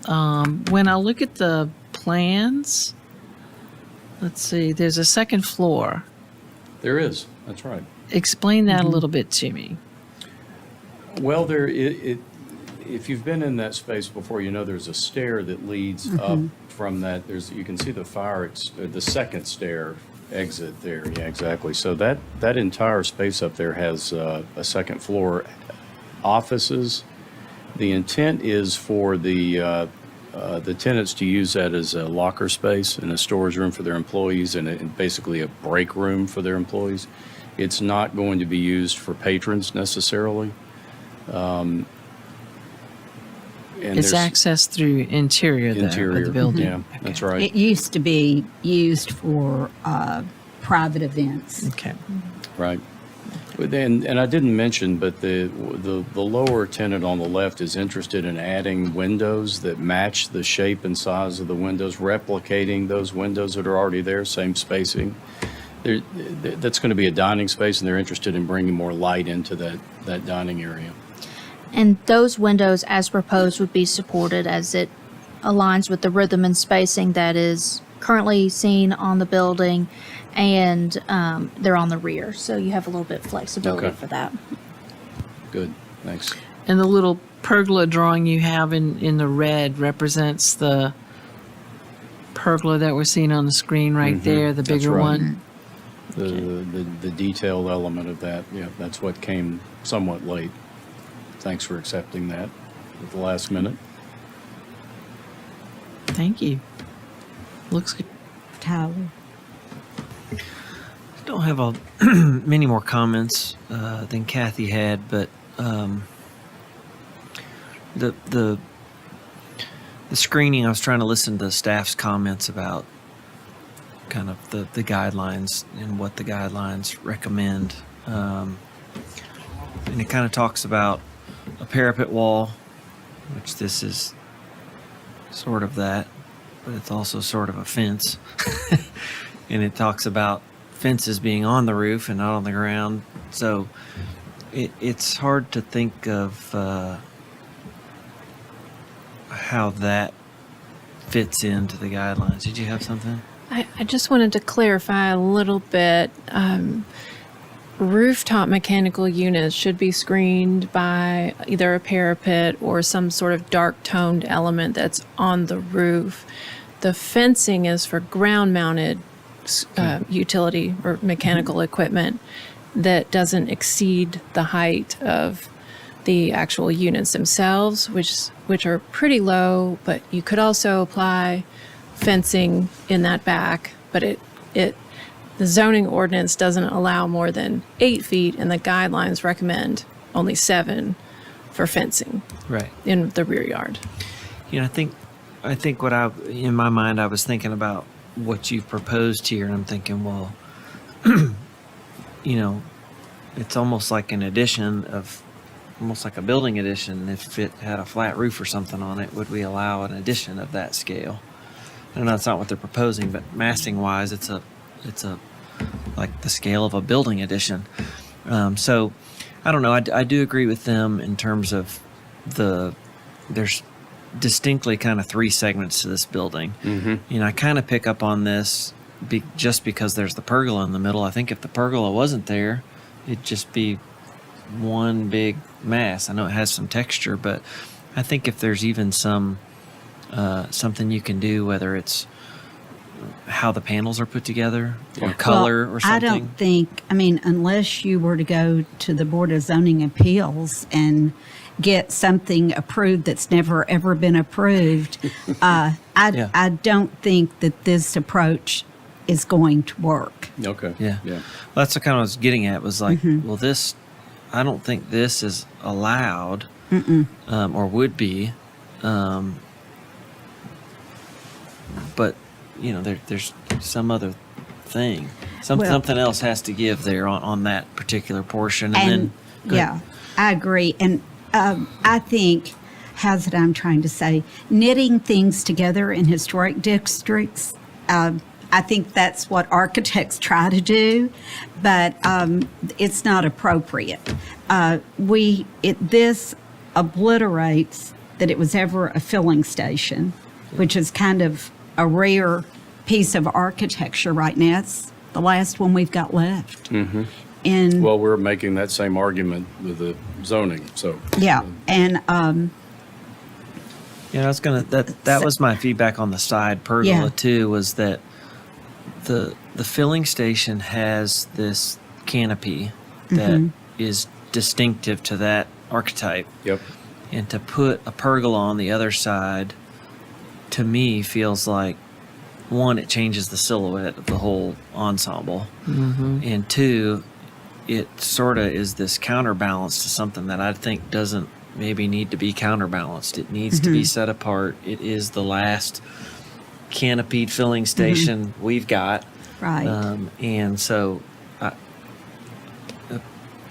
When I look at the plans, let's see, there's a second floor. There is, that's right. Explain that a little bit to me. Well, if you've been in that space before, you know there's a stair that leads up from that. You can see the second stair exit there. Yeah, exactly. So that entire space up there has a second floor offices. The intent is for the tenants to use that as a locker space and a storage room for their employees, and basically a break room for their employees. It's not going to be used for patrons necessarily. And It's there's accessed through interior, though, interior. of the building. Yeah, that's right. It used to be used for private events. Okay. Right. And I didn't mention, but the lower tenant on the left is interested in adding windows that match the shape and size of the windows, replicating those windows that are already there, same spacing. That's going to be a dining space, and they're interested in bringing more light into that dining area. And those windows, as proposed, would be supported as it aligns with the rhythm and spacing that is currently seen on the building, and they're on the rear, so you have a little bit of flexibility Okay. for that. Good, thanks. And the little pergola drawing you have in the red represents the pergola that we're seeing on the screen right there, the Mm-hmm. That's bigger right. one. The detailed element of that, yeah, that's what came somewhat late. Thanks for accepting that at the last minute. Thank you. Looks good. Tyler. Don't have many more comments than Kathy had, but the screening, I was trying to listen to staff's comments about kind of the guidelines and what the guidelines recommend. And it kind of talks about a parapet wall, which this is sort of that, but it's also sort of a fence. And it talks about fences being on the roof and not on the ground. So it's hard to think of how that fits into the guidelines. Did you have something? I just wanted to clarify a little bit. Rooftop mechanical units should be screened by either a parapet or some sort of dark toned element that's on the roof. The fencing is for ground mounted utility or mechanical equipment that doesn't exceed the height of the actual units themselves, which are pretty low, but you could also apply fencing in that back, but the zoning ordinance doesn't allow more than 8 feet, and the guidelines recommend only 7 for fencing Right. in the rear yard. I think in my mind, I was thinking about what you've proposed here, and I'm thinking, well, it's almost like an addition of, almost like a building addition. If it had a flat roof or something on it, would we allow an addition of that scale? and that's not what they're proposing, but massing wise, it's a like the scale of a building addition. So I don't know. I do agree with them in terms of there's distinctly kind of three segments to this building. You know, I kind of pick up on this just because there's the pergola in the middle. I think if the pergola wasn't there, it'd just be one big mass. I know it has some texture, but I think if there's even some something you can do, whether it's how the panels are put together or color or something. I don't think, I mean, unless you were to go to the Board of Zoning Appeals and get something approved that's never, ever been approved, I don't think that this approach is going to work. Okay. Yeah. Well, that's what kind of I was getting at was like, well, this, I don't think this is allowed or would be. But, you know, there's some other thing. Something else has to give there on that particular portion. And then, yeah, I agree. And I think, how's it I'm trying to say, knitting things together in historic districts, I think that's what architects try to do, but it's not appropriate. This obliterates that it was ever a filling station, which is kind of a rare piece of architecture right now. It's the last one we've got left. And Well, we're making that same argument with the zoning, so. yeah, and yeah, I was gonna that was my feedback on the side pergola Yeah. too, was that the filling station has this canopy that is distinctive to that archetype. Yep. And to put a pergola on the other side, to me, feels like, one, it changes the silhouette of the whole ensemble. And two, it sort of is this counterbalance to something that I think doesn't maybe need to be counterbalanced. It needs to be set apart. It is the last canopied filling station we've got. right. And so,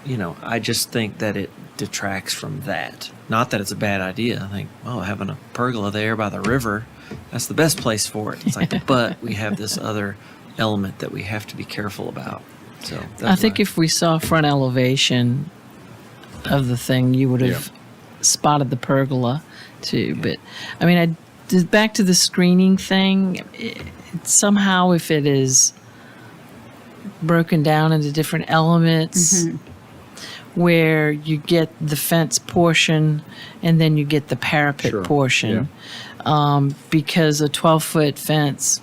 you know, I just think that it detracts from that. Not that it's a bad idea. I think, oh, having a pergola there by the river, that's the best place for it. It's like, but we have this other element that we have to be careful about. So I think if we saw front elevation of the thing, you would have spotted the pergola too. But I mean, back to the screening thing, somehow if it is broken down into different elements, where you get the fence portion and then you get the parapet portion, because a 12-foot fence,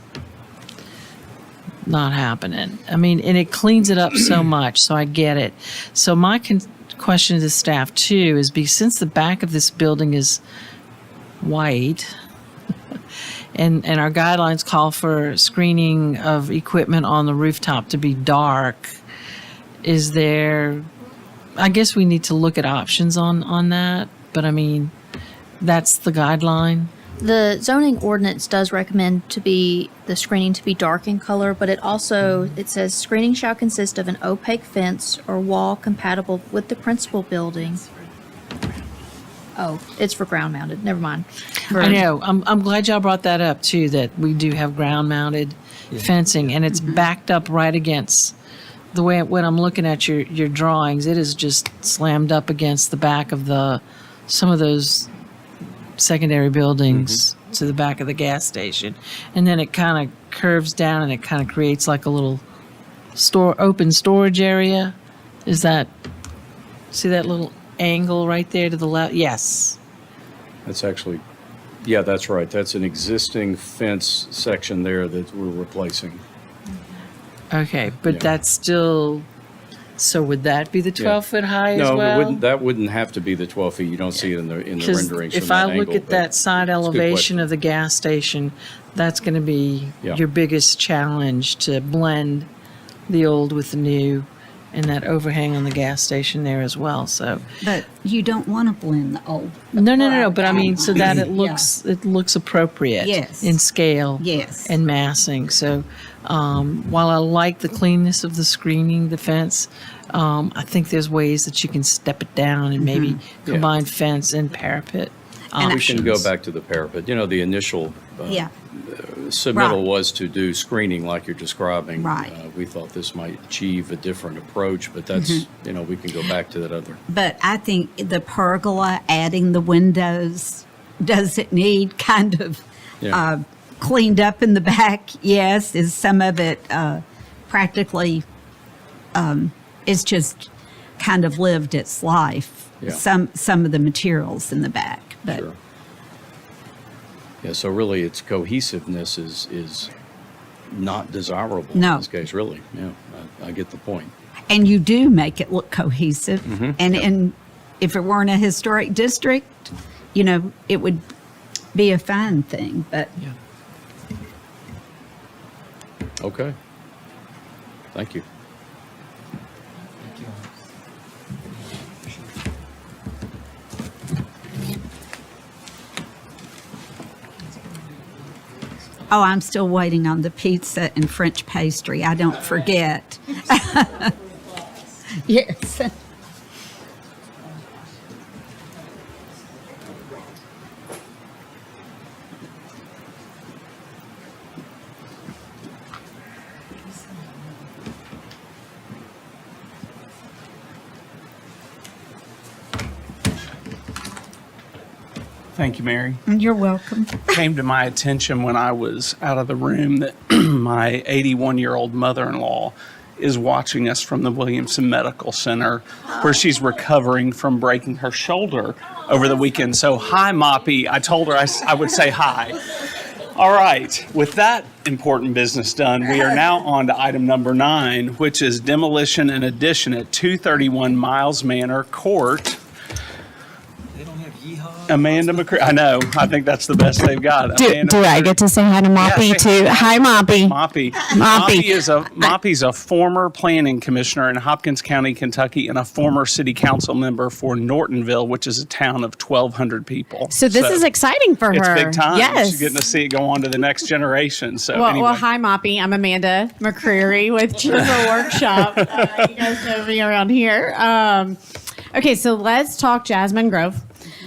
not happening. I mean, and it cleans it up so much, so I get it. So my question to the staff too is, since the back of this building is white, and our guidelines call for screening of equipment on the rooftop to be dark, is there, I guess we need to look at options on that, but I mean, that's the guideline. The zoning ordinance does recommend the screening to be dark in color, but it says screening shall consist of an opaque fence or wall compatible with the principal building. Oh, it's for ground mounted. Never mind. I know. I'm glad y'all brought that up too, that we do have ground mounted fencing, and it's backed up right against the way, when I'm looking at your drawings, it is just slammed up against the back of some of those secondary buildings to the back of the gas station. And then it kind of curves down and it kind of creates like a little open storage area. See that little angle right there to the left? Yes. That's actually, yeah, that's right. That's an existing fence section there that we're replacing. Okay, but that's still, so would that be the 12-foot high as well? No, that wouldn't have to be the 12 feet. You don't see it in the Because renderings if from that I look angle, at but that side it's a good elevation question. of the gas station, that's going to be Yeah. your biggest challenge, to blend the old with the new, and that overhang on the gas station there as well. So But you don't want to blend the old. no. But I mean, so that it Yeah. looks appropriate. Yes. In scale. Yes. And massing. So while I like the cleanness of the screening, the fence, I think there's ways that you can step it down and maybe combine fence and parapet. We can go back to the parapet. You know, the initial Yeah. submittal was to do screening like you're describing. Right. We thought this might achieve a different approach, but that's, we can go back to that other. But I think the pergola, adding the windows, does it need kind of Yeah. cleaned up in the back? Yes. Is some of it practically, it's just kind of lived its life. Yeah. Some of the materials in the back, but Sure. Yeah, so really its cohesiveness is not desirable No. in this case, really. Yeah, I get the point. and you do make it look cohesive. Mhm. And if it weren't a historic district, it would be a fine thing. But Okay. Thank you. oh, I'm still waiting on the pizza and French pastry. I don't forget. Yes. Thank you, Mary. You're welcome. Came to my attention when I was out of the room that my 81-year-old mother-in-law is watching us from the Williamson Medical Center, where she's recovering from breaking her shoulder over the weekend. So, hi, Moppy. I told her I would say hi. All right. With that important business done, we are now on to item number 9, which is demolition and addition at 231 Miles Manor Court. Amanda McCreary. I know. I think that's the best they've got. Do I get to say hi to Moppy too? Hi, Moppy. Moppy's a former planning commissioner in Hopkins County, Kentucky, and a former city council member for Nortonville, which is a town of 1,200 people. So this is exciting for her. It's big time. Yes. She's getting to see it go on to the next generation. So Well, anyway. well, hi, Moppy. I'm Amanda McCreary with Chisel Workshop. You guys know me around here. Okay, so let's talk Jasmine Grove,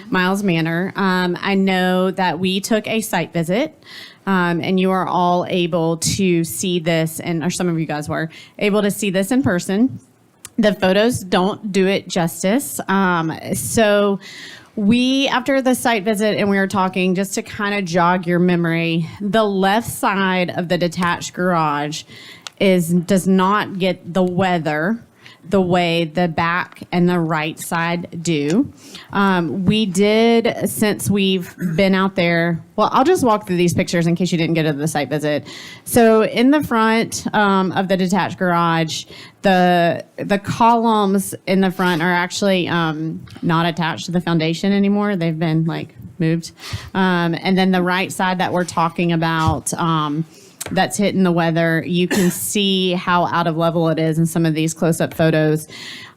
Miles Manor. I know that we took a site visit, and you are all able to see this, or some of you guys were able to see this in person. The photos don't do it justice. So we, after the site visit, and we were talking, just to kind of jog your memory, the left side of the detached garage does not get the weather the way the back and the right side do. We did, since we've been out there, well, I'll just walk through these pictures in case you didn't go to the site visit. So in the front of the detached garage, the columns in the front are actually not attached to the foundation anymore. They've been moved. And then the right side that we're talking about, that's hitting the weather, you can see how out of level it is in some of these close-up photos.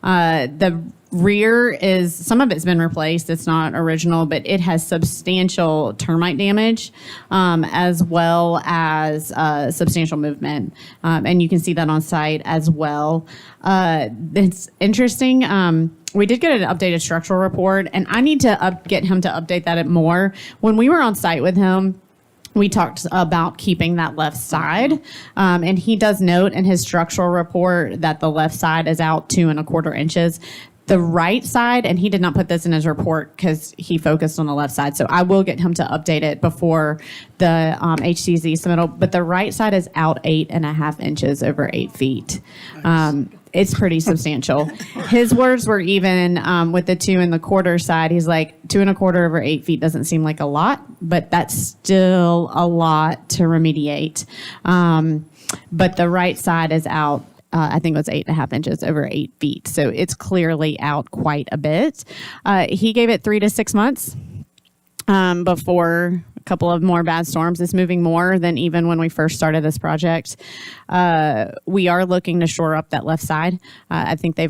The rear is, some of it's been replaced. It's not original, but it has substantial termite damage, as well as substantial movement. And you can see that on site as well. It's interesting. We did get an updated structural report, and I need to get him to update that more. When we were on site with him, we talked about keeping that left side, and he does note in his structural report that the left side is out 2¼ inches. The right side, and he did not put this in his report because he focused on the left side, so I will get him to update it before the HCZ submittal, but the right side is out 8½ inches over 8 feet. It's pretty substantial. His words were even with the 2¼ side. He's like, 2¼ over 8 feet doesn't seem like a lot, but that's still a lot to remediate. But the right side is out, I think it was 8½ inches over 8 feet. So it's clearly out quite a bit. He gave it 3 to 6 months before a couple of more bad storms. It's moving more than even when we first started this project. We are looking to shore up that left side. I think the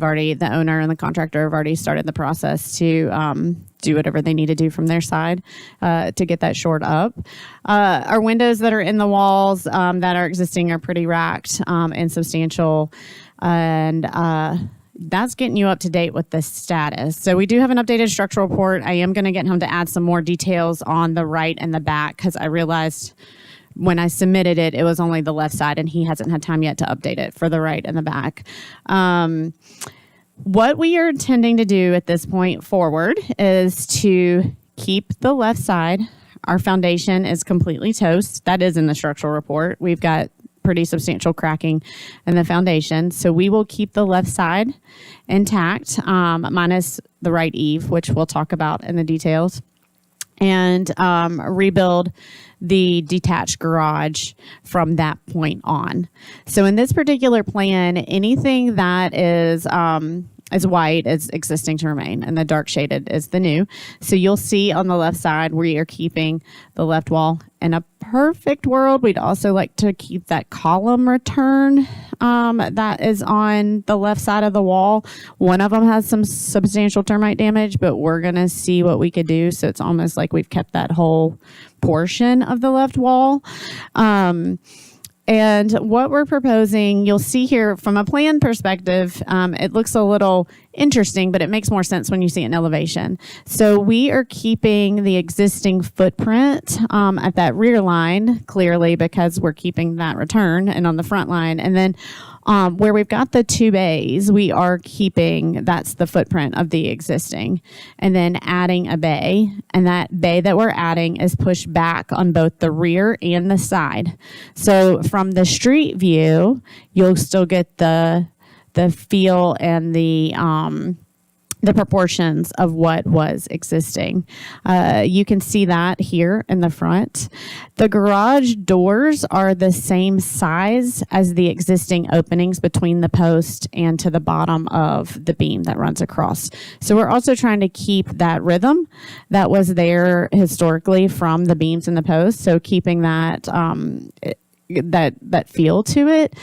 owner and the contractor have already started the process to do whatever they need to do from their side to get that shored up. Our windows that are in the walls that are existing are pretty racked and substantial. And that's getting you up to date with the status. So we do have an updated structural report. I am going to get him to add some more details on the right and the back because I realized when I submitted it, it was only the left side, and he hasn't had time yet to update it for the right and the back. What we are intending to do at this point forward is to keep the left side. Our foundation is completely toast. That is in the structural report. We've got pretty substantial cracking in the foundation. So we will keep the left side intact, minus the right eave, which we'll talk about in the details, and rebuild the detached garage from that point on. So in this particular plan, anything that is white is existing to remain, and the dark shaded is the new. So you'll see on the left side, we are keeping the left wall. In a perfect world, we'd also like to keep that column return that is on the left side of the wall. One of them has some substantial termite damage, but we're going to see what we could do. So it's almost like we've kept that whole portion of the left wall. And what we're proposing, you'll see here from a plan perspective, it looks a little interesting, but it makes more sense when you see it in elevation. So we are keeping the existing footprint at that rear line, clearly, because we're keeping that return, and on the front line. And then where we've got the two bays, we are keeping, that's the footprint of the existing, and then adding a bay. And that bay that we're adding is pushed back on both the rear and the side. So from the street view, you'll still get the feel and the proportions of what was existing. You can see that here in the front. The garage doors are the same size as the existing openings between the post and to the bottom of the beam that runs across. So we're also trying to keep that rhythm that was there historically from the beams and the posts. So keeping that that feel to it.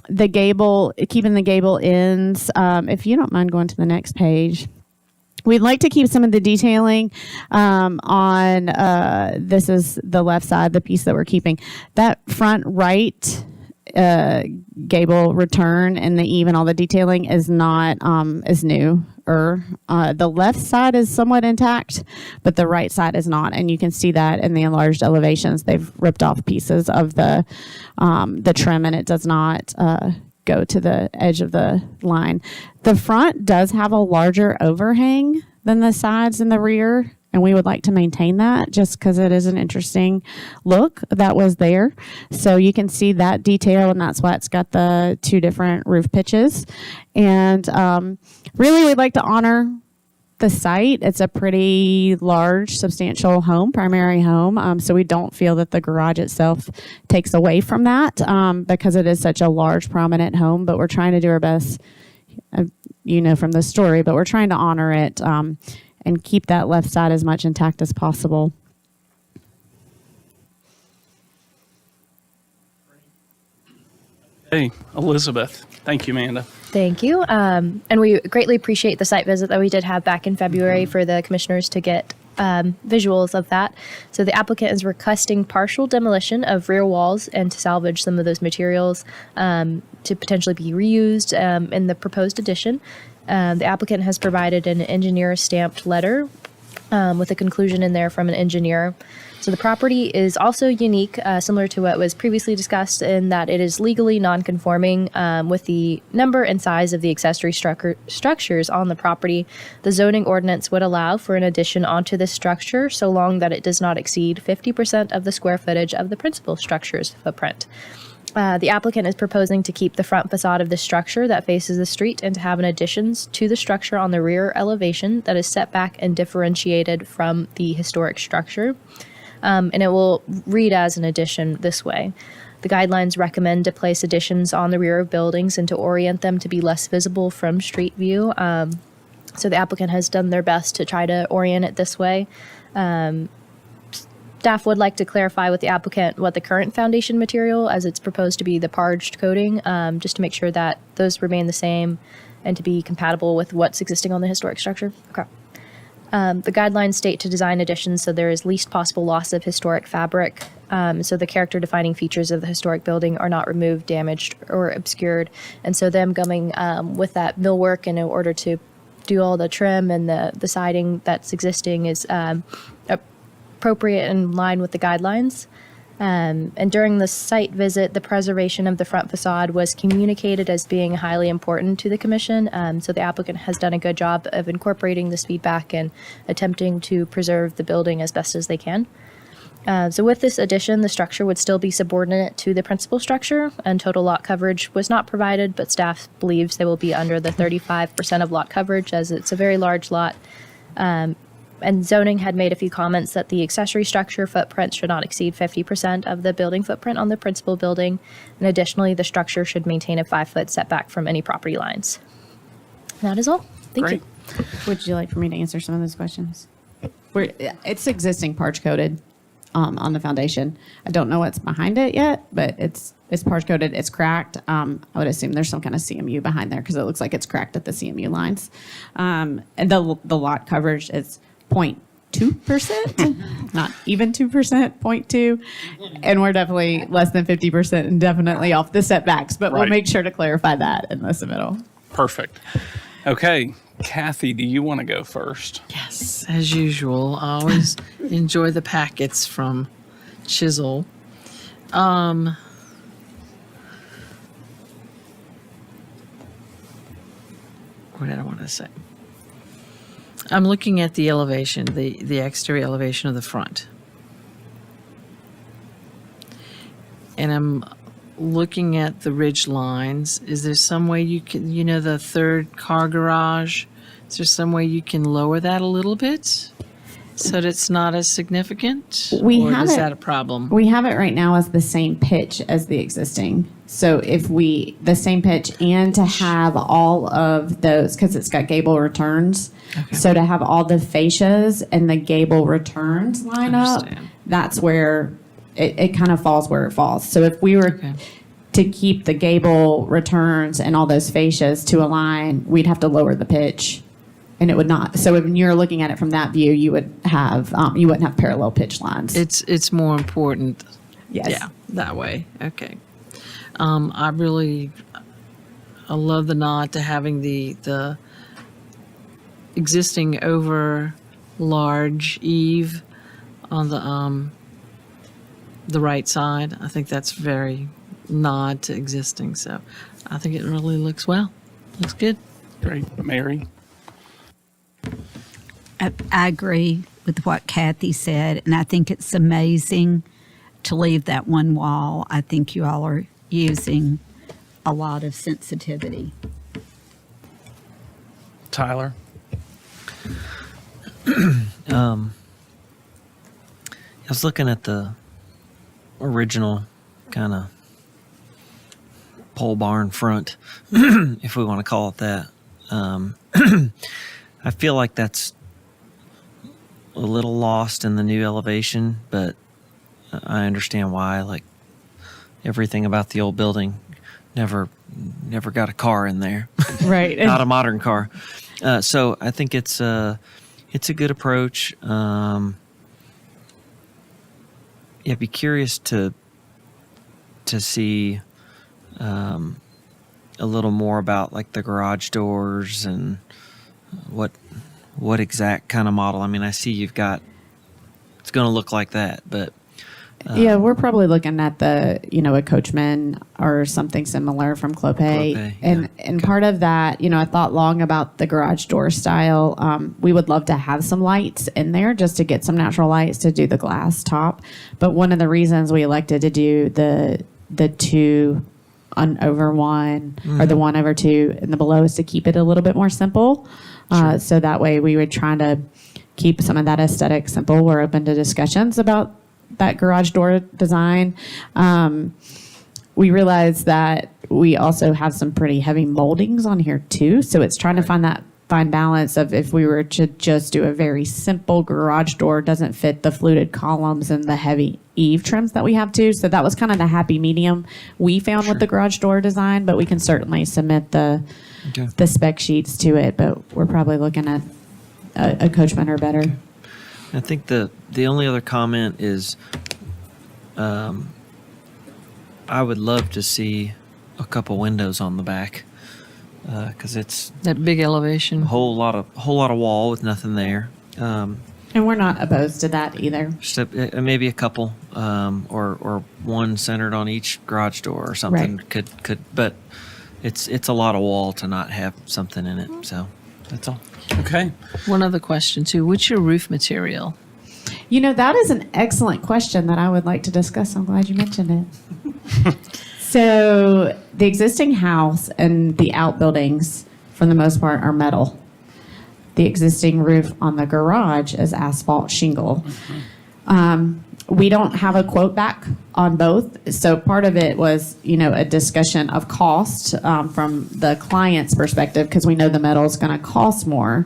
The gable, keeping the gable ends. If you don't mind going to the next page. We'd like to keep some of the detailing on, this is the left side, the piece that we're keeping. That front right gable return and the eave and all the detailing is not, is new. The left side is somewhat intact, but the right side is not. And you can see that in the enlarged elevations. They've ripped off pieces of the trim, and it does not go to the edge of the line. The front does have a larger overhang than the sides and the rear, and we would like to maintain that just because it is an interesting look that was there. So you can see that detail, and that's why it's got the two different roof pitches. And really, we'd like to honor the site. It's a pretty large, substantial home, primary home. So we don't feel that the garage itself takes away from that because it is such a large, prominent home. But we're trying to do our best, you know, from the story, but we're trying to honor it and keep that left side as much intact as possible. Hey, Elizabeth. Thank you, Amanda. Thank you. And we greatly appreciate the site visit that we did have back in February for the commissioners to get visuals of that. So the applicant is requesting partial demolition of rear walls and to salvage some of those materials to potentially be reused in the proposed addition. The applicant has provided an engineer stamped letter with a conclusion in there from an engineer. So the property is also unique, similar to what was previously discussed, in that it is legally non-conforming with the number and size of the accessory structures on the property. The zoning ordinance would allow for an addition onto this structure so long that it does not exceed 50% of the square footage of the principal structure's footprint. The applicant is proposing to keep the front facade of the structure that faces the street and to have an additions to the structure on the rear elevation that is set back and differentiated from the historic structure. And it will read as an addition this way. The guidelines recommend to place additions on the rear of buildings and to orient them to be less visible from street view. So the applicant has done their best to try to orient it this way. Staff would like to clarify with the applicant what the current foundation material, as it's proposed to be the parged coating, just to make sure that those remain the same and to be compatible with what's existing on the historic structure. Okay. The guidelines state to design additions so there is least possible loss of historic fabric, so the character-defining features of the historic building are not removed, damaged, or obscured. And so them going with that millwork in order to do all the trim and the siding that's existing is appropriate and in line with the guidelines. And during the site visit, the preservation of the front facade was communicated as being highly important to the commission. So the applicant has done a good job of incorporating this feedback and attempting to preserve the building as best as they can. So with this addition, the structure would still be subordinate to the principal structure, and total lot coverage was not provided, but staff believes they will be under the 35% of lot coverage, as it's a very large lot. And zoning had made a few comments that the accessory structure footprint should not exceed 50% of the building footprint on the principal building. And additionally, the structure should maintain a 5-foot setback from any property lines. That is all. Thank you. Would you like for me to answer some of those questions? It's existing parch coated on the foundation. I don't know what's behind it yet, but it's parch coated. It's cracked. I would assume there's some kind of CMU behind there because it looks like it's cracked at the CMU lines. And the lot coverage is 0.2%, not even 2%, 0.2. And we're definitely less than 50% and definitely off the setbacks, but we'll Right. make sure to clarify that in the submittal. Perfect. Okay, Kathy, do you want to go first? Yes, as usual. I always enjoy the packets from Chisel. What did I want to say? I'm looking at the elevation, the exterior elevation of the front. And I'm looking at the ridge lines. Is there some way you can, the third car garage, is there some way you can lower that a little bit so that it's not as significant? Or is that a problem? We have it right now as the same pitch as the existing. So if the same pitch, and to have all of those, because it's got gable returns. Okay. So to have all the fascias and the gable returns line up, that's where it kind of falls where it falls. So if we were to keep the gable returns and all those fascias to align, we'd have to lower the pitch. And it would not. So when you're looking at it from that view, you would have you wouldn't have parallel pitch lines. It's more important. Yes. Yeah, that way. Okay. I love the nod to having the existing over large eave on the right side. I think that's very nod to existing. So I think it really looks well. Looks good. Great. Mary? I agree with what Kathy said, and I think it's amazing to leave that one wall. I think you all are using a lot of sensitivity. Tyler? I was looking at the original kind of pole barn front, if we want to call it that. I feel like that's a little lost in the new elevation, but I understand why. Like everything about the old building, never got a car in there, right? Not a modern car. So I think it's a good approach. Be curious to see a little more about like the garage doors and what exact kind of model. I mean, I see you've got, it's going to look like that, but yeah, we're probably looking at a Coachman or something similar from Clopay. And part of that, I thought long about the garage door style. We would love to have some lights in there just to get some natural lights to do the glass top. But one of the reasons we elected to do the 2 over 1 or the 1 over 2 and the below is to keep it a little bit more simple. Sure. So that way we would try to keep some of that aesthetic simple. We're open to discussions about that garage door design. We realized that we also have some pretty heavy moldings on here too. So it's trying to find that fine balance of if we were to just do a very simple garage door, doesn't fit the fluted columns and the heavy eave trims that we have too. So that was kind of the happy medium we found with the garage door design, but we can certainly submit the spec sheets to it, but we're probably looking at a Coachman or better. I think the only other comment is I would love to see a couple windows on the back because it's that big elevation. Whole lot of wall with nothing there. And we're not opposed to that either. Just maybe a couple, or one centered on each garage door or something Right. could, but it's a lot of wall to not have something in it. So that's all. Okay. One other question too. What's your roof material? You know, that is an excellent question that I would like to discuss. I'm glad you mentioned it. So the existing house and the outbuildings, for the most part, are metal. The existing roof on the garage is asphalt shingle. We don't have a quote back on both. So part of it was, a discussion of cost from the client's perspective, because we know the metal is going to cost more.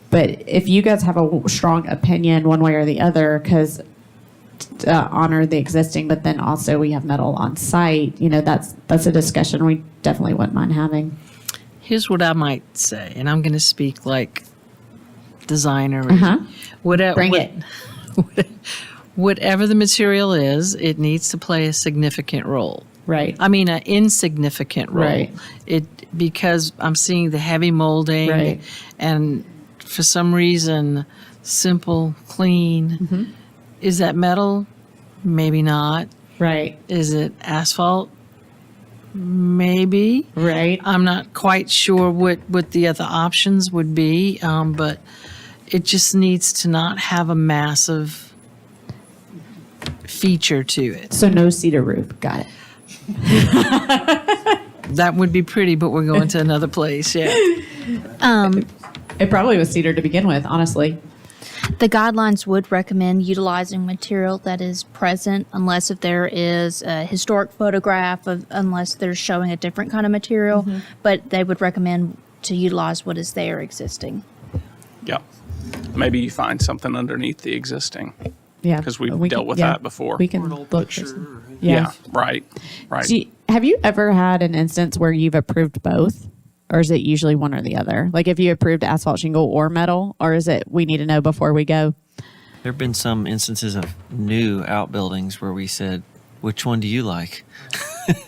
But if you guys have a strong opinion one way or the other, because honor the existing, but then also we have metal on site, that's a discussion we definitely wouldn't mind having. Here's what I might say, and I'm going to speak like designer. Bring it. Whatever the material is, it needs to play a significant role. Right. I mean, an insignificant role. Right. Because I'm seeing the heavy molding, Right. and for some reason, simple, clean. Is that metal? Maybe not. Right. Is it asphalt? Maybe. Right. I'm not quite sure what the other options would be, but it just needs to not have a massive feature to it. So no cedar roof. Got it. That would be pretty, but we're going to another place. Yeah. It probably was cedar to begin with, honestly. The guidelines would recommend utilizing material that is present unless if there is a historic photograph of, unless they're showing a different kind of material, but they would recommend to utilize what is there existing. Yeah. Maybe you find something underneath the existing. Yeah. Because we've We dealt can- with yeah, that before. We can look for some. Yeah. Right. Right. Have you ever had an instance where you've approved both? Or is it usually one or the other? Like if you approved asphalt shingle or metal, or is it we need to know before we go? There have been some instances of new outbuildings where we said, "Which one do you like?"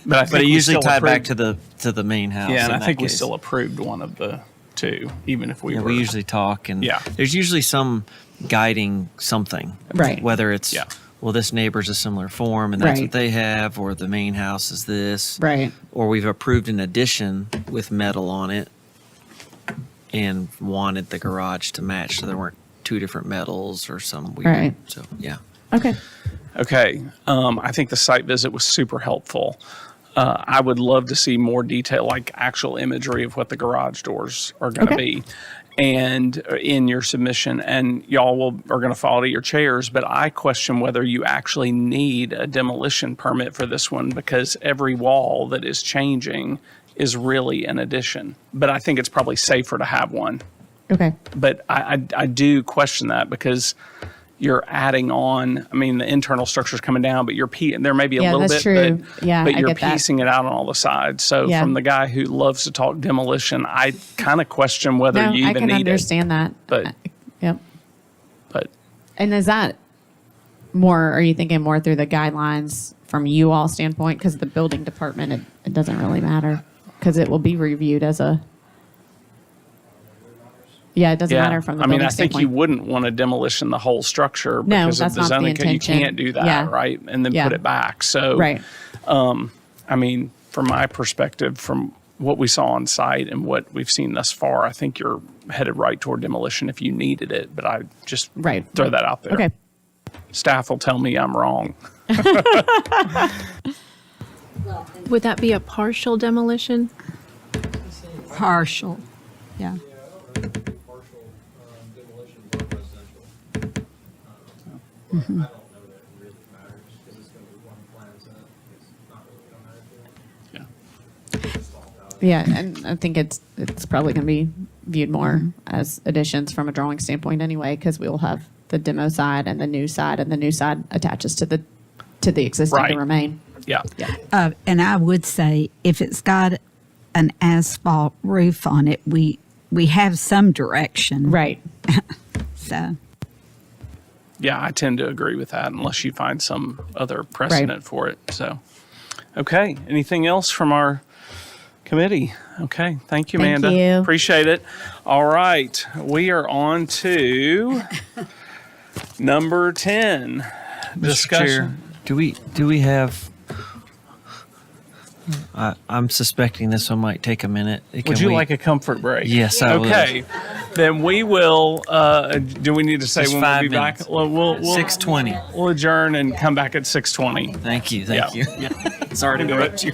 But it usually tied back to the main house. Yeah, and in I that think we case. still approved one of the two, even if we Yeah, were. we usually talk, and Yeah. there's usually some guiding something, Right. Whether it's Yeah. well, this neighbor's a similar form, and that's Right. what they have, or the main house is this, Right. or we've approved an addition with metal on it, and wanted the garage to match, so there weren't two different metals or some weird. Right. So yeah. Okay. Okay. I think the site visit was super helpful. I would love to see more detail, like actual imagery of what the garage doors are going to Okay. be, and in your submission. And y'all are going to fall to your chairs. But I question whether you actually need a demolition permit for this one, because every wall that is changing is really an addition. But I think it's probably safer to have one. Okay. But I do question that, because you're adding on. I mean, the internal structure's coming down, but there may be a Yeah, little that's bit, true. Yeah, but I you're get that. piecing it out on all the sides. So Yeah. from the guy who loves to talk demolition, I kind of question whether No, you I even can need understand that. it. But Yep. but And is that more, are you thinking more through the guidelines from you all standpoint? Because the building department, it doesn't really matter, because it will be reviewed as a, yeah, it doesn't matter from the I mean, building I think standpoint. you wouldn't want to demolition the whole structure No, because that's of the not the zoning code. You intention. can't do that, Yeah. right? And then Yeah. put it back. So, Right. I mean, from my perspective, from what we saw on site and what we've seen thus far, I think you're headed right toward demolition if you needed it. But I just Right. throw that out there. Okay. Staff will tell me I'm wrong. Would that be a partial demolition? Partial, yeah. Partial demolition of residential. I don't know that it really matters, because it's going to be one plan set. It's not really going to matter to it. Yeah, and I think it's probably going to be viewed more as additions from a drawing standpoint anyway, because we'll have the demo side and the new side, and the new side attaches to the existing to Right. remain. Yeah. And I would say if it's got an asphalt roof on it, we have some direction. Right. So, Yeah, I tend to agree with that unless you find some other precedent for it. So, okay. Anything else from our committee? Okay. Thank you, Thank Amanda. you. Appreciate it. All right. We are on to Number 10, Mr. discussion. Chair, do we have? I'm suspecting this one might take a minute. Would you like a comfort break? Yes, I would. Okay, then we will. Do we need to say Just when we'll 5 be minutes. back? We'll 6:20. We'll adjourn and come back at 6:20. Thank you. Thank you. Yeah. Sorry to interrupt you.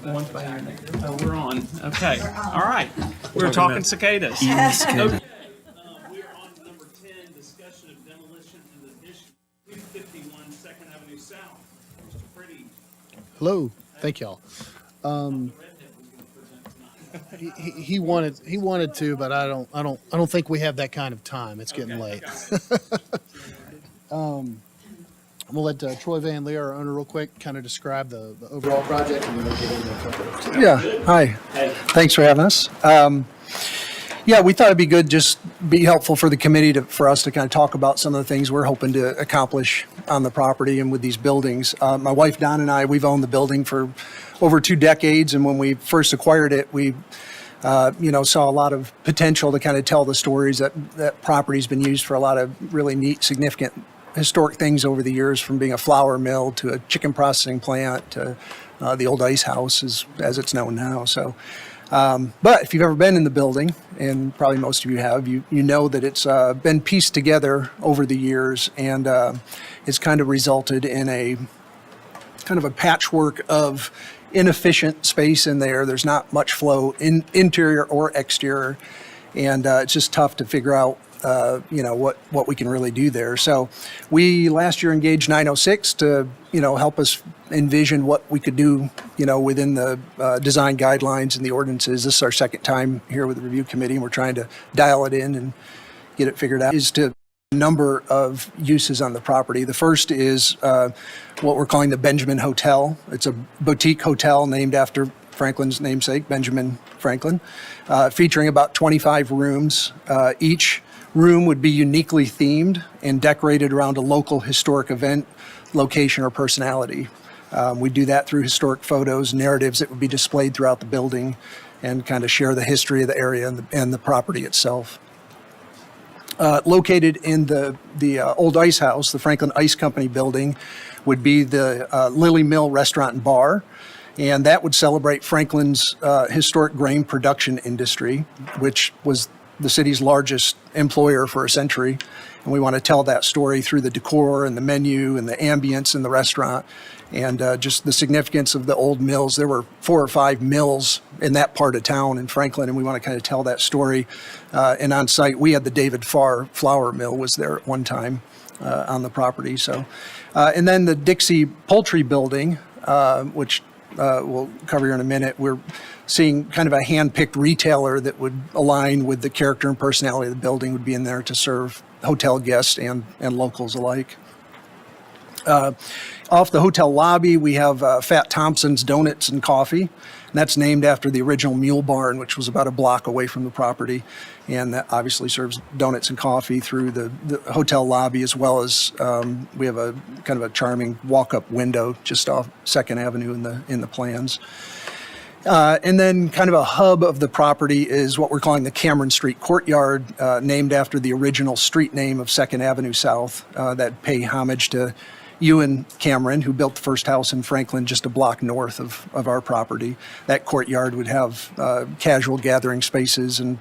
One's by your name. Oh, we're on. Okay. All right. We're talking cicadas. Okay. We are on number 10, discussion of demolition and addition 251 Second Avenue South. Mr. Pretty. Hello, thank y'all. He wanted to, but I don't think we have that kind of time. It's getting late. I'm gonna let Troy Van Leer, our owner, real quick, kind of describe the overall project, and then we'll get into a couple of. Yeah, hi. Thanks for having us. Yeah, we thought it'd be good, just be helpful for the committee for us to kind of talk about some of the things we're hoping to accomplish on the property and with these buildings. My wife Don and I, we've owned the building for over 2 decades, and when we first acquired it, we saw a lot of potential to kind of tell the stories that property's been used for a lot of really neat, significant historic things over the years, from being a flour mill to a chicken processing plant to the old ice house as it's known now. So, but if you've ever been in the building, and probably most of you have, you know that it's been pieced together over the years, and it's kind of resulted in a kind of a patchwork of inefficient space in there. There's not much flow in interior or exterior, and it's just tough to figure out what we can really do there. So we last year engaged 906 to help us envision what we could do within the design guidelines and the ordinances. This is our second time here with the review committee, and we're trying to dial it in and get it figured out. Is to number of uses on the property. The first is what we're calling the Benjamin Hotel. It's a boutique hotel named after Franklin's namesake, Benjamin Franklin, featuring about 25 rooms. Each room would be uniquely themed and decorated around a local historic event, location, or personality. We do that through historic photos, narratives that would be displayed throughout the building, and kind of share the history of the area and the property itself. Located in the old ice house, the Franklin Ice Company building, would be the Lily Mill Restaurant and Bar, and that would celebrate Franklin's historic grain production industry, which was the city's largest employer for a century. And we want to tell that story through the decor and the menu and the ambience in the restaurant, and just the significance of the old mills. There were 4 or 5 mills in that part of town in Franklin, and we want to kind of tell that story. And on site, we had the David Farr flour mill was there at one time on the property. So, and then the Dixie Poultry Building, which we'll cover here in a minute. We're seeing kind of a hand-picked retailer that would align with the character and personality of the building, would be in there to serve hotel guests and locals alike. Off the hotel lobby, we have Fat Thompson's Donuts and Coffee. And that's named after the original mule barn, which was about a block away from the property. And that obviously serves donuts and coffee through the hotel lobby, as well as we have a kind of a charming walk-up window just off 2nd Avenue in the plans. And then kind of a hub of the property is what we're calling the Cameron Street Courtyard, named after the original street name of 2nd Avenue South, that pay homage to Ewan Cameron, who built the first house in Franklin just a block north of our property. That courtyard would have casual gathering spaces and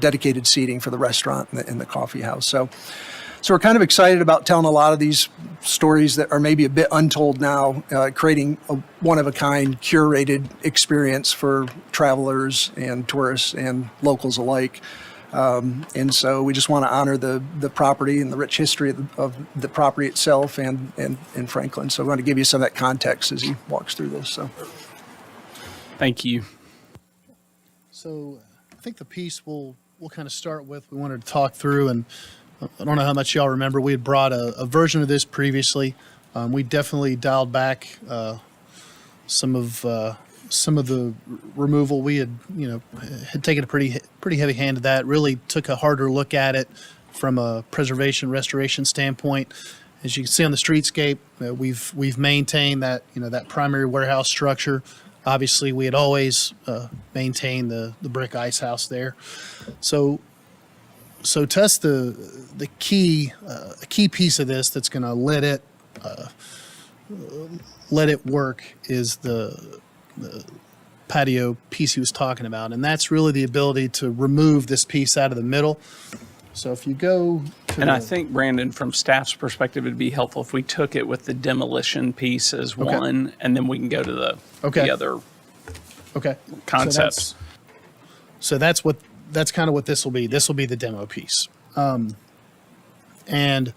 dedicated seating for the restaurant and the coffee house. So we're kind of excited about telling a lot of these stories that are maybe a bit untold now, creating a one-of-a-kind curated experience for travelers and tourists and locals alike. And so we just want to honor the property and the rich history of the property itself and in Franklin. So we want to give you some of that context as he walks through this. So, thank you. So I think the piece we'll kind of start with, we wanted to talk through, and I don't know how much y'all remember, we had brought a version of this previously. We definitely dialed back some of the removal. We had taken a pretty heavy hand to that, really took a harder look at it from a preservation restoration standpoint. As you can see on the streetscape, we've maintained that that primary warehouse structure. Obviously, we had always maintained the brick ice house there. So to us, the key piece of this that's going to let it work is the patio piece he was talking about, and that's really the ability to remove this piece out of the middle. So if you go to And I the- think, Brandon, from staff's perspective, it'd be helpful if we took it with the demolition piece as Okay. one, and then we can go to the Okay. other Okay. concepts. So that's kind of what this will be. This will be the demo piece. And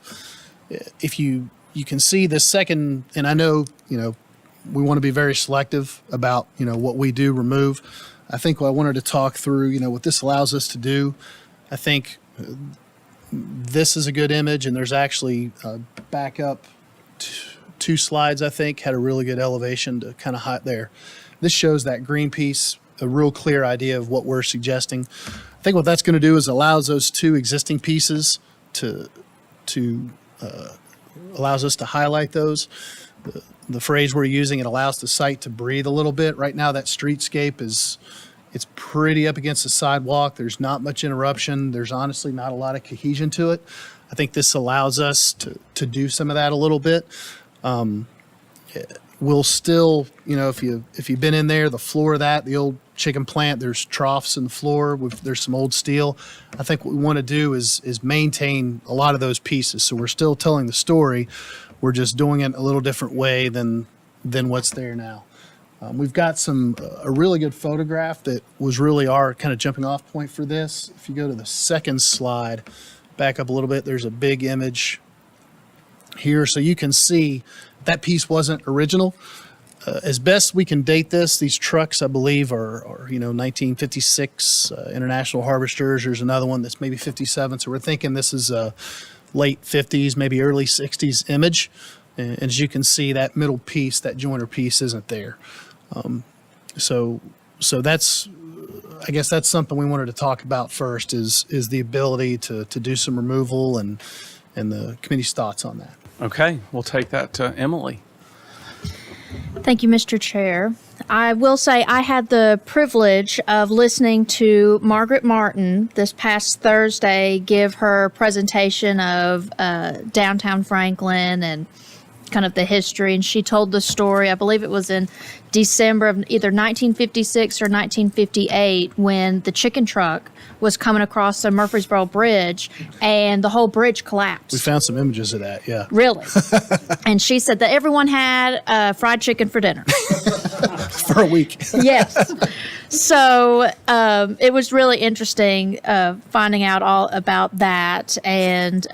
if you can see the second, and I know, we want to be very selective about, what we do remove. I think what I wanted to talk through, what this allows us to do, I think this is a good image, and there's actually back up two slides, I think, had a really good elevation to kind of hide there. This shows that green piece, a real clear idea of what we're suggesting. I think what that's going to do is allows those two existing pieces to allows us to highlight those. The phrase we're using, it allows the site to breathe a little bit. Right now, that streetscape it's pretty up against the sidewalk. There's not much interruption. There's honestly not a lot of cohesion to it. I think this allows us to do some of that a little bit. We'll still, if you've been in there, the floor of that, the old chicken plant, there's troughs in the floor. There's some old steel. I think what we want to do is maintain a lot of those pieces. So we're still telling the story. We're just doing it a little different way than what's there now. We've got a really good photograph that was really our kind of jumping off point for this. If you go to the second slide, back up a little bit, there's a big image here. So you can see that piece wasn't original. As best we can date this, these trucks, I believe, are 1956 International Harvesters. There's another one that's maybe 57. So we're thinking this is a late 50s, maybe early 60s image. And as you can see, that middle piece, that joiner piece, isn't there. So that's, I guess that's something we wanted to talk about first is the ability to do some removal and the committee's thoughts on that. Okay, we'll take that to Emily. Thank you, Mr. Chair. I will say I had the privilege of listening to Margaret Martin this past Thursday give her presentation of downtown Franklin and kind of the history, and she told the story, I believe it was in December of either 1956 or 1958, when the chicken truck was coming across the Murfreesboro Bridge and the whole bridge collapsed. We found some images of that, yeah. Really? And she said that everyone had fried chicken for dinner. For a week. Yes. So it was really interesting finding out all about that. And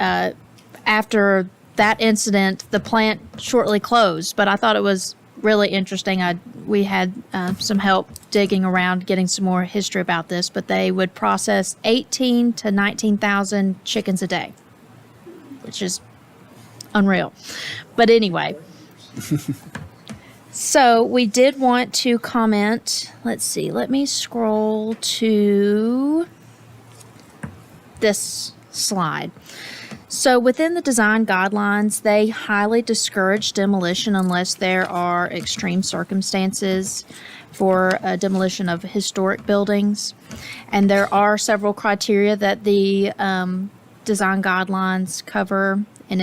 after that incident, the plant shortly closed. But I thought it was really interesting. We had some help digging around, getting some more history about this. But they would process 18 to 19,000 chickens a day, which is unreal. But anyway. So we did want to comment. Let's see. Let me scroll to this slide. So within the design guidelines, they highly discourage demolition unless there are extreme circumstances for demolition of historic buildings. And there are several criteria that the design guidelines cover. And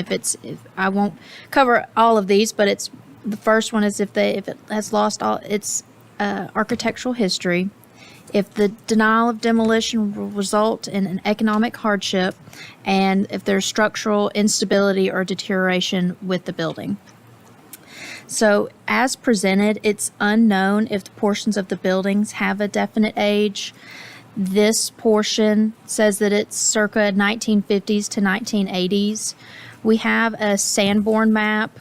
I won't cover all of these, but the first one is if it has lost all its architectural history, if the denial of demolition will result in an economic hardship, and if there's structural instability or deterioration with the building. So as presented, it's unknown if the portions of the buildings have a definite age. This portion says that it's circa 1950s to 1980s. We have a Sanborn map.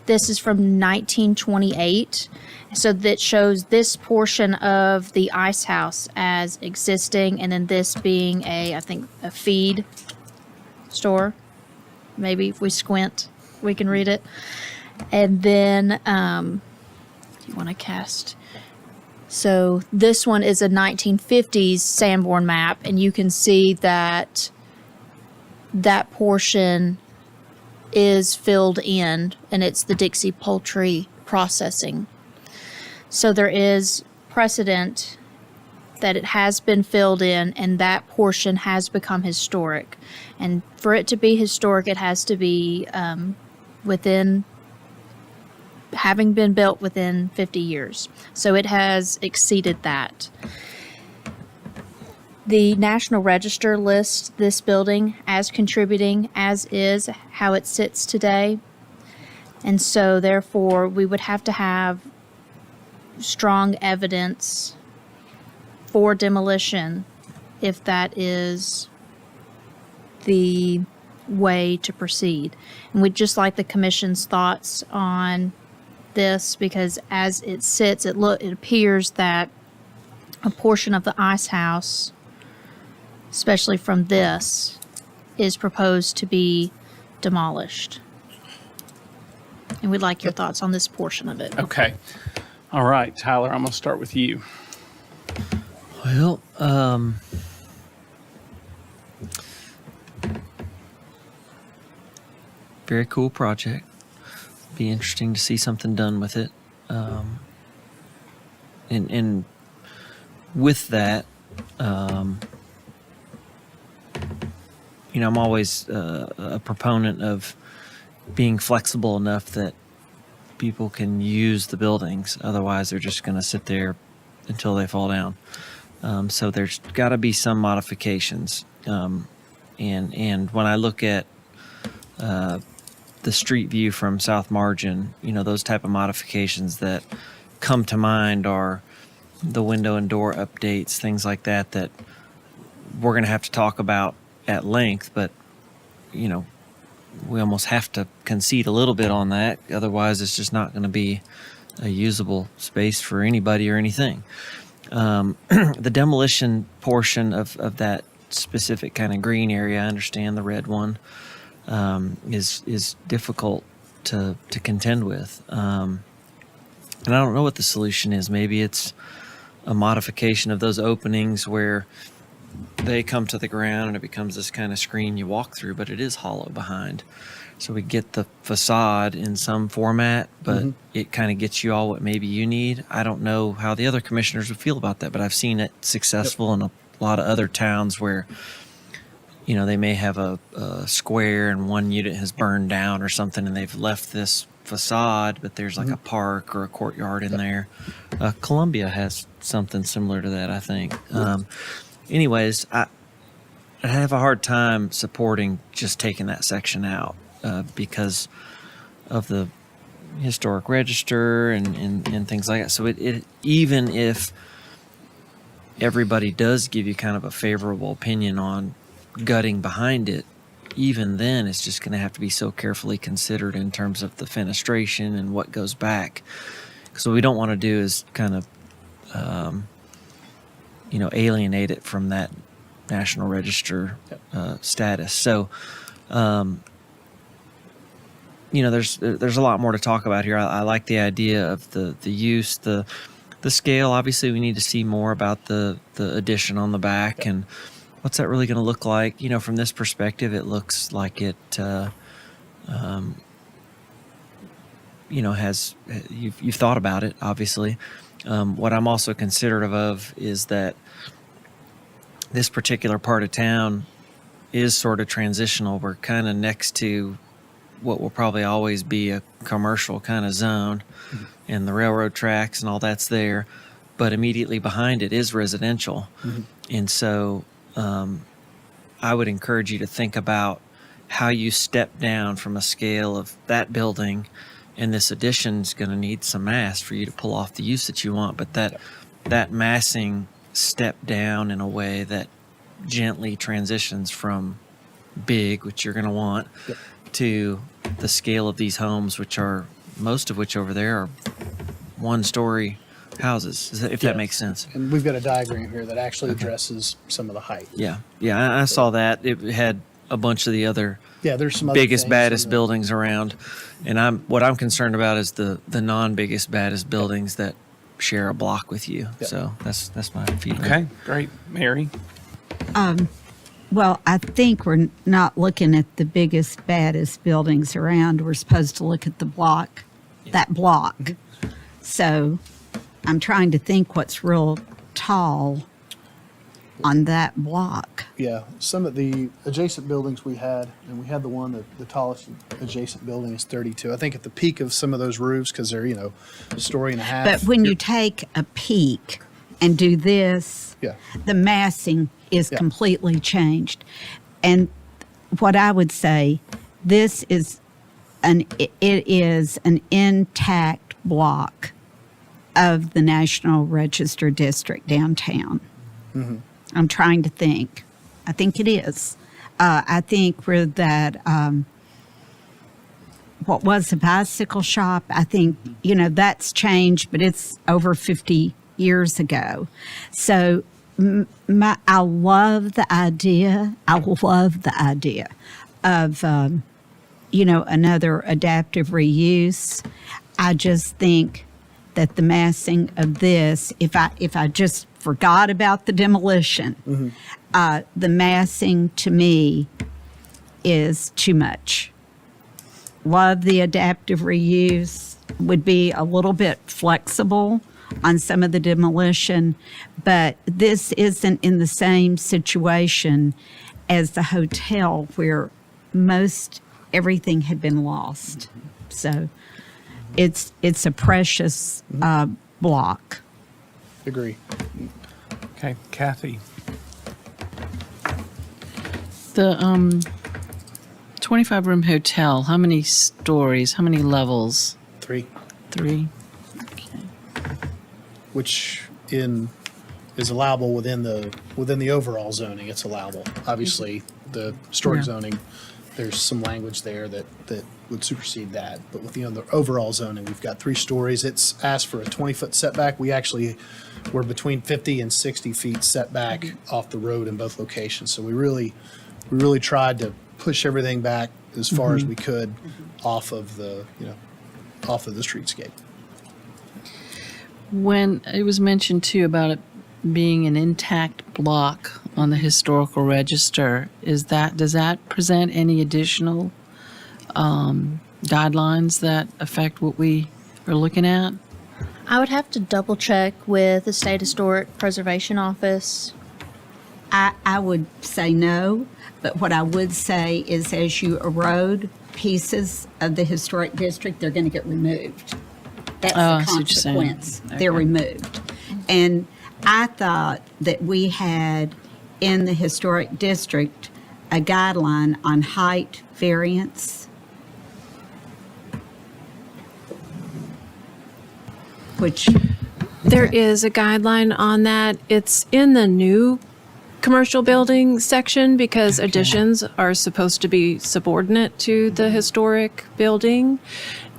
This is from 1928. So that shows this portion of the ice house as existing, and then this being I think a feed store. Maybe if we squint, we can read it. And then, you want to cast. So this one is a 1950s Sanborn map, and you can see that that portion is filled in, and it's the Dixie Poultry Processing. So there is precedent that it has been filled in, and that portion has become historic. And for it to be historic, it has to be having been built within 50 years. So it has exceeded that. The National Register lists this building as contributing, as is how it sits today. And so therefore, we would have to have strong evidence for demolition if that is the way to proceed. And we'd just like the commission's thoughts on this, because as it sits, it appears that a portion of the ice house, especially from this, is proposed to be demolished. And we'd like your thoughts on this portion of it. Okay. All right, Tyler, I'm going to start with you. Well, very cool project. Be interesting to see something done with it. And with that, I'm always a proponent of being flexible enough that people can use the buildings. Otherwise, they're just going to sit there until they fall down. So there's got to be some modifications. And when I look at the street view from South Margin, those type of modifications that come to mind are the window and door updates, things like that, that we're going to have to talk about at length, but, we almost have to concede a little bit on that. Otherwise, it's just not going to be a usable space for anybody or anything. The demolition portion of that specific kind of green area, I understand the red one, is difficult to contend with. And I don't know what the solution is. Maybe it's a modification of those openings where they come to the ground and it becomes this kind of screen you walk through, but it is hollow behind. So we get the facade in some format, but it kind of gets you all what maybe you need. I don't know how the other commissioners would feel about that, but I've seen it successful in a lot of other towns where, they may have a square and one unit has burned down or something and they've left this facade, but there's like a park or a courtyard in there. Columbia has something similar to that, I think. Anyways, I have a hard time supporting just taking that section out because of the historic register and things like that. So it even if everybody does give you kind of a favorable opinion on gutting behind it, even then it's just going to have to be so carefully considered in terms of the fenestration and what goes back. Because what we don't want to do is kind of alienate it from that National Register status. So, there's a lot more to talk about here. I like the idea of the use, the scale. Obviously, we need to see more about the addition on the back and what's that really going to look like. From this perspective, it looks like it, has you've thought about it, obviously. What I'm also considerate of is that this particular part of town is sort of transitional. We're kind of next to what will probably always be a commercial kind of zone, and the railroad tracks and all that's there, but immediately behind it is residential. And so I would encourage you to think about how you step down from a scale of that building, and this addition is going to need some mass for you to pull off the use that you want, but that massing step down in a way that gently transitions from big, which you're going to want, to the scale of these homes, which are most of which over there are one-story houses, if that makes sense. And we've got a diagram here that actually addresses some of the height. Yeah, I saw that. It had a bunch of the other there's some other biggest, things baddest in buildings around, and what I'm concerned about is the non-biggest, baddest buildings that share a block with you. So that's my feedback. Okay, great. Mary? Well, I think we're not looking at the biggest, baddest buildings around. We're supposed to look at the block, that block. So I'm trying to think what's real tall on that block. Yeah, some of the adjacent buildings we had, and we had the one that the tallest adjacent building is 32. I think at the peak of some of those roofs, because they're, a story and a half. But when you take a peak and do this, the massing is Yeah. completely changed. And what I would say, this is it is an intact block of the National Register District downtown. Mhm. I'm trying to think. I think it is. I think where that, what was a bicycle shop, I think, that's changed, but it's over 50 years ago. So I love the idea. I love the idea of, another adaptive reuse. I just think that the massing of this, if I just forgot about the demolition, the massing to me is too much. Love the adaptive reuse, would be a little bit flexible on some of the demolition, but this isn't in the same situation as the hotel where most everything had been lost. So it's a precious block. Agree. Okay, Kathy. The 25-room hotel, how many stories, how many levels? 3. 3. Which is allowable within the overall zoning. It's allowable. Obviously, the historic Yeah. zoning, there's some language there that would supersede that. But with the overall zoning, we've got 3 stories. It's asked for a 20-foot setback. We actually were between 50 and 60 feet setback off the road in both locations. So we really tried to push everything back as far as we could off of the streetscape. When it was mentioned too about it being an intact block on the historical register, does that present any additional guidelines that affect what we are looking at? I would have to double check with the State Historic Preservation Office. I would say no, but what I would say is as you erode pieces of the historic district, they're going to get removed. That's I the see what you're saying. consequence. Okay. They're removed. And I thought that we had in the historic district a guideline on height variance, which There is a guideline on that. It's in the new commercial building section because additions are supposed to be subordinate to the historic building.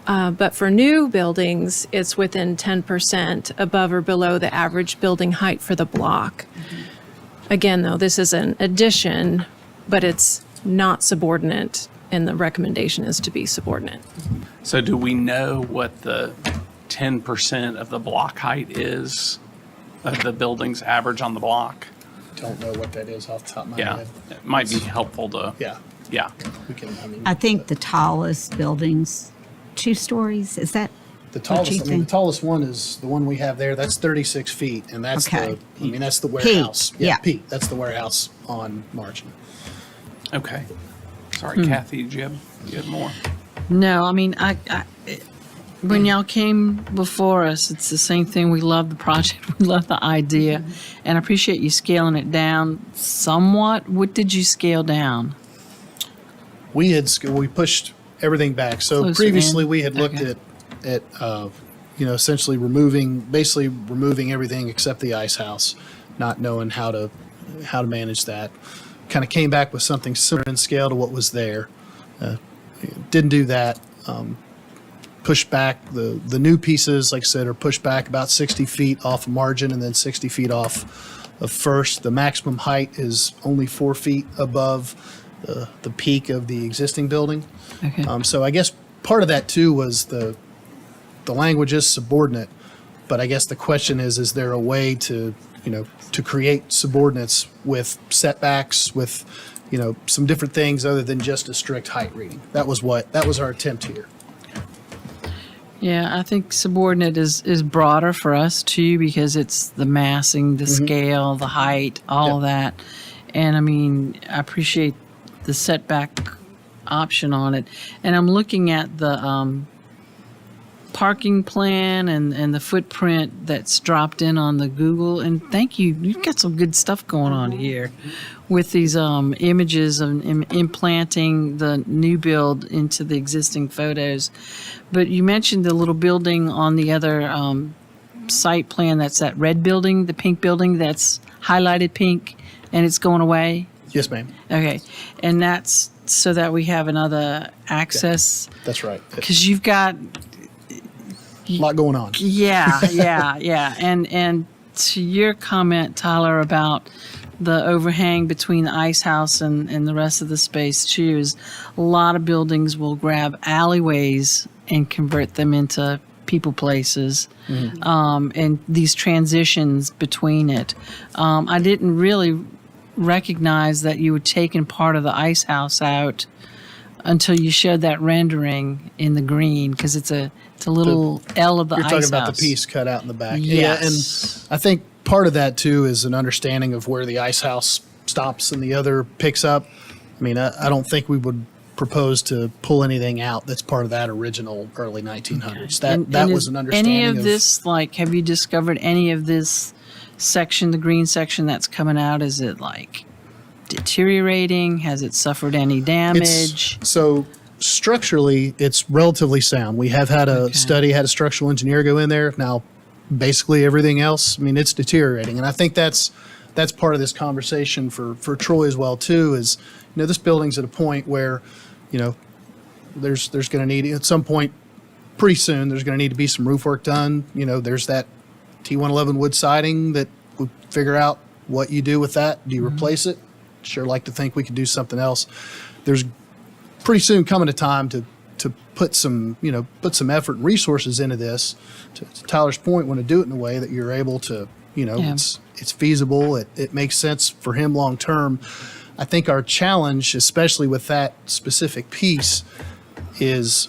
But for new buildings, it's within 10% above or below the average building height for the block. Again, though, this is an addition, but it's not subordinate, and the recommendation is to be subordinate. So do we know what the 10% of the block height is of the building's average on the block? Don't know what that is off the top of my Yeah, head. it might be helpful to. Yeah. Yeah. We can, I think the tallest building's 2 stories. Is that The what you tallest, the think? tallest one is the one we have there. That's 36 feet, and that's Okay. that's the Peak, warehouse. yeah. Peak. That's the warehouse on Margin. Okay. Sorry, Kathy, did you have more? No, I mean, when y'all came before us, it's the same thing. We love the project. We love the idea. And I appreciate you scaling it down somewhat. What did you scale down? We pushed everything back. So Closer previously in? we had looked Okay. at essentially removing everything except the ice house, not knowing how to manage that. Kind of came back with something similar in scale to what was there. Didn't do that. Pushed back the new pieces, like I said, are pushed back about 60 feet off of Margin and then 60 feet off of First. The maximum height is only 4 feet above the peak of the existing building. Okay. So I guess part of that too was the language is subordinate, but I guess the question is there a way to create subordinates with setbacks, with some different things other than just a strict height reading? That was our attempt here. Yeah, I think subordinate is broader for us too because it's the massing, the scale, the height, all of that. And I mean, I appreciate the setback option on it. And I'm looking at the parking plan and the footprint that's dropped in on the Google. And thank you. You've got some good stuff going on here with these images of implanting the new build into the existing photos. But you mentioned the little building on the other site plan. That's that red building, the pink building that's highlighted pink, and it's going away. Yes, ma'am. Okay. And that's so that we have another access. That's right. Because you've got A lot going on. yeah. And to your comment, Tyler, about the overhang between the ice house and the rest of the space too, is a lot of buildings will grab alleyways and convert them into people places, and these transitions between it. I didn't really recognize that you had taken part of the ice house out until you showed that rendering in the green, because it's a little L of the ice house. You're talking about the piece cut out in the back. Yes. Yeah, and I think part of that too is an understanding of where the ice house stops and the other picks up. I mean, I don't think we would propose to pull anything out that's part of that original early 1900s. That was an understanding Any of this, like, have you discovered any of this section, the green section that's coming out? Is it like deteriorating? Has it suffered any damage? So structurally, it's relatively sound. We have had a study, had a structural engineer go in there. Now, basically everything else, I mean, it's deteriorating. And I think that's part of this conversation for Troy as well, too, is, you know, this building's at a point where, you know, there's going to need, at some point pretty soon, there's going to need to be some roof work done. You know, there's that T111 wood siding that we'll figure out what you do with that. Do you replace it? Sure like to think we could do something else. There's pretty soon coming a time to put some, you know, put some effort and resources into this. To Tyler's point, want to do it in a way that you're able to, you know, it's feasible. It makes sense for him long term. I think our challenge, especially with that specific piece, is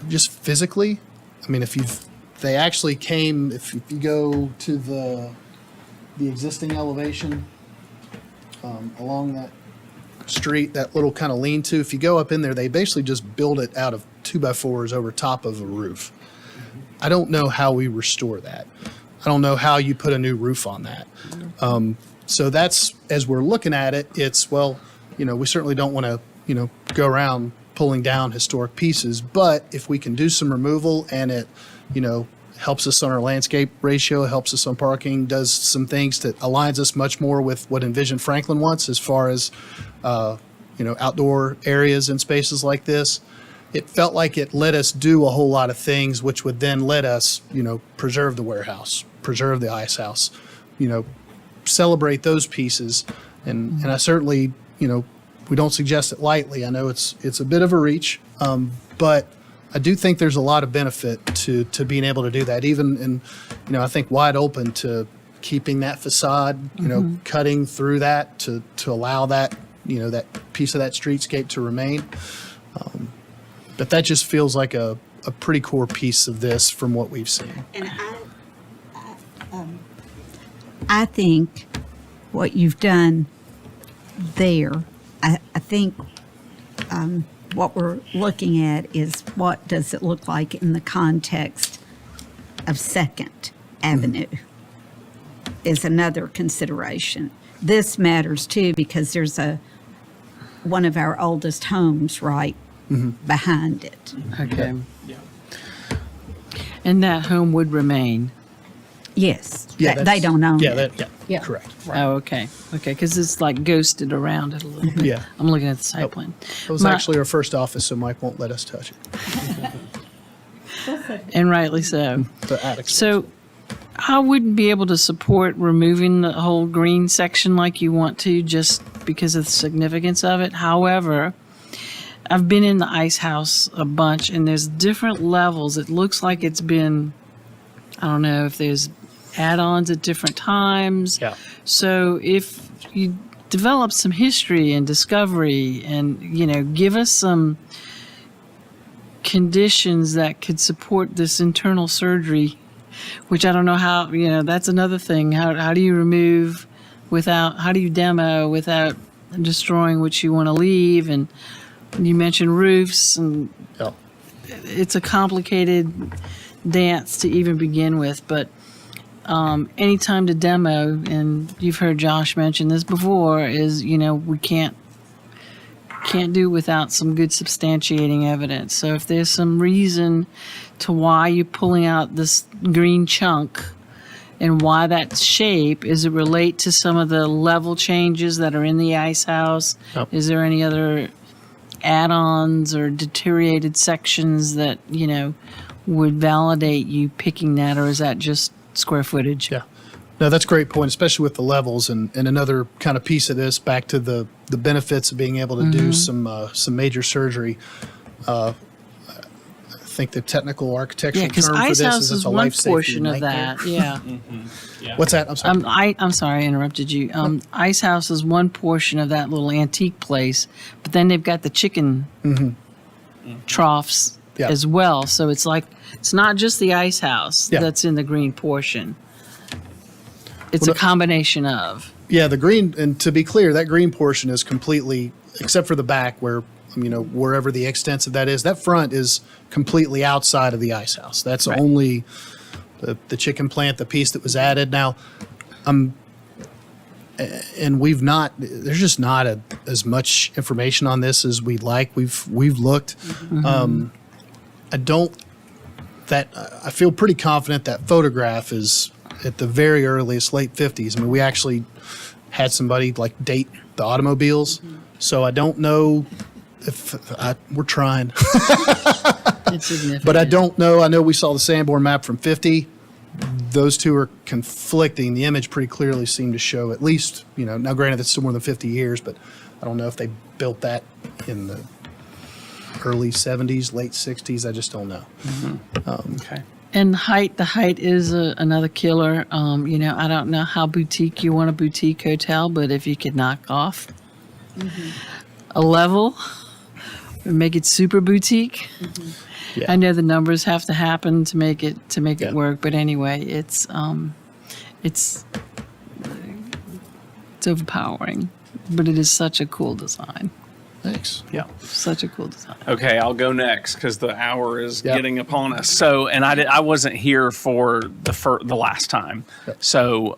just physically. I mean, if you go to the existing elevation along that street, that little kind of lean-to, if you go up in there, they basically just build it out of 2x4s over top of a roof. I don't know how we restore that. I don't know how you put a new roof on that. So that's, as we're looking at it, it's, well, you know, we certainly don't want to, you know, go around pulling down historic pieces, but if we can do some removal and it, you know, helps us on our landscape ratio, helps us on parking, does some things that aligns us much more with what Envision Franklin wants as far as, you know, outdoor areas and spaces like this. It felt like it let us do a whole lot of things, which would then let us, you know, preserve the warehouse, preserve the ice house, you know, celebrate those pieces. And I certainly, you know, we don't suggest it lightly. I know it's a bit of a reach, but I do think there's a lot of benefit to being able to do that, even in, you know, I think wide open to keeping that facade, you know, cutting through that to allow that, you know, that piece of that streetscape to remain. But that just feels like a pretty core piece of this from what we've seen. And I think what you've done there, I think what we're looking at is what does it look like in the context of Second Avenue is another consideration. This matters too because there's one of our oldest homes right behind it. Okay. And that home would remain. Yes. Yeah, they don't own it. Yeah, correct. Oh, okay. Okay, because it's like ghosted around it a little bit. Yeah. I'm looking at the site plan. It was actually our first office, so Mike won't let us touch it. And rightly so. The attic. So I wouldn't be able to support removing the whole green section like you want to just because of the significance of it. However, I've been in the ice house a bunch and there's different levels. It looks like it's been, I don't know if there's add-ons at different times. Yeah. So if you develop some history and discovery and, you know, give us some conditions that could support this internal surgery, which I don't know how, you know, that's another thing. How do you remove without, how do you demo without destroying what you want to leave? And you mentioned roofs and it's a complicated dance to even begin with, but anytime to demo, and you've heard Josh mention this before, is, we can't do without some good substantiating evidence. So if there's some reason to why you're pulling out this green chunk and why that shape, is it relate to some of the level changes that are in the ice house? Yep. Is there any other add-ons or deteriorated sections that, would validate you picking that, or is that just square footage? Yeah. No, that's a great point, especially with the levels. And another kind of piece of this, back to the benefits of being able to do some major surgery. I think the technical architectural Yeah, because term for ice this house is is it's a one life safety portion of nightmare. that. Yeah. What's that? I'm sorry. I'm sorry, I interrupted you. Ice house is one portion of that little antique place, but then they've got the chicken troughs Yeah. as well. So it's like, it's not just the ice house Yeah. that's in the green portion. It's Well, a combination of. Yeah, the green, and to be clear, that green portion is completely, except for the back where, wherever the extensive that is, that front is completely outside of the ice house. That's Right. only the chicken plant, the piece that was added. Now, and there's just not as much information on this as we'd like. We've looked. I feel pretty confident that photograph is at the very earliest late 50s. I mean, we actually had somebody date the automobiles. So I don't know if we're trying, It's significant. but I don't know. I know we saw the Sanborn map from 50. Those two are conflicting. The image pretty clearly seemed to show at least, now granted it's still more than 50 years, but I don't know if they built that in the early 70s, late 60s. I just don't know. Okay. And the height is another killer. I don't know how boutique you want a boutique hotel, but if you could knock off a level or make it super boutique, Yeah. I know the numbers have to happen to make it work. But anyway, it's overpowering, but it is such a cool design. Thanks. Yeah. Such a cool design. Okay, I'll go next because the hour is Yep. getting upon us. So, and I wasn't here for the last time. So,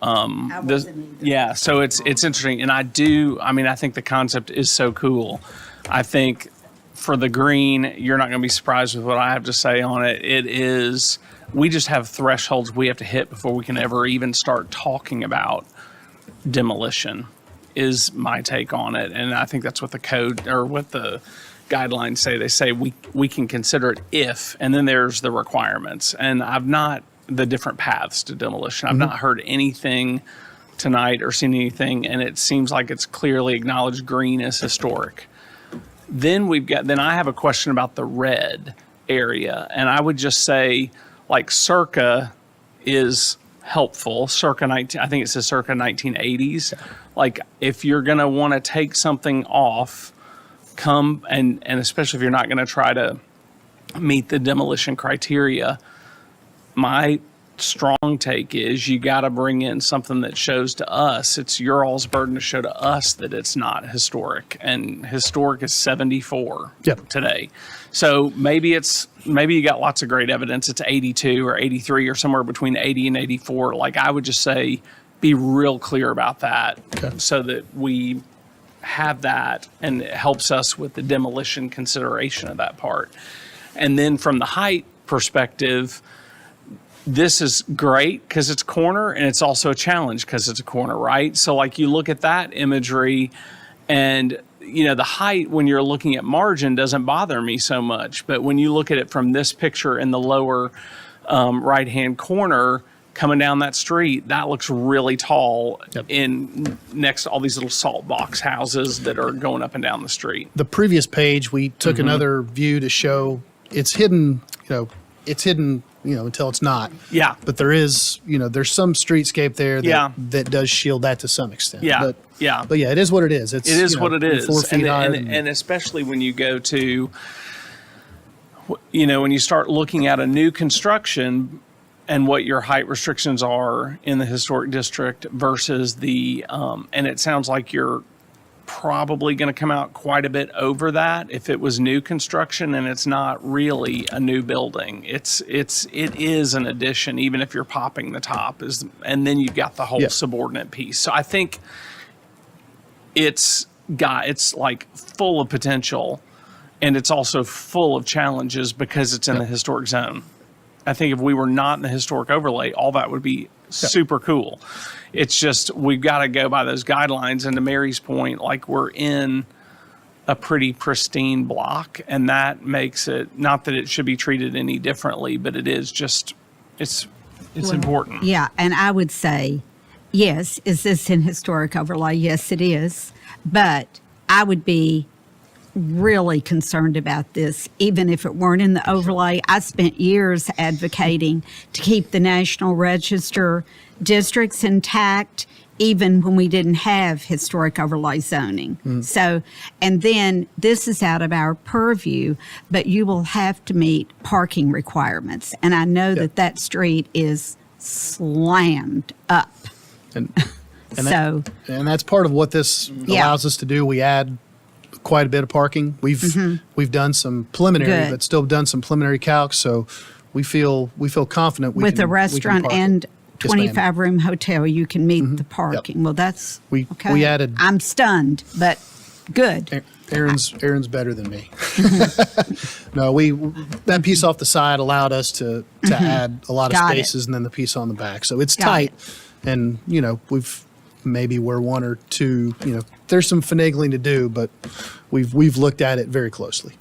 yeah. So it's interesting, and I think the concept is so cool. I think for the green, you're not going to be surprised with what I have to say on it. We just have thresholds we have to hit before we can ever even start talking about demolition, is my take on it. And I think that's what the code or what the guidelines say. They say we can consider it if, and then there's the requirements. And the different paths to demolition. I've not heard anything tonight or seen anything, and it seems like it's clearly acknowledged green is historic. Then I have a question about the red area, and I would just say circa is helpful. Circa 19, I think it says circa 1980s. If you're going to want to take something off, come and especially if you're not going to try to meet the demolition criteria, my strong take is you got to bring in something that shows to us, it's your all's burden to show to us that it's not historic, and historic is 74 today. So maybe you got lots of great evidence it's 82 or 83 or somewhere between 80 and 84. I would just say be real clear about that so that we have that, and it helps us with the demolition consideration of that part. And then from the height perspective, this is great because it's corner, and it's also a challenge because it's a corner, right? So you look at that imagery, and the height when you're looking at margin doesn't bother me so much. But when you look at it from this picture in the lower right-hand corner, coming down that street, that looks really tall in next to all these little salt box houses that are going up and down the street. The previous page, we took another view to show it's hidden, until it's not. Yeah. But there is, there's some streetscape there that does shield that to some extent. Yeah. But yeah. it is what it is. It is what it is. 4 feet high. And especially when you go to, when you start looking at a new construction and what your height restrictions are in the historic district versus and it sounds like you're probably going to come out quite a bit over that if it was new construction, and it's not really a new building. It is an addition, even if you're popping the top, and then you've got the whole subordinate piece. So I think it's like full of potential, and it's also full of challenges because it's in the historic zone. I think if we were not in the historic overlay, all that would be super cool. It's just, we've got to go by those guidelines. And to Mary's point, like, we're in a pretty pristine block, and that makes it, not that it should be treated any differently, but it is just, it's important. Yeah, and I would say, yes, is this in historic overlay? Yes, it is. But I would be really concerned about this, even if it weren't in the overlay. I spent years advocating to keep the National Register districts intact, even when we didn't have historic overlay zoning. So, and then this is out of our purview, but you will have to meet parking requirements. And I know that street is slammed up. And So, and that's part of what this allows us to do. We add quite a bit of parking. We've done some preliminary, Good. but still done some preliminary calcs. So we feel confident we with can, a restaurant we can park and it. Yes, ma'am. 25-room hotel, you can meet the parking. Well, that's okay. We added. I'm stunned, but good. Aaron's better than me. No, that piece off the side allowed us to add a lot of Got it. spaces, and then the piece on the back. So it's Got tight, and we're one or two. There's some finagling to do, but we've looked at it very closely.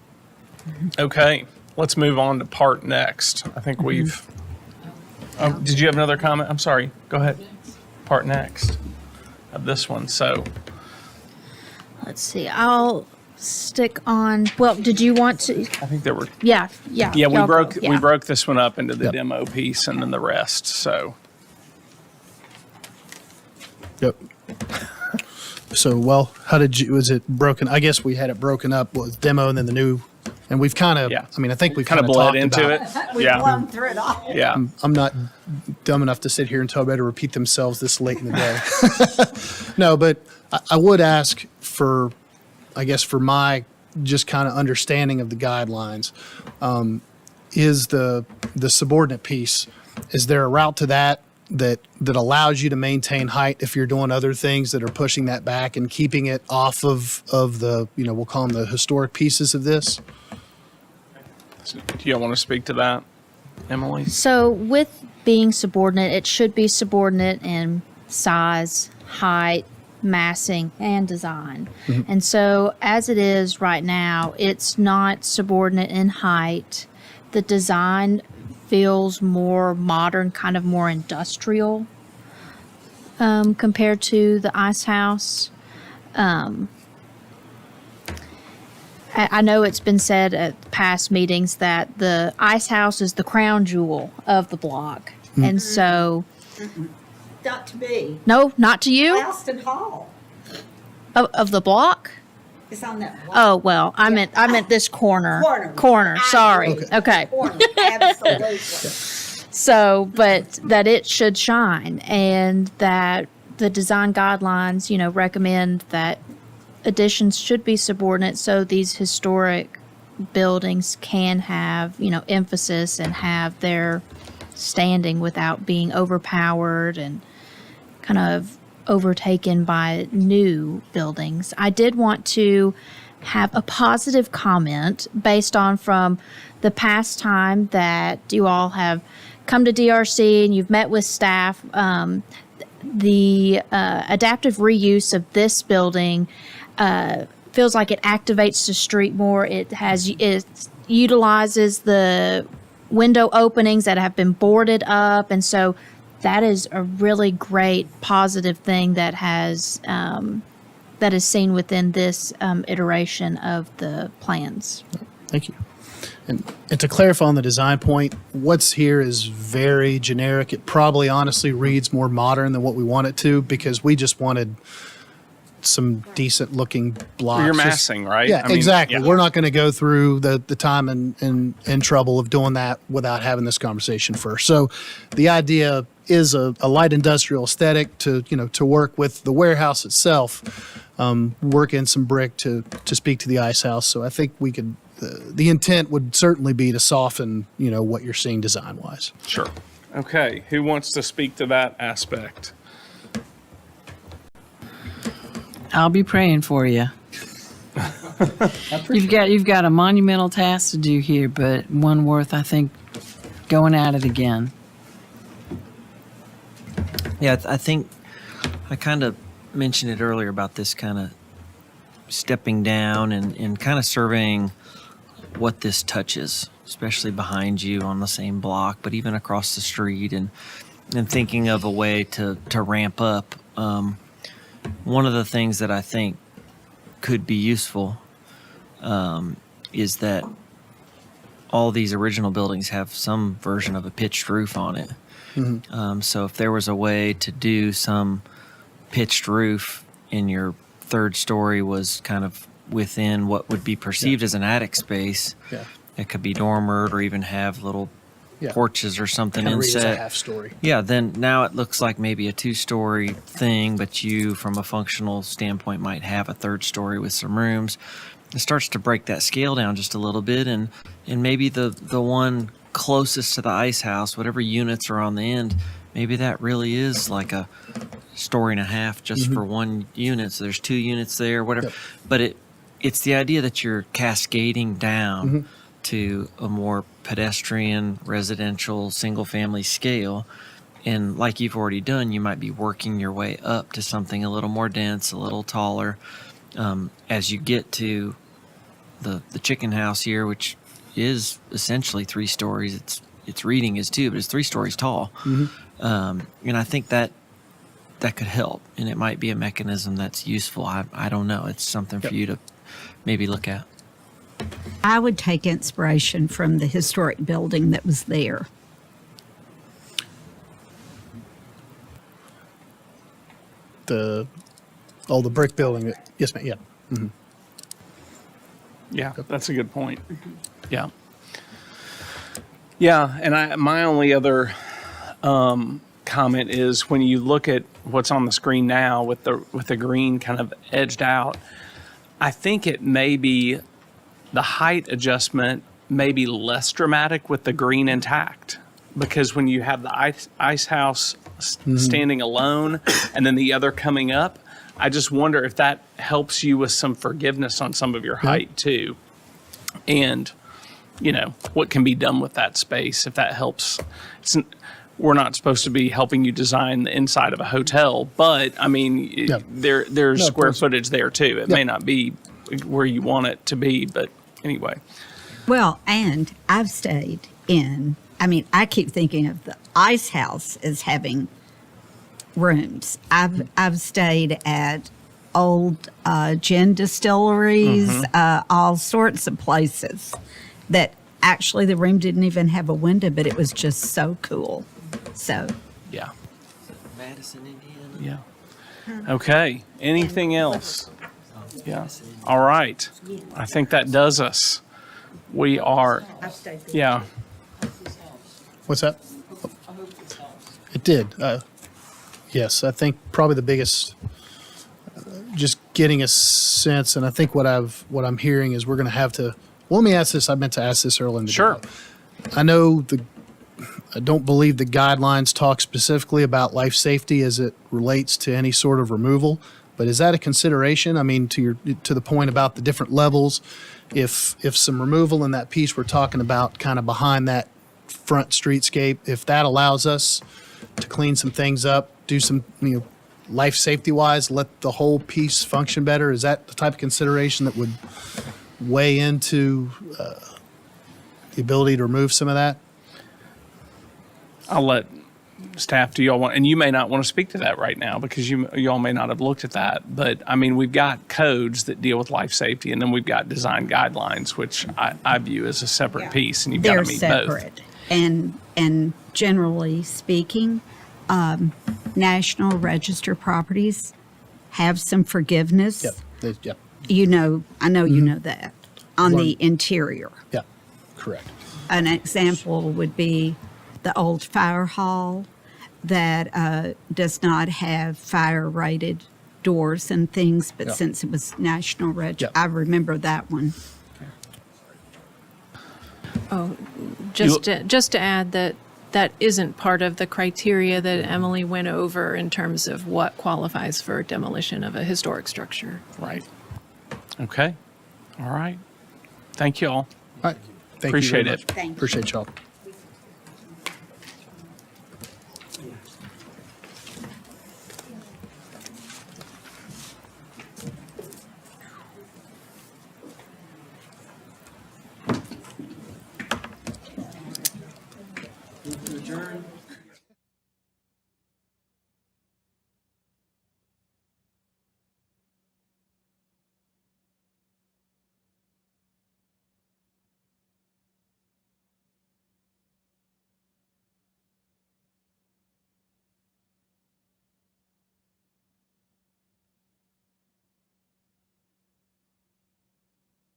Okay, let's move on to part next. I think we've. Did you have another comment? I'm sorry. Go ahead. Part next of this one. So Let's see. I'll stick on. Well, did you want to? I think there were. Yeah. Yeah, y'all go. we broke this one up into the demo piece and then the rest. So. Yep. So, was it broken? I guess we had it broken up with demo and then the new, and we've kind of, I think we've kind of bled talked into about it. We've blown through it all. Yeah. I'm not dumb enough to sit here and tell everybody to repeat themselves this late in the day. No, but I would ask for my just kind of understanding of the guidelines. Is the subordinate piece, is there a route to that allows you to maintain height if you're doing other things that are pushing that back and keeping it off of the, we'll call them the historic pieces of this? Do you want to speak to that, Emily? So with being subordinate, it should be subordinate in size, height, massing, and design. And so as it is right now, it's not subordinate in height. The design feels more modern, kind of more industrial compared to the Ice House. I know it's been said at past meetings that the Ice House is the crown jewel of the block. And so... Not to be. No, not to you? Alston Hall. Of the block? It's on that block. Oh, well, I meant this corner. Corner. Sorry. Okay. Corner. Absolutely. So, but that it should shine, and that the design guidelines, recommend that additions should be subordinate, so these historic buildings can have, emphasis and have their standing without being overpowered and kind of overtaken by new buildings. I did want to have a positive comment based on from the past time that you all have come to DRC and you've met with staff. The adaptive reuse of this building feels like it activates the street more. It utilizes the window openings that have been boarded up, and so that is a really great positive thing that is seen within this iteration of the plans. Thank you. And to clarify on the design point, what's here is very generic. It probably honestly reads more modern than what we want it to, because we just wanted some decent looking blocks. You're massing, right? Yeah, I mean, exactly. yeah. We're not going to go through the time and trouble of doing that without having this conversation first. So the idea is a light industrial aesthetic to, to work with the warehouse itself, work in some brick to speak to the ice house. So I think we could, the intent would certainly be to soften, what you're seeing design-wise. Sure. Okay, who wants to speak to that aspect? I'll be praying for you. You've got a monumental task to do here, but one worth, I think, going at it again. Yeah, I think I kind of mentioned it earlier about this kind of stepping down and kind of surveying what this touches, especially behind you on the same block, but even across the street, and thinking of a way to ramp up. One of the things that I think could be useful is that all these original buildings have some version of a pitched roof on it. So if there was a way to do some pitched roof in your third story was kind of within what would be perceived as an attic space, it could be dormered or even have little porches or something Kind of read as a inset. half story. Yeah, then now it looks like maybe a 2-story thing, but you, from a functional standpoint, might have a third story with some rooms. It starts to break that scale down just a little bit, and maybe the one closest to the ice house, whatever units are on the end, maybe that really is like a story and a half just for one unit. So there's 2 units there, whatever. But it's the idea that you're cascading down to a more pedestrian, residential, single-family scale. And like you've already done, you might be working your way up to something a little more dense, a little taller. As you get to the chicken house here, which is essentially 3 stories. Its reading is 2, but it's 3 stories tall. And I think that could help, and it might be a mechanism that's useful. I don't know. It's something for you to maybe look at. I would take inspiration from the historic building that was there. The brick building. Yes, ma'am. Yeah. Yeah, that's a good point. Yeah. Yeah, and my only other comment is when you look at what's on the screen now with the green kind of edged out, I think it may be the height adjustment may be less dramatic with the green intact, because when you have the ice house standing alone and then the other coming up, I just wonder if that helps you with some forgiveness on some of your height too. And, what can be done with that space if that helps. We're not supposed to be helping you design the inside of a hotel, but I mean, there's square footage there too. It may not be where you want it to be, but anyway. Well, and I've stayed in, I keep thinking of the ice house as having rooms. I've stayed at old gin distilleries, all sorts of places that actually the room didn't even have a window, but it was just so cool. So yeah. Madison, Indiana. Yeah. Okay. Anything else? Yeah. All right. I think that does us. We are. Yeah. What's that? It did. Yes, I think probably the biggest, just getting a sense, and I think what I'm hearing is we're going to have to. Well, let me ask this. I meant to ask this earlier in the Sure. day. I don't believe the guidelines talk specifically about life safety as it relates to any sort of removal, but is that a consideration? To the point about the different levels, if some removal in that piece we're talking about, kind of behind that front streetscape, if that allows us to clean some things up, do some life safety wise, let the whole piece function better, is that the type of consideration that would weigh into the ability to remove some of that? I'll let staff, do y'all want, and you may not want to speak to that right now because y'all may not have looked at that, but we've got codes that deal with life safety, and then we've got design guidelines, which I view as a separate piece, and you've got they're to meet separate. And generally speaking, National Register properties have some forgiveness. Yep. I know you know that on the interior. Yeah, correct. An example would be the old fire hall. that does not have fire-rated doors and things, but Yeah. since it was National Yeah. I remember that one. Oh, just to add that that isn't part of the criteria that Emily went over in terms of what qualifies for demolition of a historic structure. Right. Okay. All right. Thank you all. All right. Thank you very Appreciate much. it. Thank you. Appreciate y'all. Adjourn.